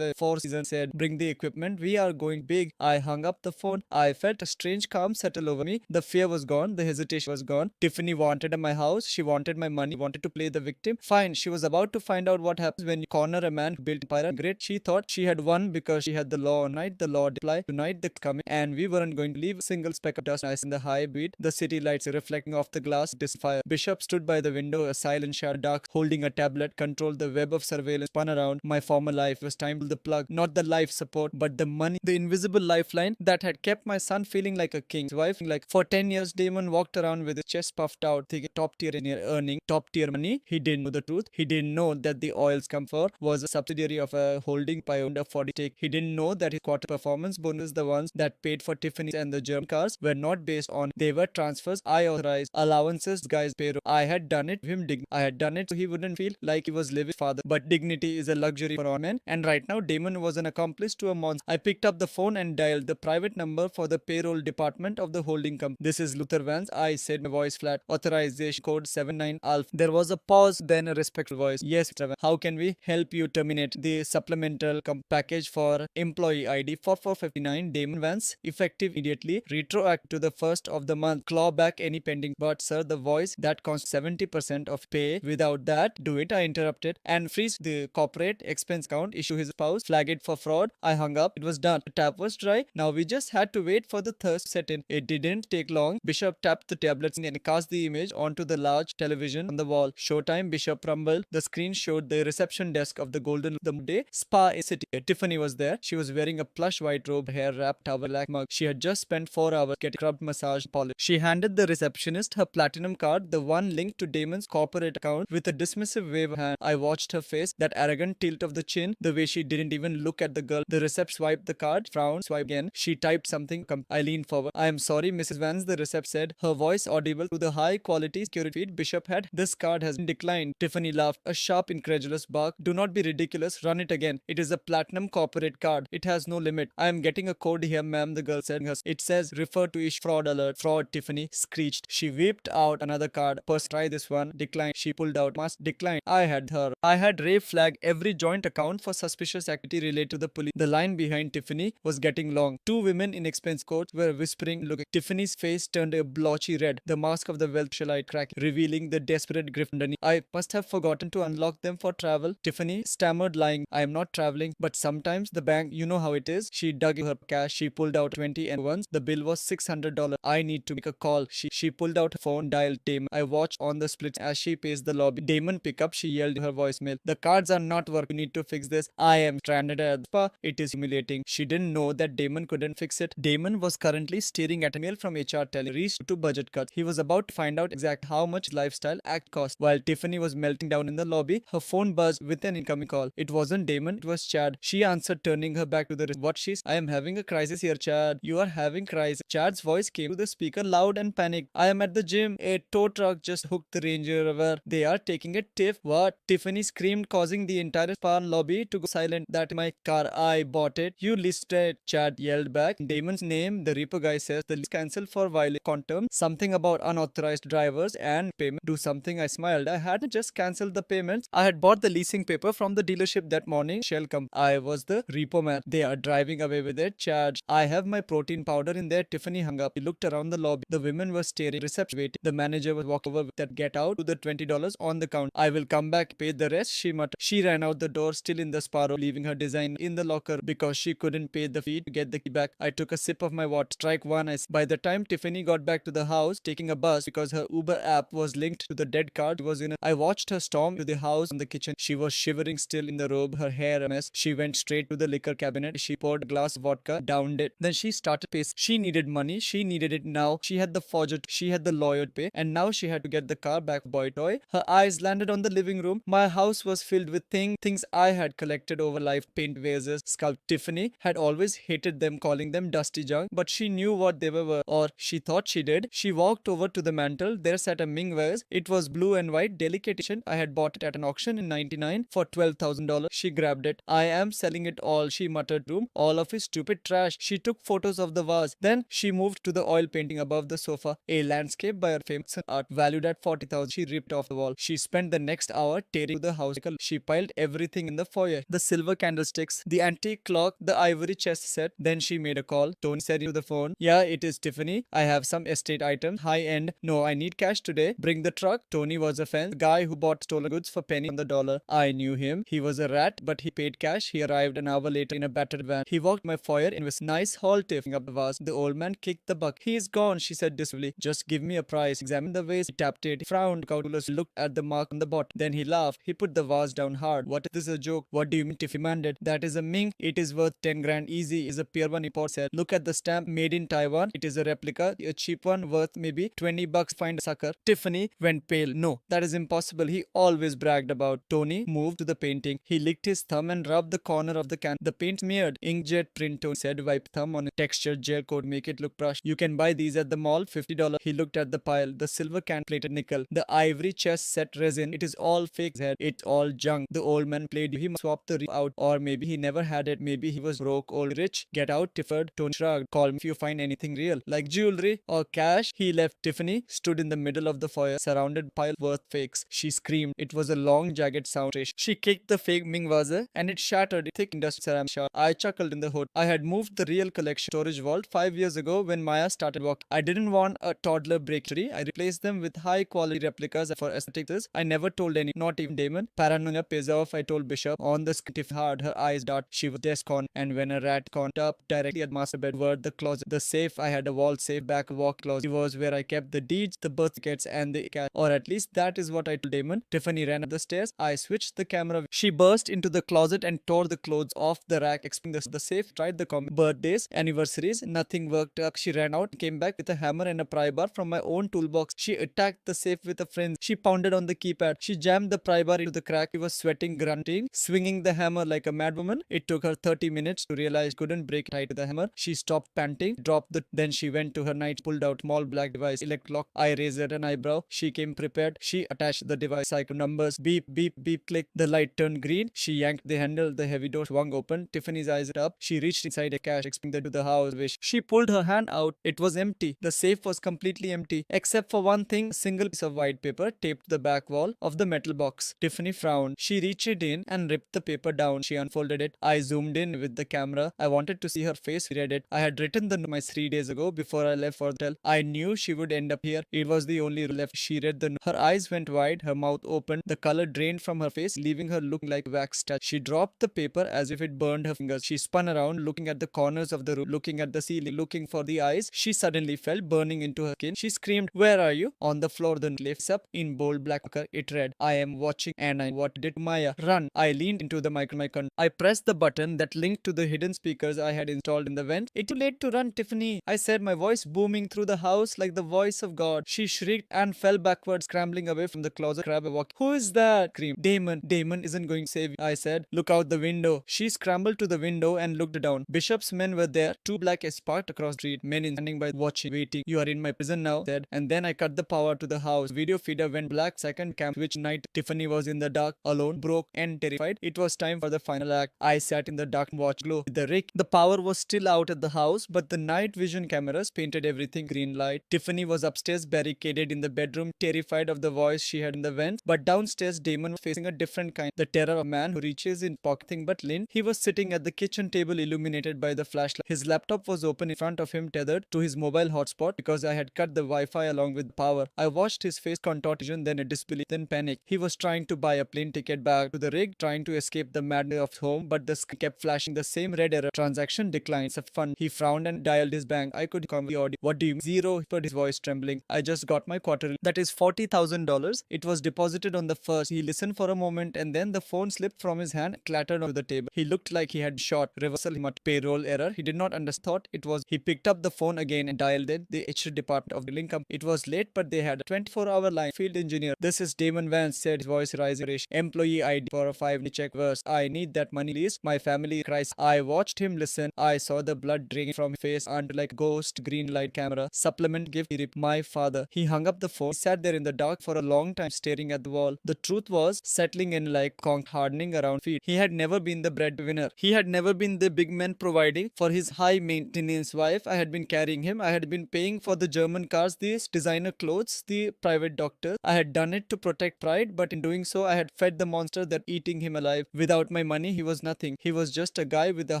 Four Seasons said. Bring the equipment. We are going big. I hung up the phone. I felt a strange calm settle over me. The fear was gone. The hesitation was gone. Tiffany wanted my house. She wanted my money. Wanted to play the victim. Fine. She was about to find out what happens when you corner a man who built empire. Great. She thought she had won because she had the law. Tonight the law apply. Tonight the coming. And we weren't going to leave a single speck of dust ice in the high beat. The city lights reflecting off the glass. Fire. Bishop stood by the window, a silent shadow, dark, holding a tablet, controlled the web of surveillance, spun around. My former life. It was time to pull the plug. Not the life support, but the money, the invisible lifeline that had kept my son feeling like a king. His wife, like for 10 years, Damon walked around with his chest puffed out, thinking top tier engineer earning top tier money. He didn't know the truth. He didn't know that the oil's comfort was a subsidiary of a holding pioneer 40 take. He didn't know that his quarter performance bonus, the ones that paid for Tiffany's and the German cars, were not based on, they were transferred transfers I authorized, allowances, guys, payroll. I had done it, him dig. I had done it so he wouldn't feel like he was living father. But dignity is a luxury for all men, and right now Damon was an accomplice to a monster. I picked up the phone and dialed the private number for the payroll department of the holding company. This is Luther Vance, I said, my voice flat. Authorization code 79 Alpha. There was a pause, then a respectful voice. Yes, Mr. Vance. How can we help you terminate the supplemental package for employee ID 4459 Damon Vance, effective immediately, retroact to the first of the month, claw back any pending. But sir, the voice that costs 70% of pay. Without that, do it, I interrupted, and freeze the corporate expense account, issue his spouse, flag it for fraud. I hung up. It was done. The tap was dry. Now we just had to wait for the thirst to set in. It didn't take long. Bishop tapped the tablets and cast the image onto the large television on the wall. Showtime. Bishop rumbled. The screen showed the reception desk of the Golden the Day Spa in City. Tiffany was there. She was wearing a plush white robe, hair wrapped towel like mug. She had just spent 4 hours getting scrubbed, massage, polish. She handed the receptionist her platinum card, the one linked to Damon's corporate account, with a dismissive wave of hand. I watched her face, that arrogant tilt of the chin, the way she didn't even look at the girl. The receptionist swiped the card, frowned, swiped again. She typed something. I leaned forward. I am sorry, Mrs. Vance, the receptionist said, her voice audible to the high-quality security feed Bishop had. This card has been declined. Tiffany laughed, a sharp, incredulous bark. Do not be ridiculous. Run it again. It is a platinum corporate card. It has no limit. I am getting a code here, ma'am, the girl said. It says, refer to issue fraud alert. Fraud, Tiffany screeched. She whipped out another card. First, try this one. Decline. She pulled out. Must decline. I had Ray flag every joint account for suspicious activity related to the police. The line behind Tiffany was getting long. Two women in expense coats were whispering, looking. Tiffany's face turned a blotchy red. The mask of the wealth light cracked, revealing the desperate grift underneath. I must have forgotten to unlock them for travel. Tiffany stammered, lying. I am not traveling, but sometimes the bank, you know how it is. She dug in her cash. She pulled out 20 and once. The bill was $600. I need to make a call. She pulled out her phone, dialed Damon. I watched on the split as she paced the lobby. Damon, pick up, she yelled her voicemail. The cards are not working. You need to fix this. I am stranded at the spa. It is humiliating. She didn't know that Damon couldn't fix it. Damon was currently staring at a mail from HR telling reached to budget cuts. He was about to find out exactly how much lifestyle act cost. While Tiffany was melting down in the lobby, her phone buzzed with an incoming call. It wasn't Damon, it was Chad. She answered, turning her back to the what she's. I am having a crisis here, Chad. You are having crisis. Chad's voice came to the speaker loud and panicked. I am at the gym. A tow truck just hooked the Ranger over. They are taking a tip. What? Tiffany screamed, causing the entire spa lobby to go silent. That my car. I bought it. You listed. Chad yelled back. Damon's name. The repo guy says the list cancelled for violation. Quantum. Something about unauthorized drivers and payment. Do something. I smiled. I hadn't just cancelled the payments. I had bought the leasing paper from the dealership that morning. Shell come. I was the repo man. They are driving away with it. Chad. I have my protein powder in there. Tiffany hung up. He looked around the lobby. The women were staring. Reception waiting. The manager was walking over with that get out to the $20 on the count. I will come back. Pay the rest. She muttered. She ran out the door, still in the Sparrow, leaving her design in the locker because she couldn't pay the fee to get the key back. I took a sip of my water. Strike one. By the time Tiffany got back to the house, taking a bus because her Uber app was linked to the dead card, I watched her storm to the house in the kitchen. She was shivering still in the robe, her hair a mess. She went straight to the liquor cabinet. She poured a glass of vodka, downed it. Then she started pacing. She needed money. She needed it now. She had the forger. She had the lawyer to pay. And now she had to get the car back, boy toy. Her eyes landed on the living room. My house was filled with things I had collected over life. Paint vases, sculpt. Tiffany had always hated them, calling them dusty junk, but she knew what they were, or she thought she did. She walked over to the mantel. There sat a Ming vase. It was blue and white, delicate edition. I had bought it at an auction in '99 for $12,000. She grabbed it. I am selling it all, she muttered. Room, all of his stupid trash. She took photos of the vase. Then she moved to the oil painting above the sofa, a landscape by her famous art, valued at $40,000. She ripped off the wall. She spent the next hour tearing the house. She piled everything in the foyer. The silver candlesticks, the antique clock, the ivory chess set. Then she made a call. Tony said into the phone, yeah, it is Tiffany. I have some estate items, high end. No, I need cash today. Bring the truck. Tony was a fan. The guy who bought stolen goods for penny on the dollar. I knew him. He was a rat, but he paid cash. He arrived an hour later in a battered van. He walked my foyer in with nice hall tipping up the vase. The old man kicked the bucket. He is gone, she said dismally. Just give me a price. Examined the vase. He tapped it. He frowned. Calculus looked at the mark on the bottom. Then he laughed. He put the vase down hard. What is this a joke? What do you mean? Tiffy demanded. That is a Ming. It is worth 10 grand easy. Is a Pier 1 import said. Look at the stamp. Made in Taiwan. It is a replica. A cheap one worth maybe $20. Find a sucker. Tiffany went pale. No, that is impossible. He always bragged about. Tony moved to the painting. He licked his thumb and rubbed the corner of the can. The paint smeared. Inkjet print, Tony said. Wipe thumb on a textured gel coat. Make it look brushed. You can buy these at the mall $50. He looked at the pile, the silver can plated nickel, the ivory chest set resin. It is all fake head. It's all junk. The old man played. He must swap the reef out, or maybe he never had it. Maybe he was broke or rich. Get out, Tifford. Tony shrugged. Call me if you find anything real, like jewelry or cash. He left. Tiffany stood in the middle of the foyer, surrounded by worth fakes. She screamed. It was a long, jagged sound. She kicked the fake Ming vase, and it shattered. Thick industrial ceramic shard. I chuckled in the hood. I had moved the real collection storage vault 5 years ago when Maya started walking. I didn't want a toddler breakthrough. I replaced them with high quality replicas for aesthetics. I never told any, not even Damon. Paranoia pays off. I told Bishop. On the skiff hard, her eyes dart. She was desk on, and when a rat caught up directly at master bed, word the closet, the safe. I had a wall safe back walk closet. It was where I kept the deeds, the birth certificates, and the cash. Or at least that is what I told Damon. Tiffany ran up the stairs. I switched the camera. She burst into the closet and tore the clothes off the rack, explaining the safe. Tried the comment. Birthdays, anniversaries, nothing worked. She ran out, came back with a hammer and a pry bar from my own toolbox. She attacked the safe with a frenzy. She pounded on the keypad. She jammed the pry bar into the crack. She was sweating, grunting, swinging the hammer like a madwoman. It took her 30 minutes to realize she couldn't break it tight with the hammer. She stopped panting, dropped the. Then she went to her night, pulled out small black device, elect lock. I raised an eyebrow. She came prepared. She attached the device. Cycle numbers. Beep, beep, beep. Click. The light turned green. She yanked the handle. The heavy door swung open. Tiffany's eyes lit up. She reached inside a cash, expecting to the house. Wish. She pulled her hand out. It was empty. The safe was completely empty, except for one thing. A single piece of white paper taped to the back wall of the metal box. Tiffany frowned. She reached in and ripped the paper down. She unfolded it. I zoomed in with the camera. I wanted to see her face. She read it. I had written the note 3 days ago before I left for the hotel. I knew she would end up here. It was the only left. She read the note. Her eyes went wide. Her mouth opened. The color drained from her face, leaving her looking like a wax statue. She dropped the paper as if it burned her fingers. She spun around, looking at the corners of the room, looking at the ceiling, looking for the eyes. She suddenly felt burning into her skin. She screamed, "Where are you?" On the floor, the note lifts up in bold black marker. It read, "I am watching, and I what did Maya run." I leaned into the microphone. I pressed the button that linked to the hidden speakers I had installed in the vent. "It's too late to run, Tiffany," I said, my voice booming through the house like the voice of God. She shrieked and fell backwards, scrambling away from the closet. Crab walked. "Who is that?" screamed. "Damon. Damon isn't going to save you," I said. "Look out the window." She scrambled to the window and looked down. Bishop's men were there. Two black S parked across the street. Men standing by, watching, waiting. "You are in my prison now," said. And then I cut the power to the house. Video feeder went black. Second cam switched. Night. Tiffany was in the dark, alone, broke and terrified. It was time for the final act. I sat in the dark and watched glow with the rig. The power was still out at the house, but the night vision cameras painted everything green light. Tiffany was upstairs, barricaded in the bedroom, terrified of the voice she had in the vents. But downstairs, Damon was facing a different kind. The terror of a man who reaches in pocket but lint. He was sitting at the kitchen table, illuminated by the flashlight. His laptop was open in front of him, tethered to his mobile hotspot because I had cut the Wi-Fi along with power. I watched his face contortion, then a disbelief, then panic. He was trying to buy a plane ticket back to the rig, trying to escape the madness of home, but the screen kept flashing the same red error. Transaction declined. It's a fun. He frowned and dialed his bank. I could come the audio. "What do you mean?" "Zero," whispered his voice trembling. "I just got my quarterly. That is $40,000. It was deposited on the first." He listened for a moment and then the phone slipped from his hand, clattered onto the table. He looked like he had shot. "Reversal," he muttered. "Payroll error." He did not understand. Thought it was. He picked up the phone again and dialed it. The HR department of the billing company. It was late, but they had a 24-hour line. "Field engineer. This is Damon Vance," said his voice rising. "Employee ID for a 5 check verse. I need that money, please. My family cries." I watched him listen. I saw the blood draining from his face under like ghost green light camera. "Supplement gift," he repeated. "My father." He hung up the phone. He sat there in the dark for a long time, staring at the wall. The truth was settling in like conch, hardening around feet. He had never been the breadwinner. He had never been the big man providing for his high maintenance wife. I had been carrying him. I had been paying for the German cars, these designer clothes, the private doctors. I had done it to protect pride, but in doing so, I had fed the monster that eating him alive. Without my money, he was nothing. He was just a guy with a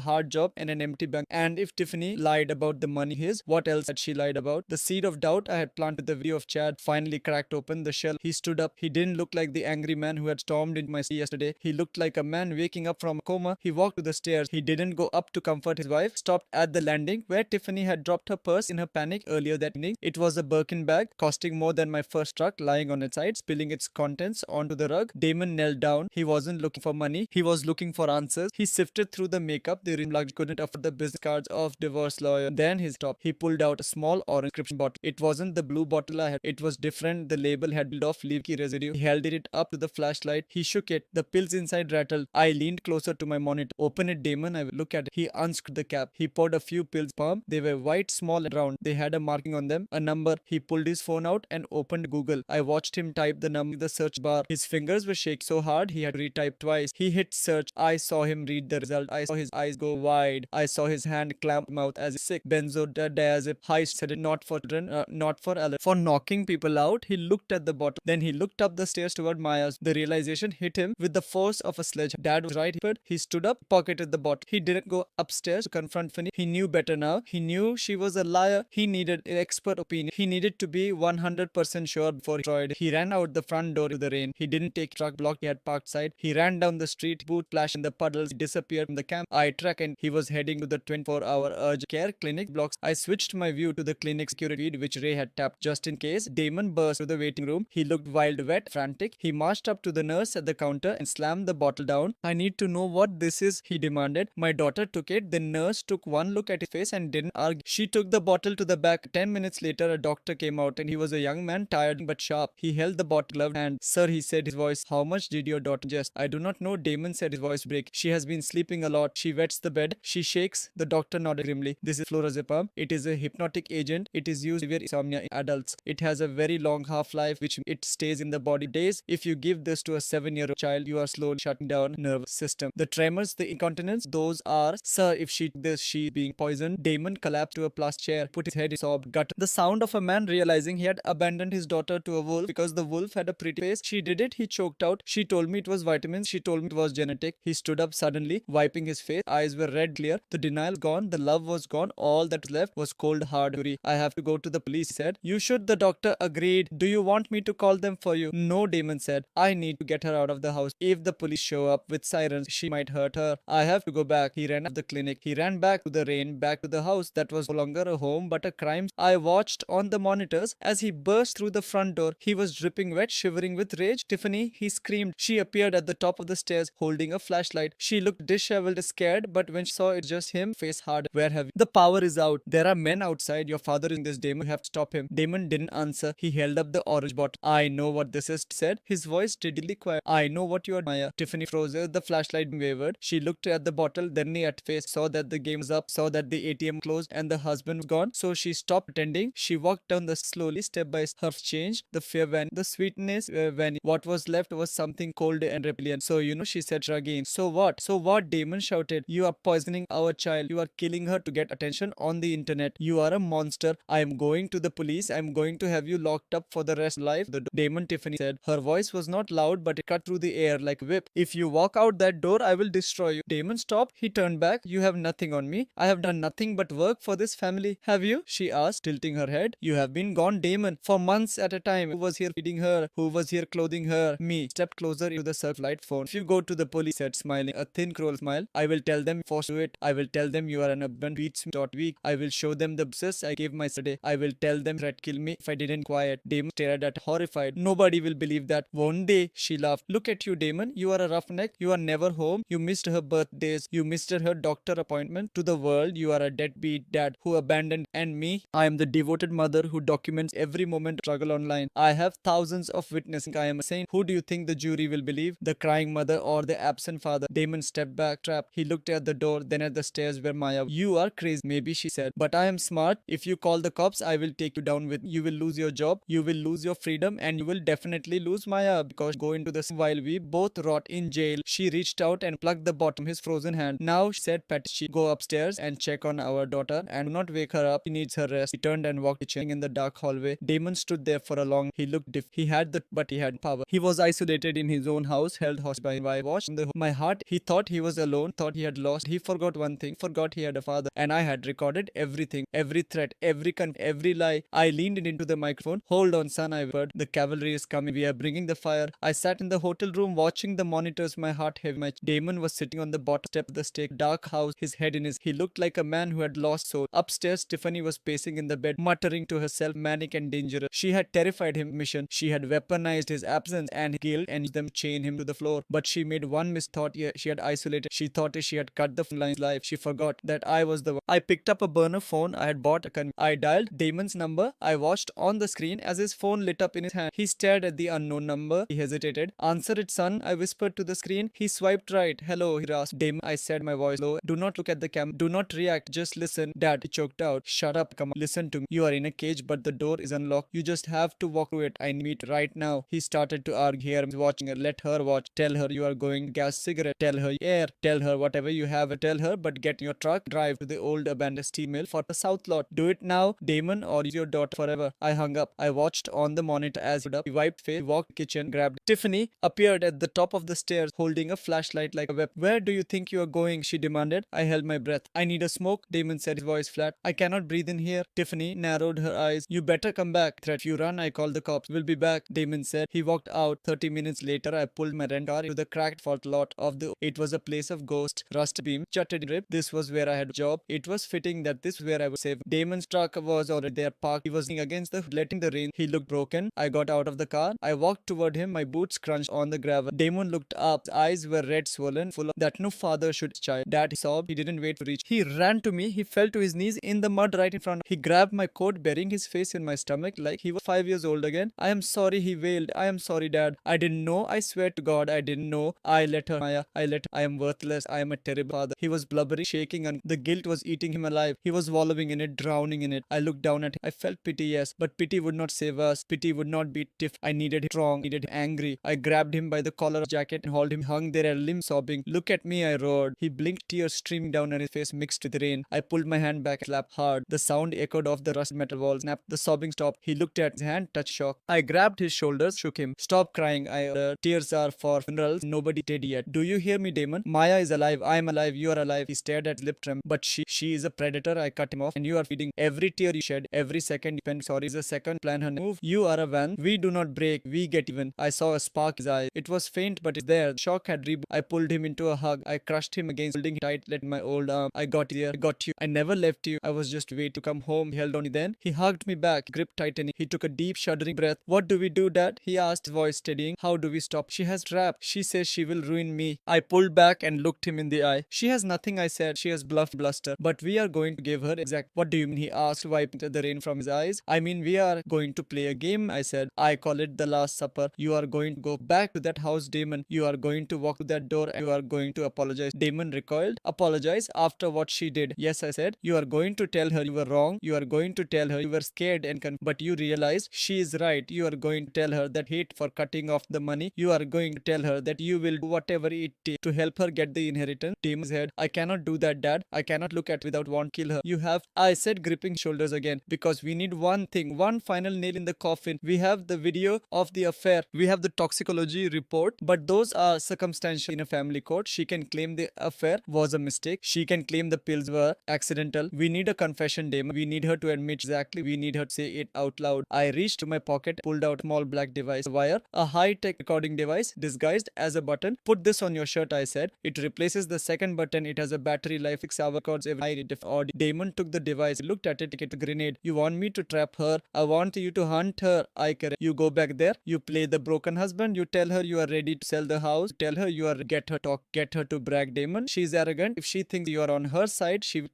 hard job and an empty bank. And if Tiffany lied about the money his, what else had she lied about? The seed of doubt I had planted. The video of Chad finally cracked open the shell. He stood up. He didn't look like the angry man who had stormed into my city yesterday. He looked like a man waking up from a coma. He walked to the stairs. He didn't go up to comfort his wife. Stopped at the landing where Tiffany had dropped her purse in her panic earlier that evening. It was a Birkin bag, costing more than my first truck, lying on its side, spilling its contents onto the rug. Damon knelt down. He wasn't looking for money. He was looking for answers. He sifted through the makeup. The rim luggage couldn't afford the business cards of divorce lawyer. Then he stopped. He pulled out a small orange prescription bottle. It wasn't the blue bottle I had. It was different. The label had built off leaky residue. He held it up to the flashlight. He shook it. The pills inside rattled. I leaned closer to my monitor. "Open it, Damon." I would look at it. He unscrewed the cap. He poured a few pills. Palm. They were white, small and round. They had a marking on them. A number. He pulled his phone out and opened Google. I watched him type the number in the search bar. His fingers were shaking so hard he had to retype twice. He hit search. I saw him read the result. I saw his eyes go wide. I saw his hand clamp mouth as if sick. Benzodiazepine. High said it, not for children, not for alert. For knocking people out. He looked at the bottle. Then he looked up the stairs toward Maya's. The realization hit him with the force of a sledge. Dad was right. He stood up, pocketed the bottle. He didn't go upstairs to confront Fanny. He knew better now. He knew she was a liar. He needed an expert opinion. He needed to be 100% sure before he tried. He ran out the front door to the rain. He didn't take truck block he had parked side. He ran down the street, boot flash in the puddles. He disappeared from the camp. I tracked and he was heading to the 24-hour urgent care clinic blocks. I switched my view to the clinic security feed which Ray had tapped just in case. Damon burst to the waiting room. He looked wild, wet, frantic. He marched up to the nurse at the counter and slammed the bottle down. I need to know what this is, he demanded. My daughter took it. The nurse took one look at his face and didn't argue. She took the bottle to the back. 10 minutes later, a doctor came out and he was a young man, tired but sharp. He held the bottle gloved hand. Sir, he said, his voice. How much did your daughter ingest? I do not know, Damon said, his voice break. She has been sleeping a lot. She wets the bed. She shakes. The doctor nodded grimly. This is flurazepam. It is a hypnotic agent. It is used for severe insomnia in adults. It has a very long half-life which it stays in the body days. If you give this to a 7-year-old child, you are slowly shutting down nervous system. The tremors, the incontinence, those are, sir, if she took this, she being poisoned. Damon collapsed to a plastic chair, put his head in sobbed, gut. The sound of a man realizing he had abandoned his daughter to a wolf because the wolf had a pretty face. She did it, he choked out. She told me it was vitamins. She told me it was genetic. He stood up suddenly, wiping his face. Eyes were red clear. The denial gone. The love was gone. All that was left was cold hard fury. I have to go to the police, he said. You should, the doctor agreed. Do you want me to call them for you? No, Damon said. I need to get her out of the house. If the police show up with sirens, she might hurt her. I have to go back. He ran up the clinic. He ran back to the rain, back to the house that was no longer a home but a crime. I watched on the monitors as he burst through the front door. He was dripping wet, shivering with rage. Tiffany, he screamed. She appeared at the top of the stairs, holding a flashlight. She looked disheveled, scared, but when she saw it just him, face hard. Where have you? The power is out. There are men outside. Your father is in this, Damon. You have to stop him. Damon didn't answer. He held up the orange bottle. I know what this is, said. His voice steadily quiet. I know what you are, Maya. Tiffany froze. The flashlight wavered. She looked at the bottle, then at face, saw that the game was up, saw that the ATM closed and the husband was gone. So she stopped pretending. She walked down the slowly, step by step. Her changed. The fear vanished. The sweetness vanished. What was left was something cold and repellent. So she said again. So what? So what? Damon shouted. You are poisoning our child. You are killing her to get attention on the internet. You are a monster. I am going to the police. I am going to have you locked up for the rest of life. The Damon, Tiffany said. Her voice was not loud, but it cut through the air like a whip. If you walk out that door, I will destroy you. Damon stopped. He turned back. You have nothing on me. I have done nothing but work for this family. Have you? She asked, tilting her head. You have been gone, Damon, for months at a time. Who was here feeding her? Who was here clothing her? Me. Stepped closer into the searchlight phone. If you go to the police, said, smiling, a thin cruel smile, I will tell them forced to it. I will tell them you are an abandoned beats me weak. I will show them the business I gave my yesterday. I will tell them threat kill me if I didn't quiet. Damon stared at her, horrified. Nobody will believe that. Won't they? She laughed. Look at you, Damon. You are a roughneck. You are never home. You missed her birthdays. You missed her doctor appointment. To the world, you are a deadbeat dad who abandoned. And me, I am the devoted mother who documents every moment of struggle online. I have thousands of witnesses. I am a saint. Who do you think the jury will believe? The crying mother or the absent father? Damon stepped back, trapped. He looked at the door, then at the stairs where Maya. You are crazy, maybe, she said. But I am smart. If you call the cops, I will take you down with. You will lose your job. You will lose your freedom, and you will definitely lose Maya because go into the while we both rot in jail. She reached out and plucked the bottom of his frozen hand. Now, said Patty, go upstairs and check on our daughter and do not wake her up. She needs her rest. He turned and walked in the dark hallway. Damon stood there for a long. He looked he had but he had power. He was isolated in his own house, held hostage by my watch. My heart. He thought he was alone. Thought he had lost. He forgot one thing. Forgot he had a father. And I had recorded everything, every threat, every lie. I leaned into the microphone. Hold on, son, I whispered. The cavalry is coming. We are bringing the fire. I sat in the hotel room watching the monitors, my heart heavy. My Damon was sitting on the bottom step of the stake, dark house, his head in his. He looked like a man who had lost soul. Upstairs, Tiffany was pacing in the bed, muttering to herself, manic and dangerous. She had terrified him mission. She had weaponized his absence and guilt and used them to chain him to the floor. But she made one misthought. She had isolated. She thought she had cut the line's life. She forgot that I was the one. I picked up a burner phone I had bought. I dialed Damon's number. I watched on the screen as his phone lit up in his hand. He stared at the unknown number. He hesitated. Answer it, son, I whispered to the screen. He swiped right. Hello, he asked. Damon, I said, my voice low. Do not look at the camera. Do not react. Just listen. Dad, he choked out. Shut up, come on. listen to me. You are in a cage, but the door is unlocked. You just have to walk through it. I need it right now. He started to argue. Here, watching her. Let her watch. Tell her you are going to gas cigarette. Tell her air. Tell her whatever you have. Tell her, but get in your truck. Drive to the old abandoned steel mill for the south lot. Do it now, Damon, or use your daughter forever. I hung up. I watched on the monitor as he stood up. He wiped face, walked kitchen, grabbed. Tiffany appeared at the top of the stairs, holding a flashlight like a weapon. Where do you think you are going? She demanded. I held my breath. I need a smoke, Damon said, his voice flat. I cannot breathe in here. Tiffany narrowed her eyes. You better come back. Threat. If you run, I call the cops. We'll be back, Damon said. He walked out. 30 minutes later, I pulled my rent car into the cracked fault lot of the. It was a place of ghost, rust beam, jutted rib. This was where I had a job. It was fitting that this was where I would save. Damon's truck was already there parked. He was leaning against the letting the rain. He looked broken. I got out of the car. I walked toward him. My boots crunched on the gravel. Damon looked up. His eyes were red, swollen, full of that no father should child. Dad, he sobbed. He didn't wait to reach. He ran to me. He fell to his knees in the mud right in front. He grabbed my coat, burying his face in my stomach like he was 5 years old again. I am sorry, he wailed. I am sorry, Dad. I didn't know. I swear to God, I didn't know. I let her, Maya. I let her. I am worthless. I am a terrible father. He was blubbering, shaking, and the guilt was eating him alive. He was wallowing in it, drowning in it. I looked down at him. I felt pity, yes, but pity would not save us. Pity would not be Tiff. I needed him strong, needed him angry. I grabbed him by the collar of his jacket and hauled him. He hung there, a limb sobbing. Look at me, I roared. He blinked, tears streaming down on his face mixed with rain. I pulled my hand back, slapped hard. The sound echoed off the rusted metal wall. Snapped. The sobbing stopped. He looked at his hand, touched shock. I grabbed his shoulders, shook him. Stop crying. I ordered. Tears are for funerals. Nobody did yet. Do you hear me, Damon? Maya is alive. I am alive. You are alive. He stared at his lip tremor. But she is a predator. I cut him off. And you are feeding. Every tear you shed, every second you spend, sorry, is a second plan her move. You are a van. We do not break. We get even. I saw a spark in his eye. It was faint, but it's there. Shock had reboot. I pulled him into a hug. I crushed him against, holding him tight, let my old arm. I got here. I got you. I never left you. I was just waiting to come home. He held on me then. He hugged me back, gripped tightening. He took a deep, shuddering breath. What do we do, Dad? He asked, his voice steadying. How do we stop? She has trapped. She says she will ruin me. I pulled back and looked him in the eye. She has nothing, I said. She has bluster. But we are going to give her exact. What do you mean? He asked, wiping the rain from his eyes. I mean, we are going to play a game, I said. I call it the Last Supper. You are going to go back to that house, Damon. You are going to walk to that door and you are going to apologize. Damon recoiled. Apologize after what she did. Yes, I said. You are going to tell her you were wrong. You are going to tell her you were scared and but you realize she is right. You are going to tell her that hate for cutting off the money. You are going to tell her that you will do whatever it takes to help her get the inheritance. Damon's head. I cannot do that, Dad. I cannot look at without want to kill her. You have, I said, gripping shoulders again, because we need one thing, one final nail in the coffin. We have the video of the affair. We have the toxicology report, but those are circumstantial in a family court. She can claim the affair was a mistake. She can claim the pills were accidental. We need a confession, Damon. We need her to admit exactly. We need her to say it out loud. I reached to my pocket, pulled out a small black device, a wire, a high-tech recording device disguised as a button. Put this on your shirt, I said. It replaces the second button. It has a battery life, 6 hour records every night. Audio. Damon took the device, looked at it, like a grenade. You want me to trap her? I want you to hunt her. I care. You go back there. You play the broken husband. You tell her you are ready to sell the house. Tell her you are get her to brag, Damon. She's arrogant. If she thinks you are on her side, she will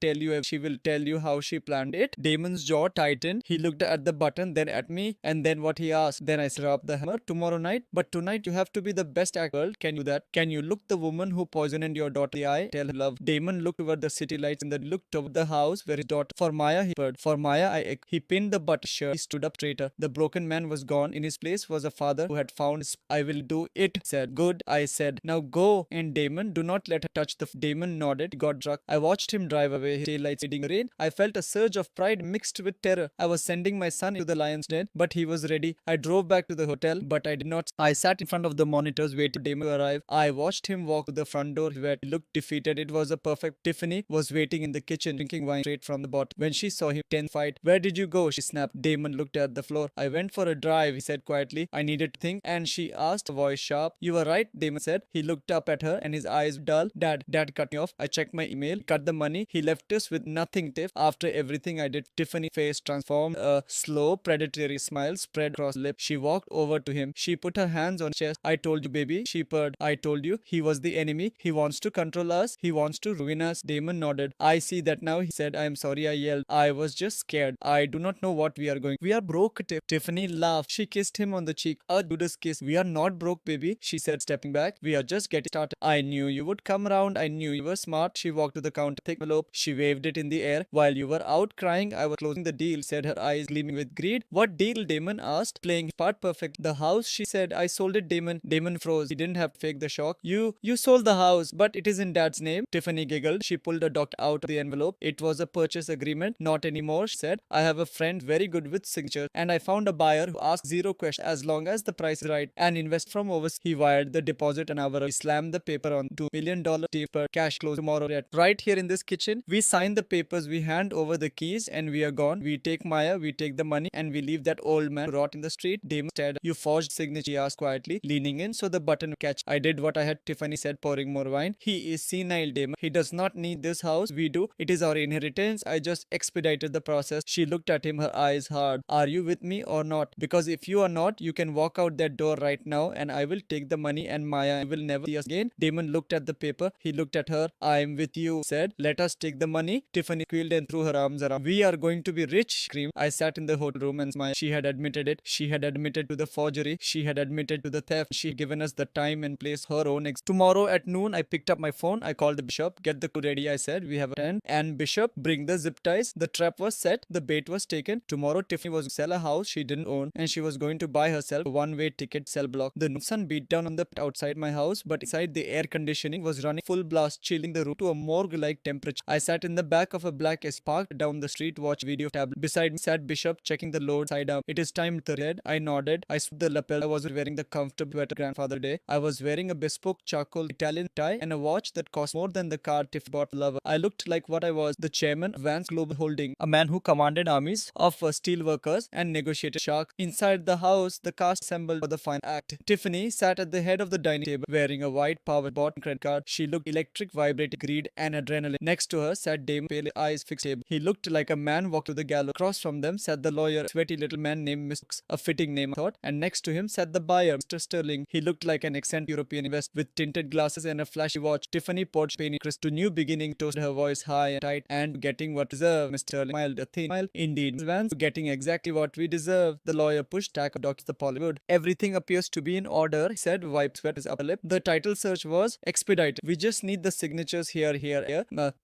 tell you how she planned it. Damon's jaw tightened. He looked at the button, then at me, and then what he asked. Then I dropped the hammer. Tomorrow night, but tonight you have to be the best actor. Can you do that? Can you look the woman who poisoned your daughter in the eye? Tell her love. Damon looked toward the city lights and then looked toward the house where his daughter. For Maya, he purred. For Maya, he pinned the button shirt. He stood up straighter. The broken man was gone. In his place was a father who had found his. I will do it, said. Good, I said. Now go. And Damon, do not let her touch the. Damon nodded. He got drunk. I watched him drive away, his taillights fading in the rain. I felt a surge of pride mixed with terror. I was sending my son to the lion's den, but he was ready. I drove back to the hotel, but I did not. I sat in front of the monitors waiting for Damon to arrive. I watched him walk to the front door where he looked defeated. It was a perfect. Tiffany was waiting in the kitchen, drinking wine straight from the bottle. When she saw him, tense fight. Where did you go? She snapped. Damon looked at the floor. I went for a drive, he said quietly. I needed to think. And she asked, a voice sharp. You were right, Damon said. He looked up at her and his eyes dull. Dad cut me off. I checked my email. He cut the money. He left us with nothing, Tiff. After everything I did, Tiffany's face transformed. A slow, predatory smile spread across her lips. She walked over to him. She put her hands on his chest. I told you, baby. She purred. I told you. He was the enemy. He wants to control us. He wants to ruin us. Damon nodded. I see that now, he said. I am sorry, I yelled. I was just scared. I do not know what we are going. We are broke, Tiff. Tiffany laughed. She kissed him on the cheek. A Judas kiss. We are not broke, baby, she said, stepping back. We are just getting started. I knew you would come around. I knew you were smart. She walked to the counter. Thick envelope. She waved it in the air. While you were out crying crying. I was closing the deal, said, her eyes gleaming with greed. What deal? Damon asked, playing his part perfect. The house, she said. I sold it, Damon. Damon froze. He didn't have to fake the shock. You sold the house, but it is in Dad's name. Tiffany giggled. She pulled a document out of the envelope. It was a purchase agreement. Not anymore, she said. I have a friend very good with signatures, and I found a buyer who asks zero questions as long as the price is right. And invest from overseas. He wired the deposit an hour ago. He slammed the paper on $2 million paper. Cash close tomorrow. Right here in this kitchen, we sign the papers, we hand over the keys, and we are gone. We take Maya, we take the money, and we leave that old man rot in the street. Damon stared. You forged signature, he asked quietly, leaning in so the button would catch. I did what I had, Tiffany said, pouring more wine. He is senile, Damon. He does not need this house. We do. It is our inheritance. I just expedited the process. She looked at him, her eyes hard. Are you with me or not? Because if you are not, you can walk out that door right now, and I will take the money, and Maya will never see us again. Damon looked at the paper. He looked at her. I am with you, said. Let us take the money. Tiffany squealed and threw her arms around. We are going to be rich, she screamed. I sat in the hotel room and smiled. She had admitted it. She had admitted to the forgery. She had admitted to the theft. She had given us the time and place, her own Tomorrow at noon, I picked up my phone. I called the bishop. Get the crew ready, I said. We have a 10. And bishop, bring the zip ties. The trap was set. The bait was taken. Tomorrow, Tiffany was going to sell a house she didn't own, and she was going to buy herself a one-way ticket cell block. The sun beat down on the outside my house, but inside the air conditioning was running full blast, chilling the room to a morgue-like temperature. I sat in the back of a black S parked down the street, watched video tablet. Beside me sat Bishop, checking the load side up. It is time, to read. I nodded. I swept the lapel. I wasn't wearing the comfortable sweater grandfather day. I was wearing a bespoke charcoal Italian tie and a watch that cost more than the car Tiff bought for lover. I looked like what I was, the chairman of Vance Global Holding, a man who commanded armies of steel workers and negotiated sharks. Inside the house, the cast assembled for the final act. Tiffany sat at the head of the dining table, wearing a white power-bought credit card. She looked electric, vibrating greed and adrenaline. Next to her sat Damon, pale eyes fixed table. He looked like a man walked to the gallows. Across from them sat the lawyer, a sweaty little man named Mr. Cooks, a fitting name, I thought. And next to him sat the buyer, Mr. Sterling. He looked like an eccentric European investor with tinted glasses and a flashy watch. Tiffany poured champagne crisp to new beginning, toasted her voice high and tight, and getting what deserved. Mr. Sterling smiled a thin smile. Indeed, Vance, getting exactly what we deserve. The lawyer pushed tack of documents the Pollywood. Everything appears to be in order, he said, wiped sweat his upper lip. The title search was expedited. We just need the signatures here.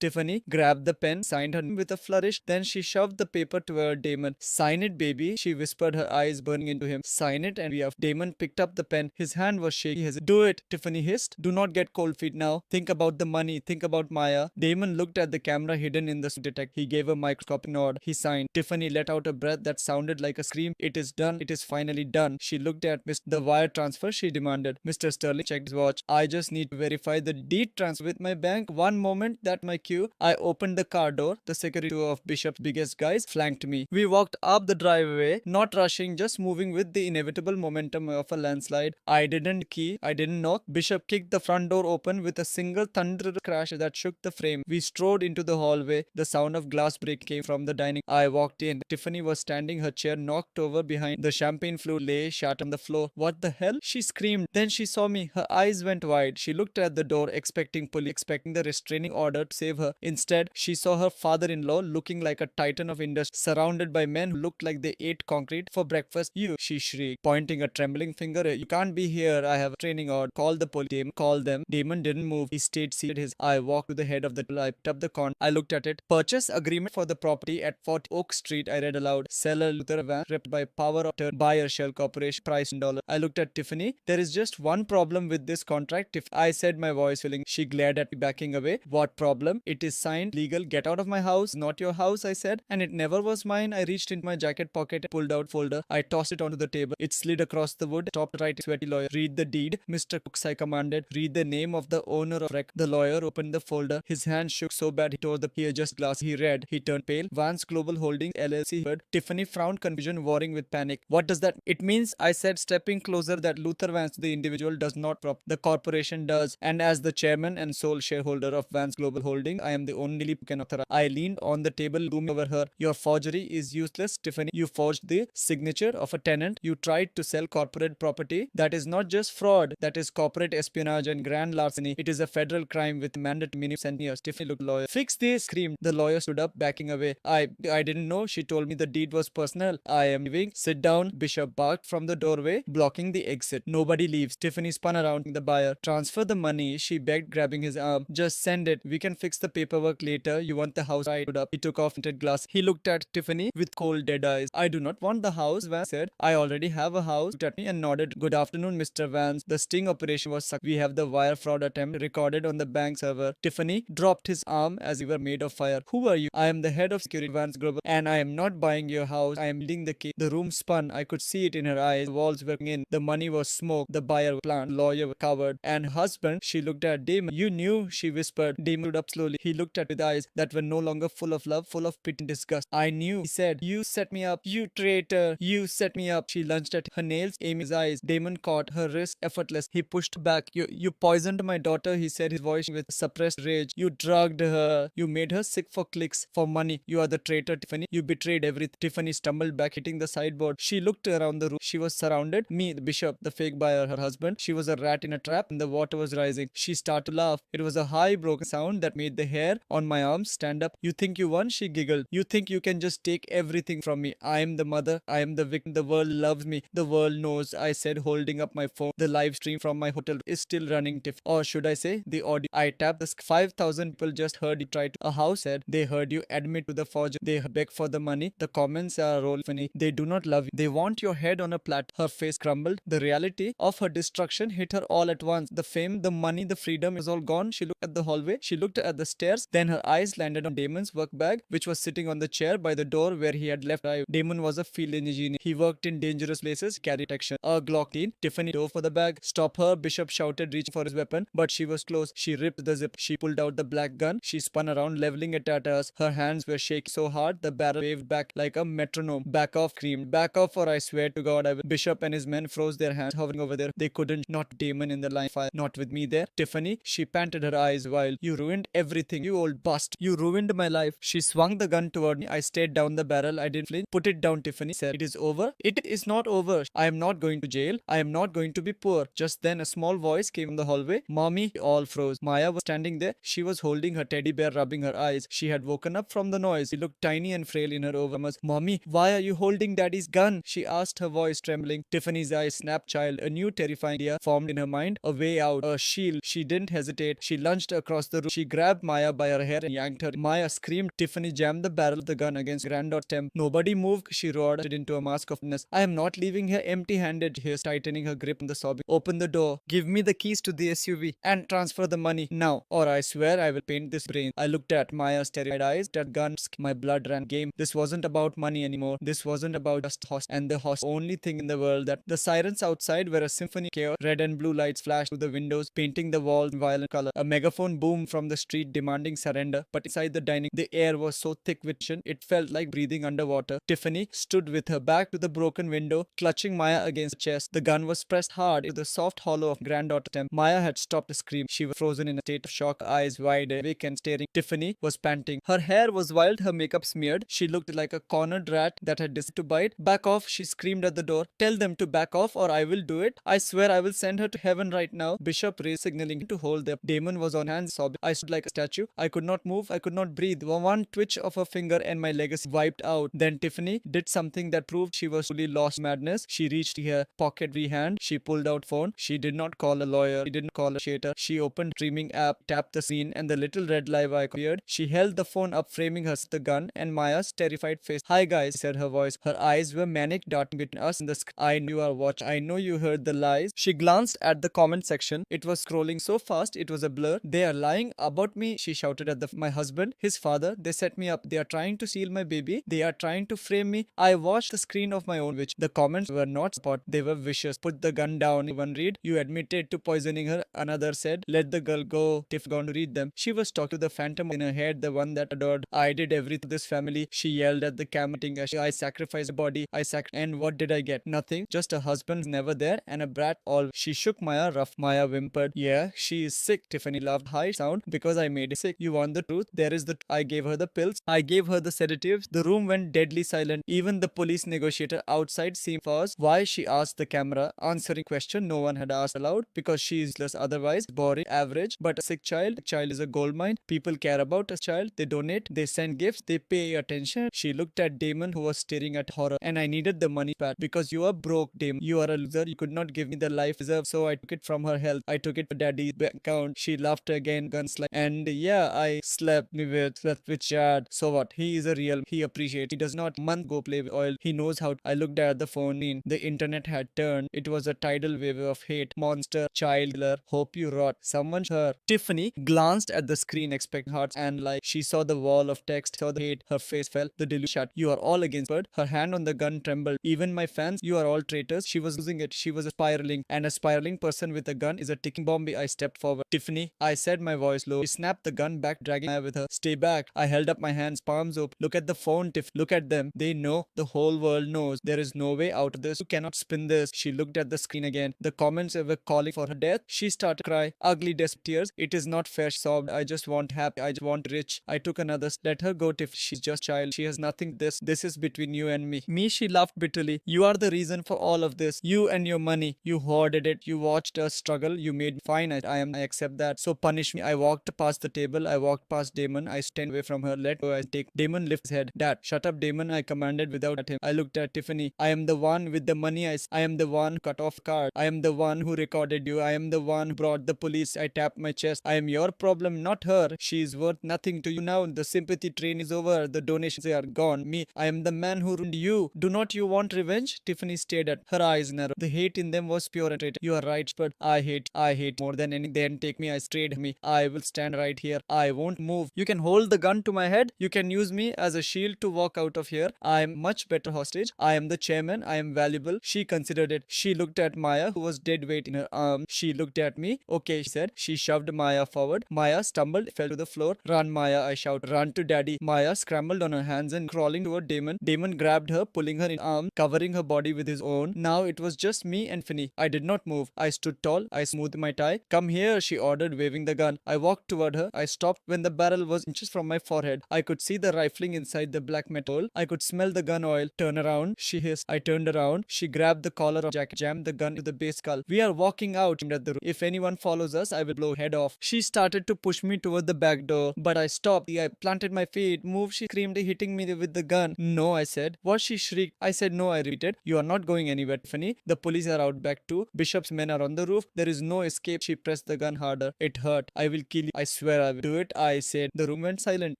Tiffany grabbed the pen, signed her name with a flourish. Then she shoved the paper toward Damon. Sign it, baby, she whispered, her eyes burning into him. Sign it, and we have. Damon picked up the pen. His hand was shaky. Do it, Tiffany hissed. Do not get cold feet now. Think about the money. Think about Maya. Damon looked at the camera hidden in the detect. He gave a microscopic nod. He signed. Tiffany let out a breath that sounded like a scream. It is done. It is finally done. She looked at the wire transfer, she demanded. Mr. Sterling checked his watch. I just need to verify the deed transfer with my bank. One moment, that my cue. I opened the car door. The security of Bishop's biggest guys flanked me. We walked up the driveway, not rushing, just moving with the inevitable momentum of a landslide. I didn't key. I didn't knock. Bishop kicked the front door open with a single thunderous crash that shook the frame. We strode into the hallway. The sound of glass break came from the dining. I walked in. Tiffany was standing, her chair knocked over behind. The champagne flute lay shat on the floor. What the hell? She screamed. Then she saw me. Her eyes went wide. She looked at the door, expecting police, expecting the restraining order to save her. Instead, she saw her father-in-law looking like a titan of industry, surrounded by men who looked like they ate concrete for breakfast. You, she shrieked, pointing a trembling finger. You can't be here. I have a training order. Call the police. Damon, call them. Damon didn't move. He stayed seated. His eye walked to the head of the table. I picked up the con. I looked at it. Purchase agreement for the property at 40 Oak Street. I read aloud. Seller Luther Van, ripped by power of turn. Buyer Shell Corporation. Price in dollar. I looked at Tiffany. There is just one problem with this contract. I said, my voice filling. She glared at me, backing away. What problem? It is signed, legal. Get out of my house. Not your house, I said. And it never was mine. I reached into my jacket pocket and pulled out folder. I tossed it onto the table. It slid across the wood. Stopped right. Sweaty lawyer. Read the deed. Mr. Cooks, I commanded. Read the name of the owner of wreck. The lawyer opened the folder. His hand shook so bad he tore the just glass. He read. He turned pale. Vance Global Holding LLC. Heard. Tiffany frowned, confusion warring with panic. What does that? It means, I said, stepping closer, that Luther Vance, the individual, does not prop. The corporation does. And as the chairman and sole shareholder of Vance Global Holding, I am the only who can authorize. I leaned on the table, looming over her. Your forgery is useless, Tiffany. You forged the signature of a tenant. You tried to sell corporate property. That is not just fraud. That is corporate espionage and grand larceny. It is a federal crime with mandatory minimum sentence. Tiffany looked lawyer. Fix this, screamed. The lawyer stood up, backing away. I didn't know. She told me the deed was personal. I am leaving. Sit down. Bishop barked from the doorway, blocking the exit. Nobody leaves. Tiffany spun around the buyer. Transfer the money, she begged, grabbing his arm. Just send it. We can fix the paperwork later. You want the house right up. He took off. tinted glass. He looked at Tiffany with cold dead eyes. I do not want the house, Vance said. I already have a house. He looked at me and nodded. Good afternoon, Mr. Vance. The sting operation was sucked. We have the wire fraud attempt recorded on the bank server. Tiffany dropped his arm as if he were made of fire. Who are you? I am the head of security, Vance Global, and I am not buying your house. I am building the case. The room spun. I could see it in her eyes. The walls were in. The money was smoke. The buyer plant. Lawyer was covered. And husband, she looked at Damon. You knew, she whispered. Damon stood up slowly. He looked at with eyes that were no longer full of love, full of pity and disgust. I knew, he said. You set me up. You traitor. You set me up. She lunged at her nails, aiming his eyes. Damon caught her wrist effortless. He pushed back. You poisoned my daughter, he said, his voice with suppressed rage. You drugged her. You made her sick for clicks, for money. You are the traitor, Tiffany. You betrayed everything. Tiffany stumbled back, hitting the sideboard. She looked around the room. She was surrounded. Me, the bishop, the fake buyer, her husband. She was a rat in a trap, and the water was rising. She started to laugh. It was a high, broken sound that made the hair on my arms stand up. You think you won? She giggled. You think you can just take everything from me? I am the mother. I am the victim. The world loves me. The world knows, I said, holding up my phone. The live stream from my hotel is still running, Tiff. Or should I say, the audio. I tapped the 5,000 people just heard you try to. A house said, they heard you admit to the forgery. They beg for the money. The comments are rolling funny. They do not love you. They want your head on a platter. Her face crumbled. The reality of her destruction hit her all at once. The fame, the money, the freedom was all gone. She looked at the hallway. She looked at the stairs. Then her eyes landed on Damon's work bag, which was sitting on the chair by the door where he had left. Damon was a field engineer. He worked in dangerous places, carried protection. A Glock 10. Tiffany dove for the bag. Stop her, Bishop shouted, reaching for his weapon. But she was close. She ripped the zip. She pulled out the black gun. She spun around, leveling it at us. Her hands were shaking so hard, the barrel waved back like a metronome. Back off, screamed. Back off, or I swear to God I will. Bishop and his men froze their hands, hovering over there. They couldn't. Not Damon in the line of fire. Not with me there. Tiffany, she panted, her eyes wild. You ruined everything, you old bust. You ruined my life. She swung the gun toward me. I stared down the barrel. I didn't flinch. Put it down, Tiffany said. It is over. It is not over. I am not going to jail. I am not going to be poor. Just then a small voice came from the hallway. Mommy, all froze. Maya was standing there. She was holding her teddy bear, rubbing her eyes. She had woken up from the noise. She looked tiny and frail in her overalls. Mommy, why are you holding Daddy's gun? She asked, her voice trembling. Tiffany's eyes snapped. Child, a new terrifying idea formed in her mind. A way out, a shield. She didn't hesitate. She lunged across the room. She grabbed Maya by her hair and yanked her. Maya screamed. Tiffany jammed the barrel of the gun against granddaughter's stem. Nobody moved, she roared into a mask of ness. I am not leaving here empty-handed. He was tightening her grip on the sobbing. Open the door. Give me the keys to the SUV and transfer the money now, or I swear I will paint this brain. I looked at Maya's terrified eyes. That gun, my blood ran game. This wasn't about money anymore. This wasn't about just host and the host. Only thing in the world that the sirens outside were a symphony of chaos. Red and blue lights flashed through the windows, painting the walls in violent color. A megaphone boomed from the street demanding surrender. But inside the dining, the air was so thick with tension, it felt like breathing underwater. Tiffany stood with her back to the broken window, clutching Maya against her chest. The gun was pressed hard into the soft hollow of granddaughter's stem. Maya had stopped to scream. She was frozen in a state of shock, eyes wide awake and staring. Tiffany was panting. Her hair was wild, her makeup smeared. She looked like a cornered rat that had decided to bite. Back off, she screamed at the door. Tell them to back off or I will do it. I swear I will send her to heaven right now. Bishop raised, signaling to hold them. Damon was on hands, sobbing. I stood like a statue. I could not move. I could not breathe. One twitch of her finger and my legacy wiped out. Then Tiffany did something that proved she was fully lost in madness. She reached her pocket free hand. She pulled out phone. She did not call a lawyer. She didn't call a shater. She opened streaming app, tapped the screen, and the little red live icon appeared. She held the phone up, framing her the gun and Maya's terrified face. Hi guys, said her voice. Her eyes were manic, darting between us and the screen. I knew our watch. I know you heard the lies. She glanced at the comment section. It was scrolling so fast it was a blur. They are lying about me, she shouted at my husband, his father. They set me up. They are trying to steal my baby. They are trying to frame me. I watched the screen of my own witch. The comments were not spot. They were vicious. Put the gun down. One read, you admitted to poisoning her. Another said, let the girl go. Tiff gone to read them. She was talking to the phantom in her head, the one that adored. I did everything to this family. She yelled at the camera. I sacrificed a body. And what did I get? Nothing. Just a husband never there and a brat all. She shook Maya rough. Maya whimpered. Yeah, she is sick. Tiffany laughed high sound because I made it sick. You want the truth? There is the I gave her the pills. I gave her the sedatives. The room went deadly silent. Even the police negotiator outside seemed paused. Why? She asked the camera, answering question no one had asked aloud. Because she is useless, otherwise boring, average. But a sick child. A child is a goldmine. People care about a child. They donate. They send gifts. They pay attention. She looked at Damon, who was staring at horror. And I needed the money back because you are broke, Damon. You are a loser. You could not give me the life reserve, so I took it from her health. I took it to Daddy's bank account. She laughed again, gunslike. And yeah, I slept with Chad. So what? He is a real. He appreciates. He does not month go play with oil. He knows how. I looked at the phone. The internet had turned. It was a tidal wave of hate. Monster, child killer. Hope you rot. Someone her. Tiffany glanced at the screen, expecting hearts and like she saw the wall of text, saw the hate. Her face fell. The delusion shut. You are all against Bird. Her hand on the gun trembled. Even my fans, you are all traitors. She was losing it. She was spiraling, and a spiraling person with a gun is a ticking bomb. I stepped forward. Tiffany, I said, my voice low. She snapped the gun back, dragging me with her. Stay back. I held up my hands, palms open. Look at the phone, Tiff. Look at them. They know. The whole world knows. There is no way out of this. You cannot spin this. She looked at the screen again. The comments were calling for her death. She started to cry. Ugly, desperate tears. It is not fair, she sobbed. I just want happy. I just want rich. I took another. Let her go, Tiff. She's just a child. She has nothing. This is between you and me. Me, she laughed bitterly. You are the reason for all of this. You and your money. You hoarded it. You watched us struggle. You made fine. I accept that. So punish me. I walked past the table. I walked past Damon. I stand away from her. Let go. I take. Damon lifts his head. Dad, shut up, Damon. I commanded without at him. I looked at Tiffany. I am the one with the money. I am the one who cut off card. I am the one who recorded you. I am the one who brought the police. I tapped my chest. I am your problem, not her. She is worth nothing to you now. The sympathy train is over. The donations are gone. Me, I am the man who ruined you. Do not you want revenge? Tiffany stared at her eyes narrowed. The hate in them was pure and straight. You are right, but I hate more than anything. Then take me. I strayed me. I will stand right here. I won't move. You can hold the gun to my head. You can use me as a shield to walk out of here. I am much better hostage. I am the chairman. I am valuable. She considered it. She looked at Maya, who was dead weight in her arms. She looked at me. Okay, she said. She shoved Maya forward. Maya stumbled, fell to the floor. Run, Maya, I shouted. Run to daddy. Maya scrambled on her hands and crawling toward Damon. Damon grabbed her, pulling her in arms, covering her body with his own. Now it was just me and Finney. I did not move. I stood tall. I smoothed my tie. Come here, she ordered, waving the gun. I walked toward her. I stopped when the barrel was inches from my forehead. I could see the rifling inside the black metal. I could smell the gun oil. Turn around, she hissed. I turned around. She grabbed the collar of jacket, jammed the gun to the base skull. We are walking out at the roof. If anyone follows us, I will blow head off. She started to push me toward the back door, but I stopped. I planted my feet. Move, she screamed, hitting me with the gun. No, I said. What, she shrieked. I said no, I repeated. You are not going anywhere, Tiffany. The police are out back too. Bishop's men are on the roof. There is no escape. She pressed the gun harder. It hurt. I will kill you. I swear I will. Do it, I said. The room went silent.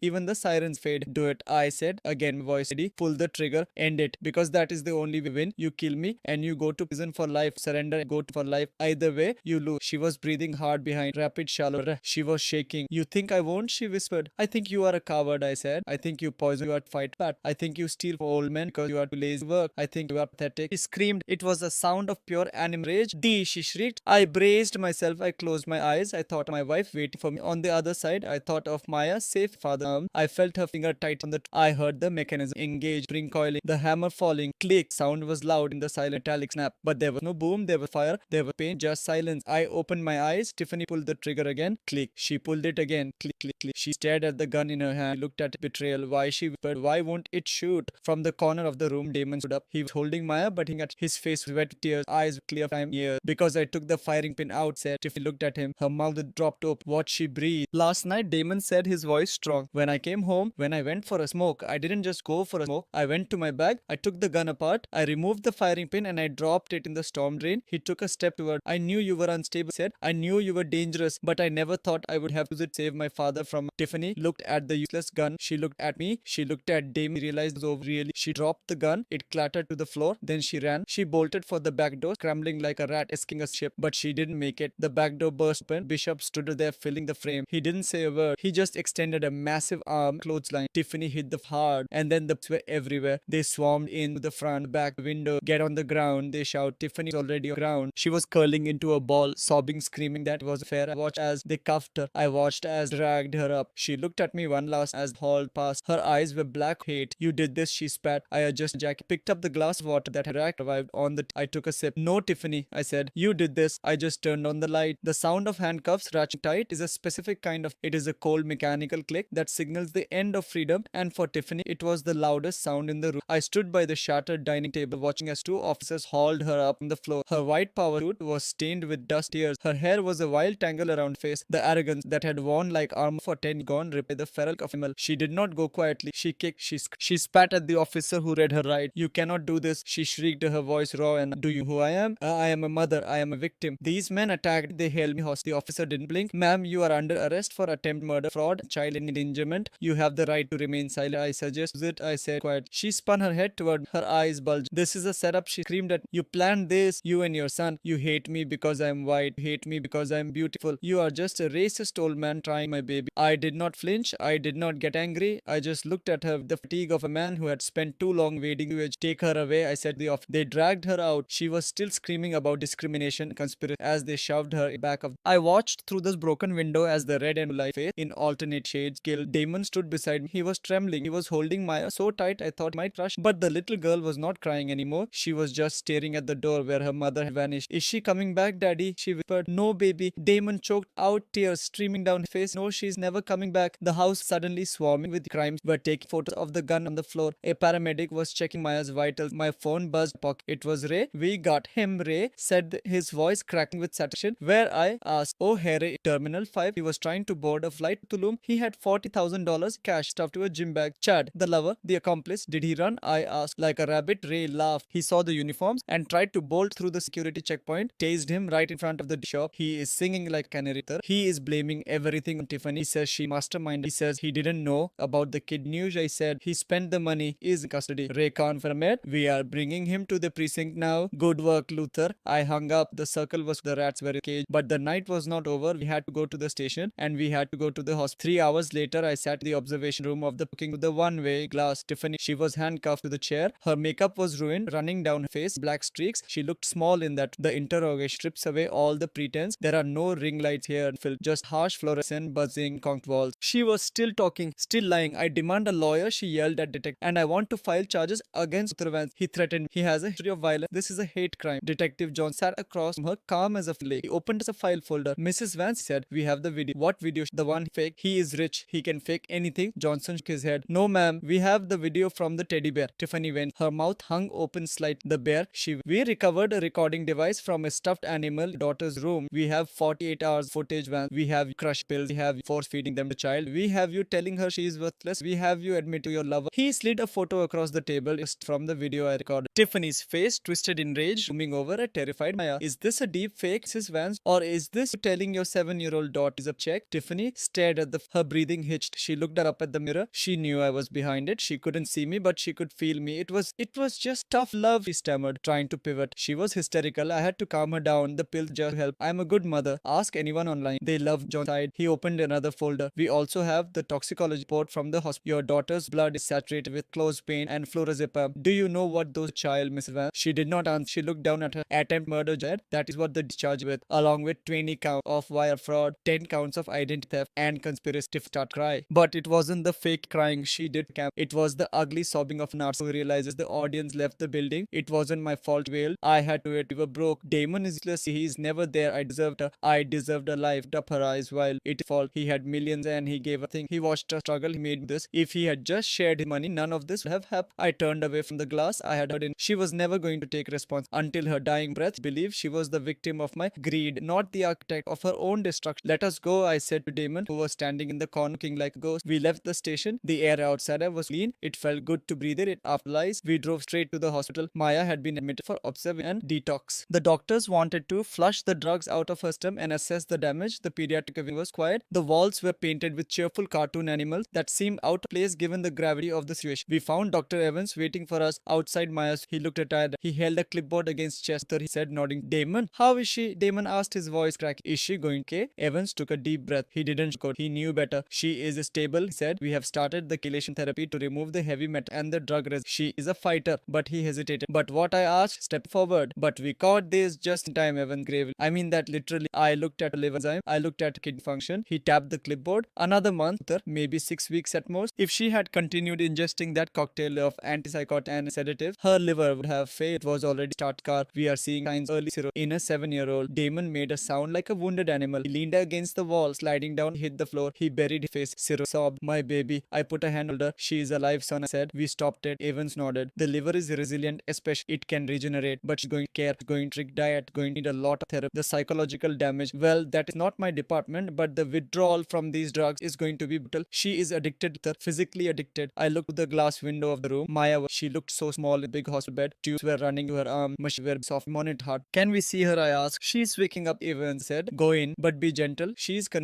Even the sirens faded. Do it, I said. Again, voice ready. Pull the trigger. End it. Because that is the only way win. You kill me and you go to prison for life. Surrender and go to for life. Either way, you lose. She was breathing hard behind. Rapid, shallow. She was shaking. You think I won't? She whispered. I think you are a coward, I said. I think you poison your fight bat. I think you steal for old men because you are too lazy to work. I think you are pathetic. She screamed. It was a sound of pure animal rage. D, she shrieked. I braced myself. I closed my eyes. I thought of my wife waiting for me. On the other side, I thought of Maya's safe father arm. I felt her finger tight on the. I heard the mechanism engage, spring coiling, the hammer falling. Click. Sound was loud in the silent metallic snap. But there was no boom. There was fire. There was pain. Just silence. I opened my eyes. Tiffany pulled the trigger again. Click. She pulled it again. Click, click, click. She stared at the gun in her hand. Looked at betrayal. Why, she whispered. Why won't it shoot? From the corner of the room, Damon stood up. He was holding Maya, but his face was wet with tears. Eyes clear time years. Because I took the firing pin out, said. Tiffany looked at him. Her mouth dropped open. What she breathed. Last night, Damon said, his voice strong. When I came home, when I went for a smoke, I didn't just go for a smoke. I went to my bag. I took the gun apart. I removed the firing pin and I dropped it in the storm drain. He took a step toward. I knew you were unstable, said. I knew you were dangerous, but I never thought I would have to save my father from. Tiffany looked at the useless gun. She looked at me. She looked at Damon. She realized it was over really. She dropped the gun. It clattered to the floor. Then she ran. She bolted for the back door, scrambling like a rat escaping a ship, but she didn't make it. The back door burst open. Bishop stood there filling the frame. He didn't say a word. He just extended a massive arm clothesline. Tiffany hit the hard, and then the were everywhere. They swarmed in the front, back, window. Get on the ground, they shout. Tiffany was already on the ground. She was curling into a ball, sobbing, screaming that it was fair. I watched as they cuffed her. I watched as dragged her up. She looked at me one last as hauled past. Her eyes were black hate. You did this, she spat. I adjusted Jack, picked up the glass of water that had arrived on the. I took a sip. No, Tiffany, I said. You did this. I just turned on the light. The sound of handcuffs ratcheting tight is a specific kind of. It is a cold mechanical click that signals the end of freedom, and for Tiffany, it was the loudest sound in the room. I stood by the shattered dining table watching as two officers hauled her up on the floor. Her white power suit was stained with dust tears. Her hair was a wild tangle around her face. The arrogance that had worn like armor for 10 gone ripped the feral of animal. She did not go quietly. She kicked. She spat at the officer who read her right. You cannot do this. She shrieked, her voice raw. And do you who I am? I am a mother. I am a victim. These men attacked. They held me hostage. The officer didn't blink. Ma'am, you are under arrest for attempted murder, fraud, child endangerment. You You have the right to remain silent. I suggest it, I said quiet. She spun her head toward, her eyes bulged. This is a setup, she screamed at. You planned this, you and your son. You hate me because I'm white. You hate me because I'm beautiful. You are just a racist old man trying my baby. I did not flinch. I did not get angry. I just looked at her with the fatigue of a man who had spent too long waiting to take her away. I said the off. They dragged her out. She was still screaming about discrimination, conspiracy as they shoved her back of. I watched through this broken window as the red and light face in alternate shades killed. Damon stood beside me. He was trembling. He was holding Maya so tight I thought he might crush. But the little girl was not crying anymore. She was just staring at the door where her mother had vanished. Is she coming back, Daddy? She whispered. No, baby. Damon choked out, tears streaming down his face. No, she's never coming back. The house suddenly swarming with crimes were taking photos of the gun on the floor. A paramedic was checking Maya's vitals. My phone buzzed. Pocket. It was Ray. We got him, Ray, said his voice cracking with satisfaction. Where? I asked. Oh, Harry, Terminal 5. He was trying to board a flight to Tulum. He had $40,000 cash stuffed to a gym bag. Chad, the lover, the accomplice, did he run? I asked. Like a rabbit, Ray laughed. He saw the uniforms and tried to bolt through the security checkpoint. Tased him right in front of the shop. He is singing like a canary. He is blaming everything on Tiffany. He says she masterminded. He says he didn't know about the kid news. I said he spent the money. Is in custody. Ray confirmed. We are bringing him to the precinct now. Good work, Luther. I hung up. The circle was the rats were caged. But the night was not over. We had to go to the station and we had to go to the hospital. 3 hours later, I sat in the observation room of the booking with the one-way glass. Tiffany, she was handcuffed to the chair. Her makeup was ruined, running down her face, black streaks. She looked small in that. The interrogation strips away all the pretense. There are no ring lights here, Phil. Just harsh fluorescent buzzing conked walls. She was still talking, still lying. I demand a lawyer, she yelled at detective. And I want to file charges against Vance. He threatened. He has a history of violence. This is a hate crime. Detective John sat across from her, calm as a flake. He opened a file folder. Mrs. Vance said, we have the video. What video? The one fake. He is rich. He can fake anything. Johnson shook his head. No, ma'am. We have the video from the teddy bear. Tiffany went. Her mouth hung open slightly. The bear. We recovered a recording device from a stuffed animal daughter's room. We have 48 hours footage. We have crushed pills. We have force feeding them to child. We have you telling her she is worthless. We have you admit to your lover. He slid a photo across the table from the video I recorded. Tiffany's face twisted in rage, zooming over a terrified Maya. Is this a deep fake, Mrs. Vance? Or is this you telling your 7-year-old daughter is a check? Tiffany stared at her breathing hitched. She looked up at the mirror. She knew I was behind it. She couldn't see me, but she could feel me. It was just tough love, she stammered, trying to pivot. She was hysterical. I had to calm her down. The pills just help. I'm a good mother. Ask anyone online. They love John's side. He opened another folder. We also have the toxicology report from the hospital. Your daughter's blood is saturated with clozapine and flurazepam. Do you know what those child, Miss Vance? She did not answer. She looked down at her attempt murder jet. That is what the discharge with, along with 20 counts of wire fraud, 10 counts of identity theft, and conspiracy to start cry. But it wasn't the fake crying she did camp. It was the ugly sobbing of Narsa who realizes the audience left the building. It wasn't my fault, wailed. I had to it. We were broke. Damon is useless. He is never there. I deserved her. I deserved a life. Up her eyes while it fault. He had millions and he gave a thing. He watched her struggle. He made this. If he had just shared his money, none of this would have happened. I turned away from the glass I had heard in. She was never going to take response until her dying breath. Believed she was the victim of my greed, not the architect of her own destruction. Let us go, I said to Damon, who was standing in the corner looking like a ghost. We left the station. The air outside was clean. It felt good to breathe it. After lies, we drove straight to the hospital. Maya had been admitted for observation and detox. The doctors wanted to flush the drugs out of her stomach and assess the damage. The pediatric wing was quiet. The walls were painted with cheerful cartoon animals that seemed out of place given the gravity of the situation. We found Dr. Evans waiting for us outside Maya's. He looked tired. He held a clipboard against chest. He said, nodding. Damon, how is she? Damon asked, his voice cracking. Is she going okay? Evans took a deep breath. He didn't sugarcoat. He knew better. She is stable, he said. We have started the chelation therapy to remove the heavy metal and the drug resistance. She is a fighter. But he hesitated. But what I asked, step forward. But we caught this just in time, Evans gravely. I mean that literally. I looked at liver enzyme. I looked at kidney function. He tapped the clipboard. Another month, maybe 6 weeks at most. If she had continued ingesting that cocktail of antipsychotic and sedative, her liver would have failed. It was already start car. We are seeing signs early cirrhosis in a 7-year-old. Damon made a sound like a wounded animal. He leaned against the wall, sliding down, hit the floor. He buried his face. Cyril sobbed. My baby. I put a hand on her. She is alive, son, I said. We stopped it. Evans nodded. The liver is resilient, especially it can regenerate, but she's going to care, going to trick diet, going to need a lot of therapy. The psychological damage, well, that is not my department, but the withdrawal from these drugs is going to be brutal. She is addicted, physically addicted. I looked through the glass window of the room. Maya, she looked so small in the big hospital bed. Tubes were running to her arm. She were soft on it hard. Can we see her? I asked. She's waking up, Evans said. Go in, but be gentle.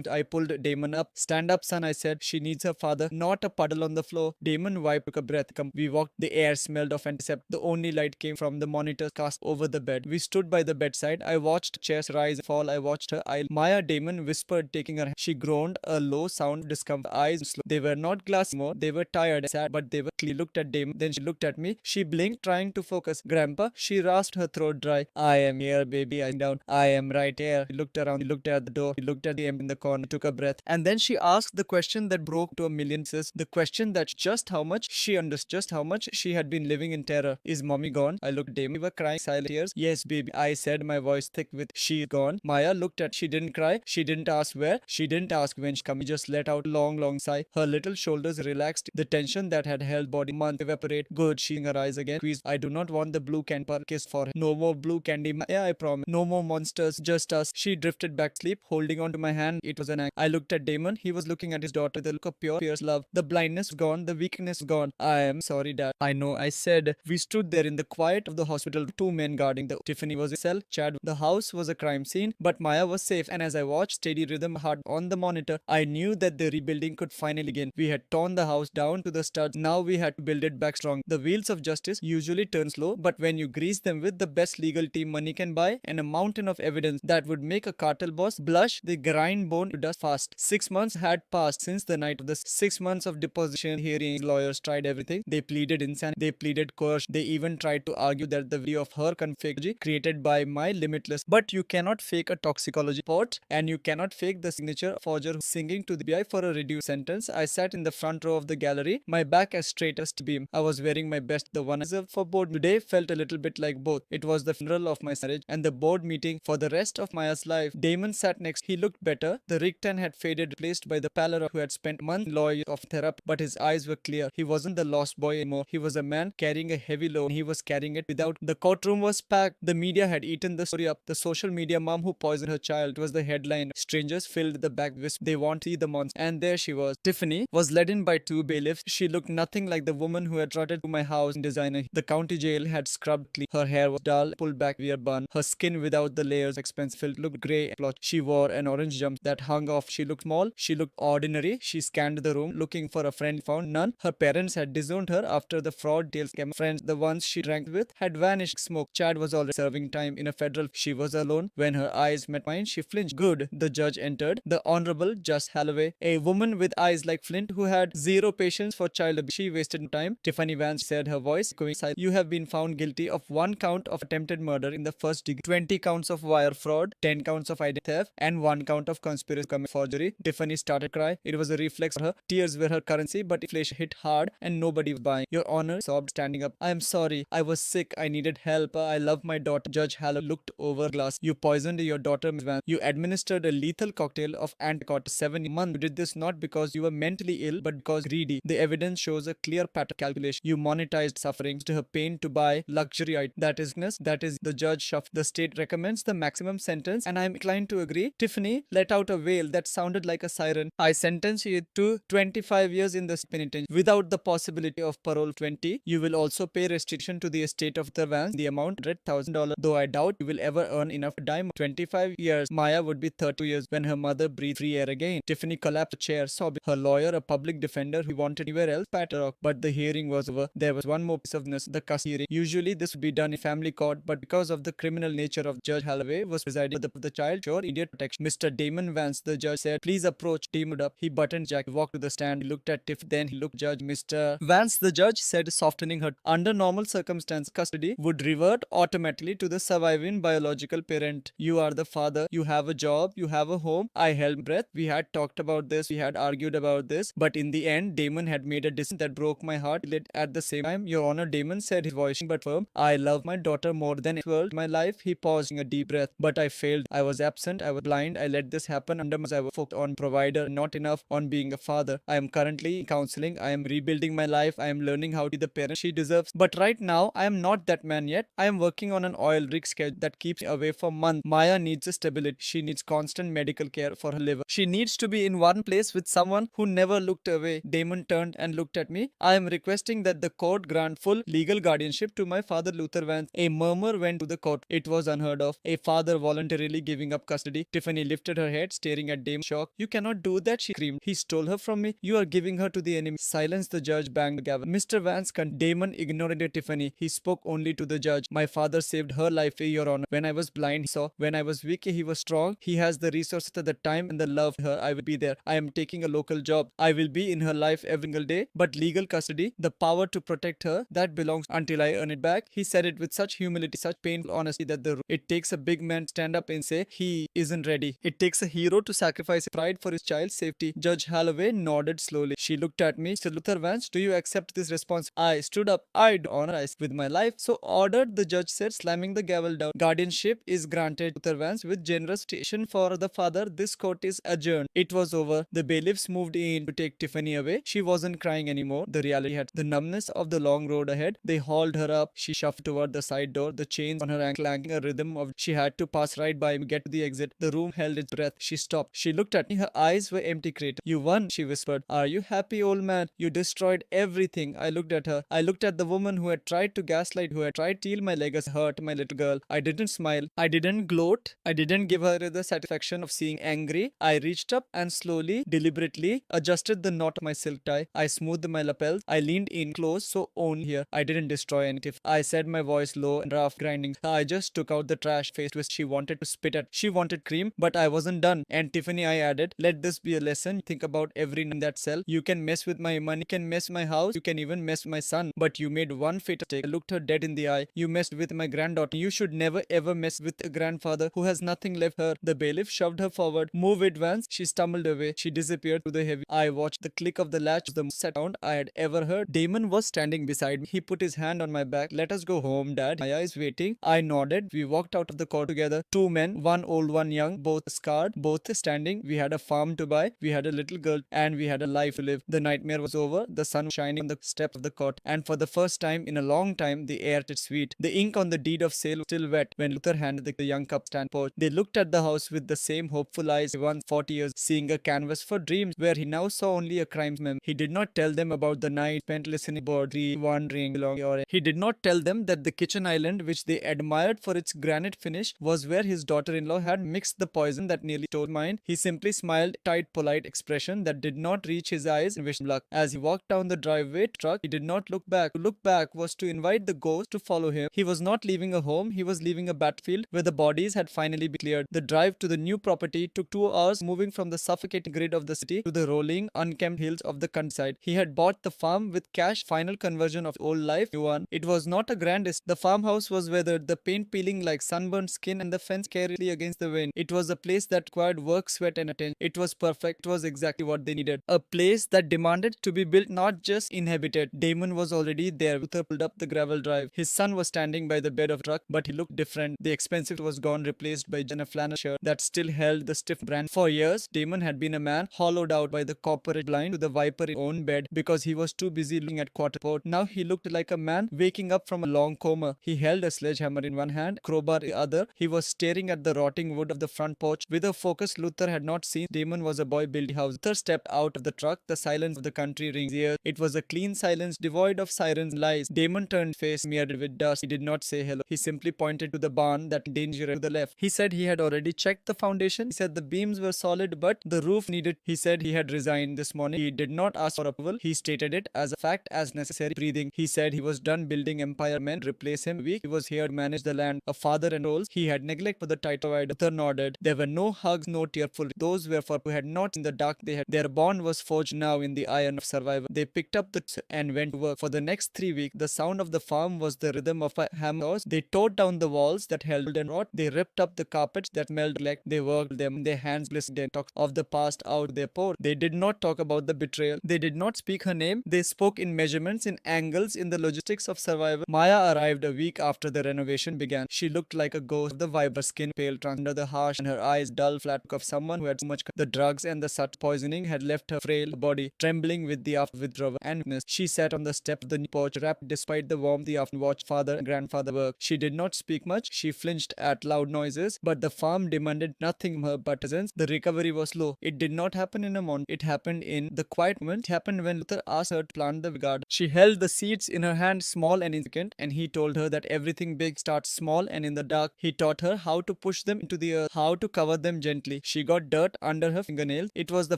I pulled Damon up. Stand up, son, I said. She needs needs her father, not a puddle on the floor. Damon wiped, took a breath. We walked. The air smelled of antiseptic. The only light came from the monitor cast over the bed. We stood by the bedside. I watched chairs rise and fall. I watched her eye. Maya, Damon whispered, taking her hand. She groaned, a low sound of discomfort. Eyes slow. They were not glassy more. They were tired and sad, but they were clear. She looked at Damon. Then she looked at me. She blinked, trying to focus. Grandpa, she rasped, her throat dry. I am here, baby. I down. I am right here. He looked around. He looked at the door. He looked at the empty in the corner. Took a breath. And then she asked the question that broke to a million pieces. The question that just how much she understood, just how much she had been living in terror. Is mommy gone? I looked at Damon. We were crying silent tears. Yes, baby. I said, my voice thick with she gone. Maya looked at. She didn't cry. She didn't ask where. She didn't ask when she come. She just let out a long, long sigh. Her little shoulders relaxed. The tension that had held body month evaporate. Good. She her eyes again. Squeezed. I do not want the blue candy kiss for her. No more blue candy. Yeah, I promise. No more monsters. Just us. She drifted back to sleep, holding on to my hand. It was an act. I looked at Damon. He was looking at his daughter with a look of pure, fierce love. The blindness gone. The weakness gone. I am sorry, Dad. I know, I said. We stood there in the quiet of the hospital, two men guarding the Tiffany was a cell, Chad. The house was a crime scene, but Maya was safe, and as I watched steady rhythm hard on the monitor, I knew that the rebuilding could finally begin. We had torn the house down to the studs. Now we had to build it back strong. The wheels of justice usually turn slow, but when you grease them with the best legal team money can buy and a mountain of evidence that would make a cartel boss blush, they grind bone to dust fast. 6 months had passed since the night of the 6 months of deposition hearings. Lawyers tried everything. They pleaded insanity. They pleaded coercion. They even tried to argue that the video of her configuration created by my limitless. But you cannot fake a toxicology report, and you cannot fake the signature forger who's singing to the BI for a reduced sentence. I sat in the front row of the gallery, my back as straight as beam. I was wearing my best, the one I reserved for board. Today felt a little bit like both. It was the funeral of my marriage and the board meeting for the rest of Maya's life. Damon sat next. He looked better. The rig tan had faded, replaced by the pallor who had spent months lawyers of therapy, but his eyes were clear. He wasn't the lost boy anymore. He was a man carrying a heavy load. He was carrying it without. The courtroom was packed. The media had eaten the story up. The social media mom who poisoned her child. It was the headline. Strangers filled the back with they want to see the monster. And there she was. Tiffany was led in by two bailiffs. She looked nothing like the woman who had trotted to my house in designer. The county jail had scrubbed clean. Her hair was dull, pulled back via bun. Her skin without the layers, expense filled, looked grey and blotched. She wore an orange jump that hung off. She looked small. She looked ordinary. She scanned the room, looking for a friend, found none. Her parents had disowned her after the fraud tales came. Friends, the ones she drank with, had vanished. Smoke. Chad was already serving time in a federal. She was alone. When her eyes met mine, she flinched. Good. The judge entered. The Honorable Just Holloway, a woman with eyes like flint who had zero patience for child abuse. She wasted time. Tiffany Vance said, her voice going silent. You have been found guilty of 1 count of attempted murder in the first degree, 20 counts of wire fraud, 10 counts of identity theft, and 1 count of conspiracy to commit forgery. Tiffany started to cry. It was a reflex for her. Tears were her currency, but inflation hit hard and nobody was buying. Your Honor, sobbed, standing up. I am sorry. I was sick. I needed help. I love my daughter. Judge Hallow looked over glass. You poisoned your daughter, Miss Vance. You administered a lethal cocktail of anticotic 7 months. You did this not because you were mentally ill, but because greedy. The evidence shows a clear pattern calculation. You monetized suffering to her pain to buy luxury items. That is the judge shuffled. The state recommends the maximum sentence, and I am inclined to agree. Tiffany let out a wail that sounded like a siren. I sentence you to 25 years in the penitentiary without the possibility of parole. 20. You will also pay restitution to the estate of the Vance, the amount $100,000, though I doubt you will ever earn enough to die. 25 years. Maya would be 32 years when her mother breathed free air again. Tiffany collapsed a chair, sobbing. Her lawyer, a public defender who wanted anywhere else, pat her off. But the hearing was over. There was one more piece of news, the custody hearing. Usually this would be done in family court, but because of the criminal nature of Judge Holloway was presiding over the child, sure immediate protection. Mr. Damon Vance, the judge said, please approach. Damon up. He buttoned Jack, walked to the stand, he looked at Tiff, then he looked at Judge. Mr. Vance, the judge said, softening her. Under normal circumstances, custody would revert automatically to the surviving biological parent. You are the father. You have a job. You have a home. I held breath. We had talked about this. We had argued about this. But in the end, Damon had made a decision that broke my heart. At the same time, Your Honor, Damon said, his voice but firm, I love my daughter more than the world. My life. He paused in a deep breath. But I failed. I was absent. I was blind. I let this happen under I was focused on provider, not enough on being a father. I am currently in counseling. I am rebuilding my life. I am learning how to be the parent she deserves. But right now, I am not that man yet. I am working on an oil rig schedule that keeps me away for months. Maya needs a stability. She needs constant medical care for her liver. She needs to be in one place with someone who never looked away. Damon turned and looked at me. I am requesting that the court grant full legal guardianship to my father Luther Vance. A murmur went to the court. It was unheard of. A father voluntarily giving up custody. Tiffany lifted her head, staring at Damon, shocked. You cannot do that, she screamed. He stole stole her from me. You are giving her to the enemy. Silence, the judge banged the gavel. Mr. Vance, Damon ignored Tiffany. He spoke only to the judge. My father saved her life, Your Honor. When I was blind, he saw. When I was weak, he was strong. He has the resources, the time, and the love for her. I will be there. I am taking a local job. I will be in her life every single day. But legal custody, the power to protect her, that belongs until I earn it back. He said it with such humility, such painful honesty that it takes a big man to stand up and say he isn't ready. It takes a hero to sacrifice his pride for his child's safety. Judge Holloway nodded slowly. She looked at me. Sir Luther Vance, do you accept this response? I stood up. I do honor with my life. So ordered, the judge said, slamming the gavel down. Guardianship is granted to Luther Vance with generous station for the father. This court is adjourned. It was over. The bailiffs moved in to take Tiffany away. She wasn't crying anymore. The reality had the numbness of the long road ahead. They hauled her up. She shuffled toward the side door. The chains on her ankle clanking a rhythm of she had to pass right by me, get to the exit. The room held its breath. She stopped. She looked at me. Her eyes were empty. Crater. You won, she whispered. Are you happy, old man? You destroyed everything. I looked at her. I looked at the woman who had tried to gaslight, who had tried to steal my legacy, hurt my little girl. I didn't smile. I didn't gloat. I didn't give her the satisfaction of seeing angry. I reached up and slowly, deliberately adjusted the knot of my silk tie. I smoothed my lapels. I leaned in close, so only here. I didn't destroy anything. I said, my voice low and rough, grinding. I just took out the trash. Face twist. She wanted to spit at. She wanted cream, but I wasn't done. And Tiffany, I added, let this be a lesson. Think about every in that cell. You can mess with my money, you can mess my house, you can even mess with my son. But you made one fatal mistake. I looked her dead in the eye. You messed with my granddaughter. You should never ever mess with a grandfather who has nothing left her. The bailiff shoved her forward. Move it, Vance. She stumbled away. She disappeared through the heavy. I watched the click of the latch, the most sound I had ever heard. Damon was standing beside me. He put his hand on my back. Let us go home, Dad. My eyes waiting. I nodded. We walked out of the court together. Two men, one old, one young, both scarred, both standing. We had a farm to buy. We had a little girl, and we had a life to live. The nightmare was over. The sun was shining on the steps of the court, and for the first time in a long time, the air tasted sweet. The ink on the deed of sale was still wet when Luther handed the young couple stand porch. They looked at the house with the same hopeful eyes once 40 years, seeing a canvas for dreams where he now saw only a crime memory. He did not tell them about the night spent listening, boardry, wandering along or he did not tell them that the kitchen island, which they admired for its granite finish, was where his daughter-in-law had mixed the poison that nearly stole mine. He simply smiled, tight, polite expression that did not reach his eyes and wished him luck. As he walked down the driveway truck, he did not look back. To look back was to invite the ghost to follow him. He was not leaving a home, he was leaving a battlefield where the bodies had finally been cleared. The drive to the new property took 2 hours, moving from the suffocating grid of the city to the rolling, unkempt hills of the countryside. He had bought the farm with cash, final conversion of old life, new one. It was not a grand estate. The farmhouse was weathered, the paint peeling like sunburned skin and the fence carefully against the wind. It was a place that required work, sweat and attention. It was perfect. It was exactly what they needed. A place that demanded to be built, not just inhabited. Damon was already there. Luther pulled up the gravel drive. His son was standing by the bed of the truck, but he looked different. The expensive was gone, replaced by a flannel shirt that still held the stiff brand. For years, Damon had been a man hollowed out by the corporate blind to the viper in his own bed because he was too busy looking at quarter port. Now he looked like a man waking up from a long coma. He held a sledgehammer in one hand, crowbar in the other. He was staring at the rotting wood of the front porch with a focus Luther had not seen. Damon was a boy building house. Luther stepped out of the truck. The silence of the country rings ears. It was a clean silence devoid of sirens and lies. Damon turned face smeared with dust. He did not say hello. He simply pointed to the barn that danger to the left. He said he had already checked the foundation. He said the beams were solid, but the roof needed. He said he had resigned this morning. He did not ask for approval. He stated it as a fact, as necessary breathing. He said he was done building empire men replace him weak. He was here to manage the land, a father and roles. He had neglect for the title. Luther nodded. There were no hugs, no tearful. Those were for who had not in the dark. They had their bond was forged now in the iron of survival. They picked up the and went to work. For the next 3 weeks, the sound of the farm was the rhythm of a hammer. They tore down the walls that held and rot. They ripped up the carpets that smelled like they worked them. Their hands glistened and talked of the past out their pore. They did not talk about the betrayal. They did not speak her name. They spoke in measurements, in angles, in the logistics of survival. Maya arrived a week after the renovation began. She looked like a ghost. The vibrant skin pale under the harsh and her eyes dull flat of someone who had too much. The drugs and the sut poisoning had left her frail body trembling with the after withdrawal and weakness. She sat on the step of the porch, wrapped despite the warmth the after watched father and grandfather work. She did not speak much. She flinched at loud noises, but the farm demanded nothing from her but presence. The recovery was slow. It did not happen in a month. It happened in the quiet moment. It happened when Luther asked her to plant the garden. She held the seeds in her hand, small and insignificant, and he told her that everything big starts small and in the dark. He taught her how to push them into the earth, how to cover them gently. She got dirt under her fingernails. It was the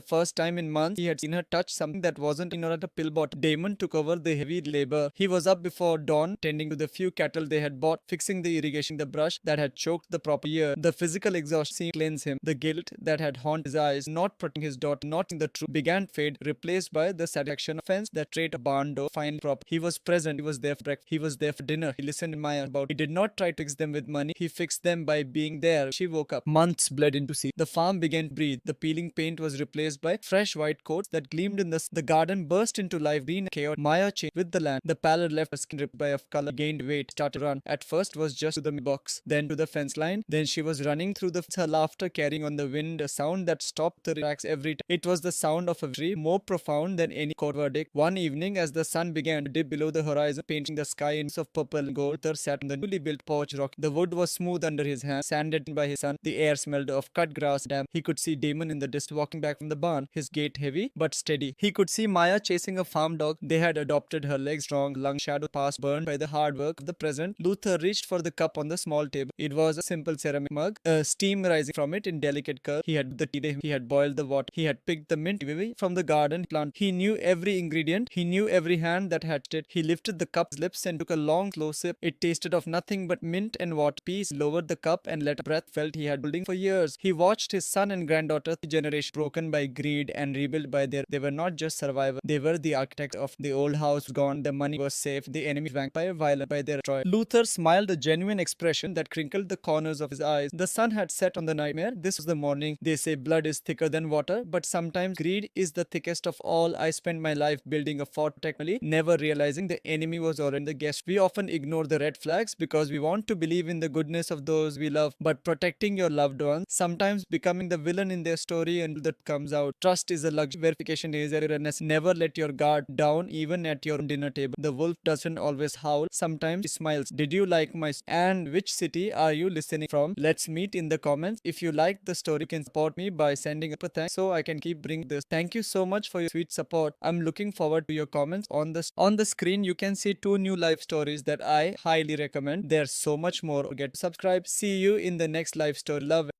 first time in months he had seen her touch something that wasn't in or at a pill bottle. Damon took over the heavy labor. He was up before dawn, tending to the few cattle they had bought, fixing the irrigation, the brush that had choked the proper year. The physical exhaustion seemed to cleanse him. The guilt that had haunted his eyes, not protecting his daughter, not in the truth, began to fade, replaced by the satisfaction of fence that trait of barn door finally proper. He was present. He was there for breakfast. He was there for dinner. He listened to Maya about. He did not try to fix them with money. He fixed them by being there. She woke up. Months bled into sea. The farm began to breathe. The peeling paint was replaced by fresh white coats that gleamed in the sun. The garden burst into life. Green chaos. Maya changed with the land. The pallor left her skin ripped by of color, gained weight, started to run. At first was just to the box, then to the fence line. Then she was running through her laughter carrying on the wind a sound that stopped the tracks every time. It was the sound of a victory, more profound than any court verdict. One evening, as the sun began to dip below the horizon, painting the sky in of purple and gold, Luther sat on the newly built porch rock. The wood was smooth under his hands, sanded by his sun. The air smelled of cut grass damp. He could see Damon in the distance walking back from the barn, his gait heavy but steady. He could see Maya chasing a farm dog. They had adopted her legs, strong, lung shadow past burned by the hard work of the present. Luther reached for the cup on the small table. It was a simple ceramic mug, steam rising from it in delicate curve. He had the tea, he had boiled the water, he had picked the mint from the garden plant. He knew every ingredient, he knew every hand that hatched it. He lifted the cup's lips and took a long, slow sip. It tasted of nothing but mint and water. Peace lowered the cup and let a breath felt he had building for years. He watched his son and granddaughter, the generation broken by greed and rebuilt by their. They were not just survivors, they were the architects of the old house gone, the money was safe, the enemy vanquished by violence, by their destroyer. Luther smiled, a genuine expression that crinkled the corners of his eyes. The sun had set on the nightmare. This was the morning. They say blood is thicker than water, but sometimes greed is the thickest of all. I spent my life building a fort technically, never realizing the enemy was already the guest. We often ignore the red flags because we want to believe in the goodness of those we love, but protecting your loved ones, sometimes becoming the villain in their story until that comes out. Trust is a luxury. Verification is a rarity. Never let your guard down even at your dinner table. The wolf doesn't always howl. Sometimes he smiles. Did you like my and which city are you listening from? Let's meet in the comments. If you like the story, you can support me by sending up a thanks so I can keep bringing this. Thank you so much for your sweet support. I'm looking forward to your comments. On the screen you can see 2 new life stories that I highly recommend. There's so much more. Get to subscribe. See you in the next live story. Love.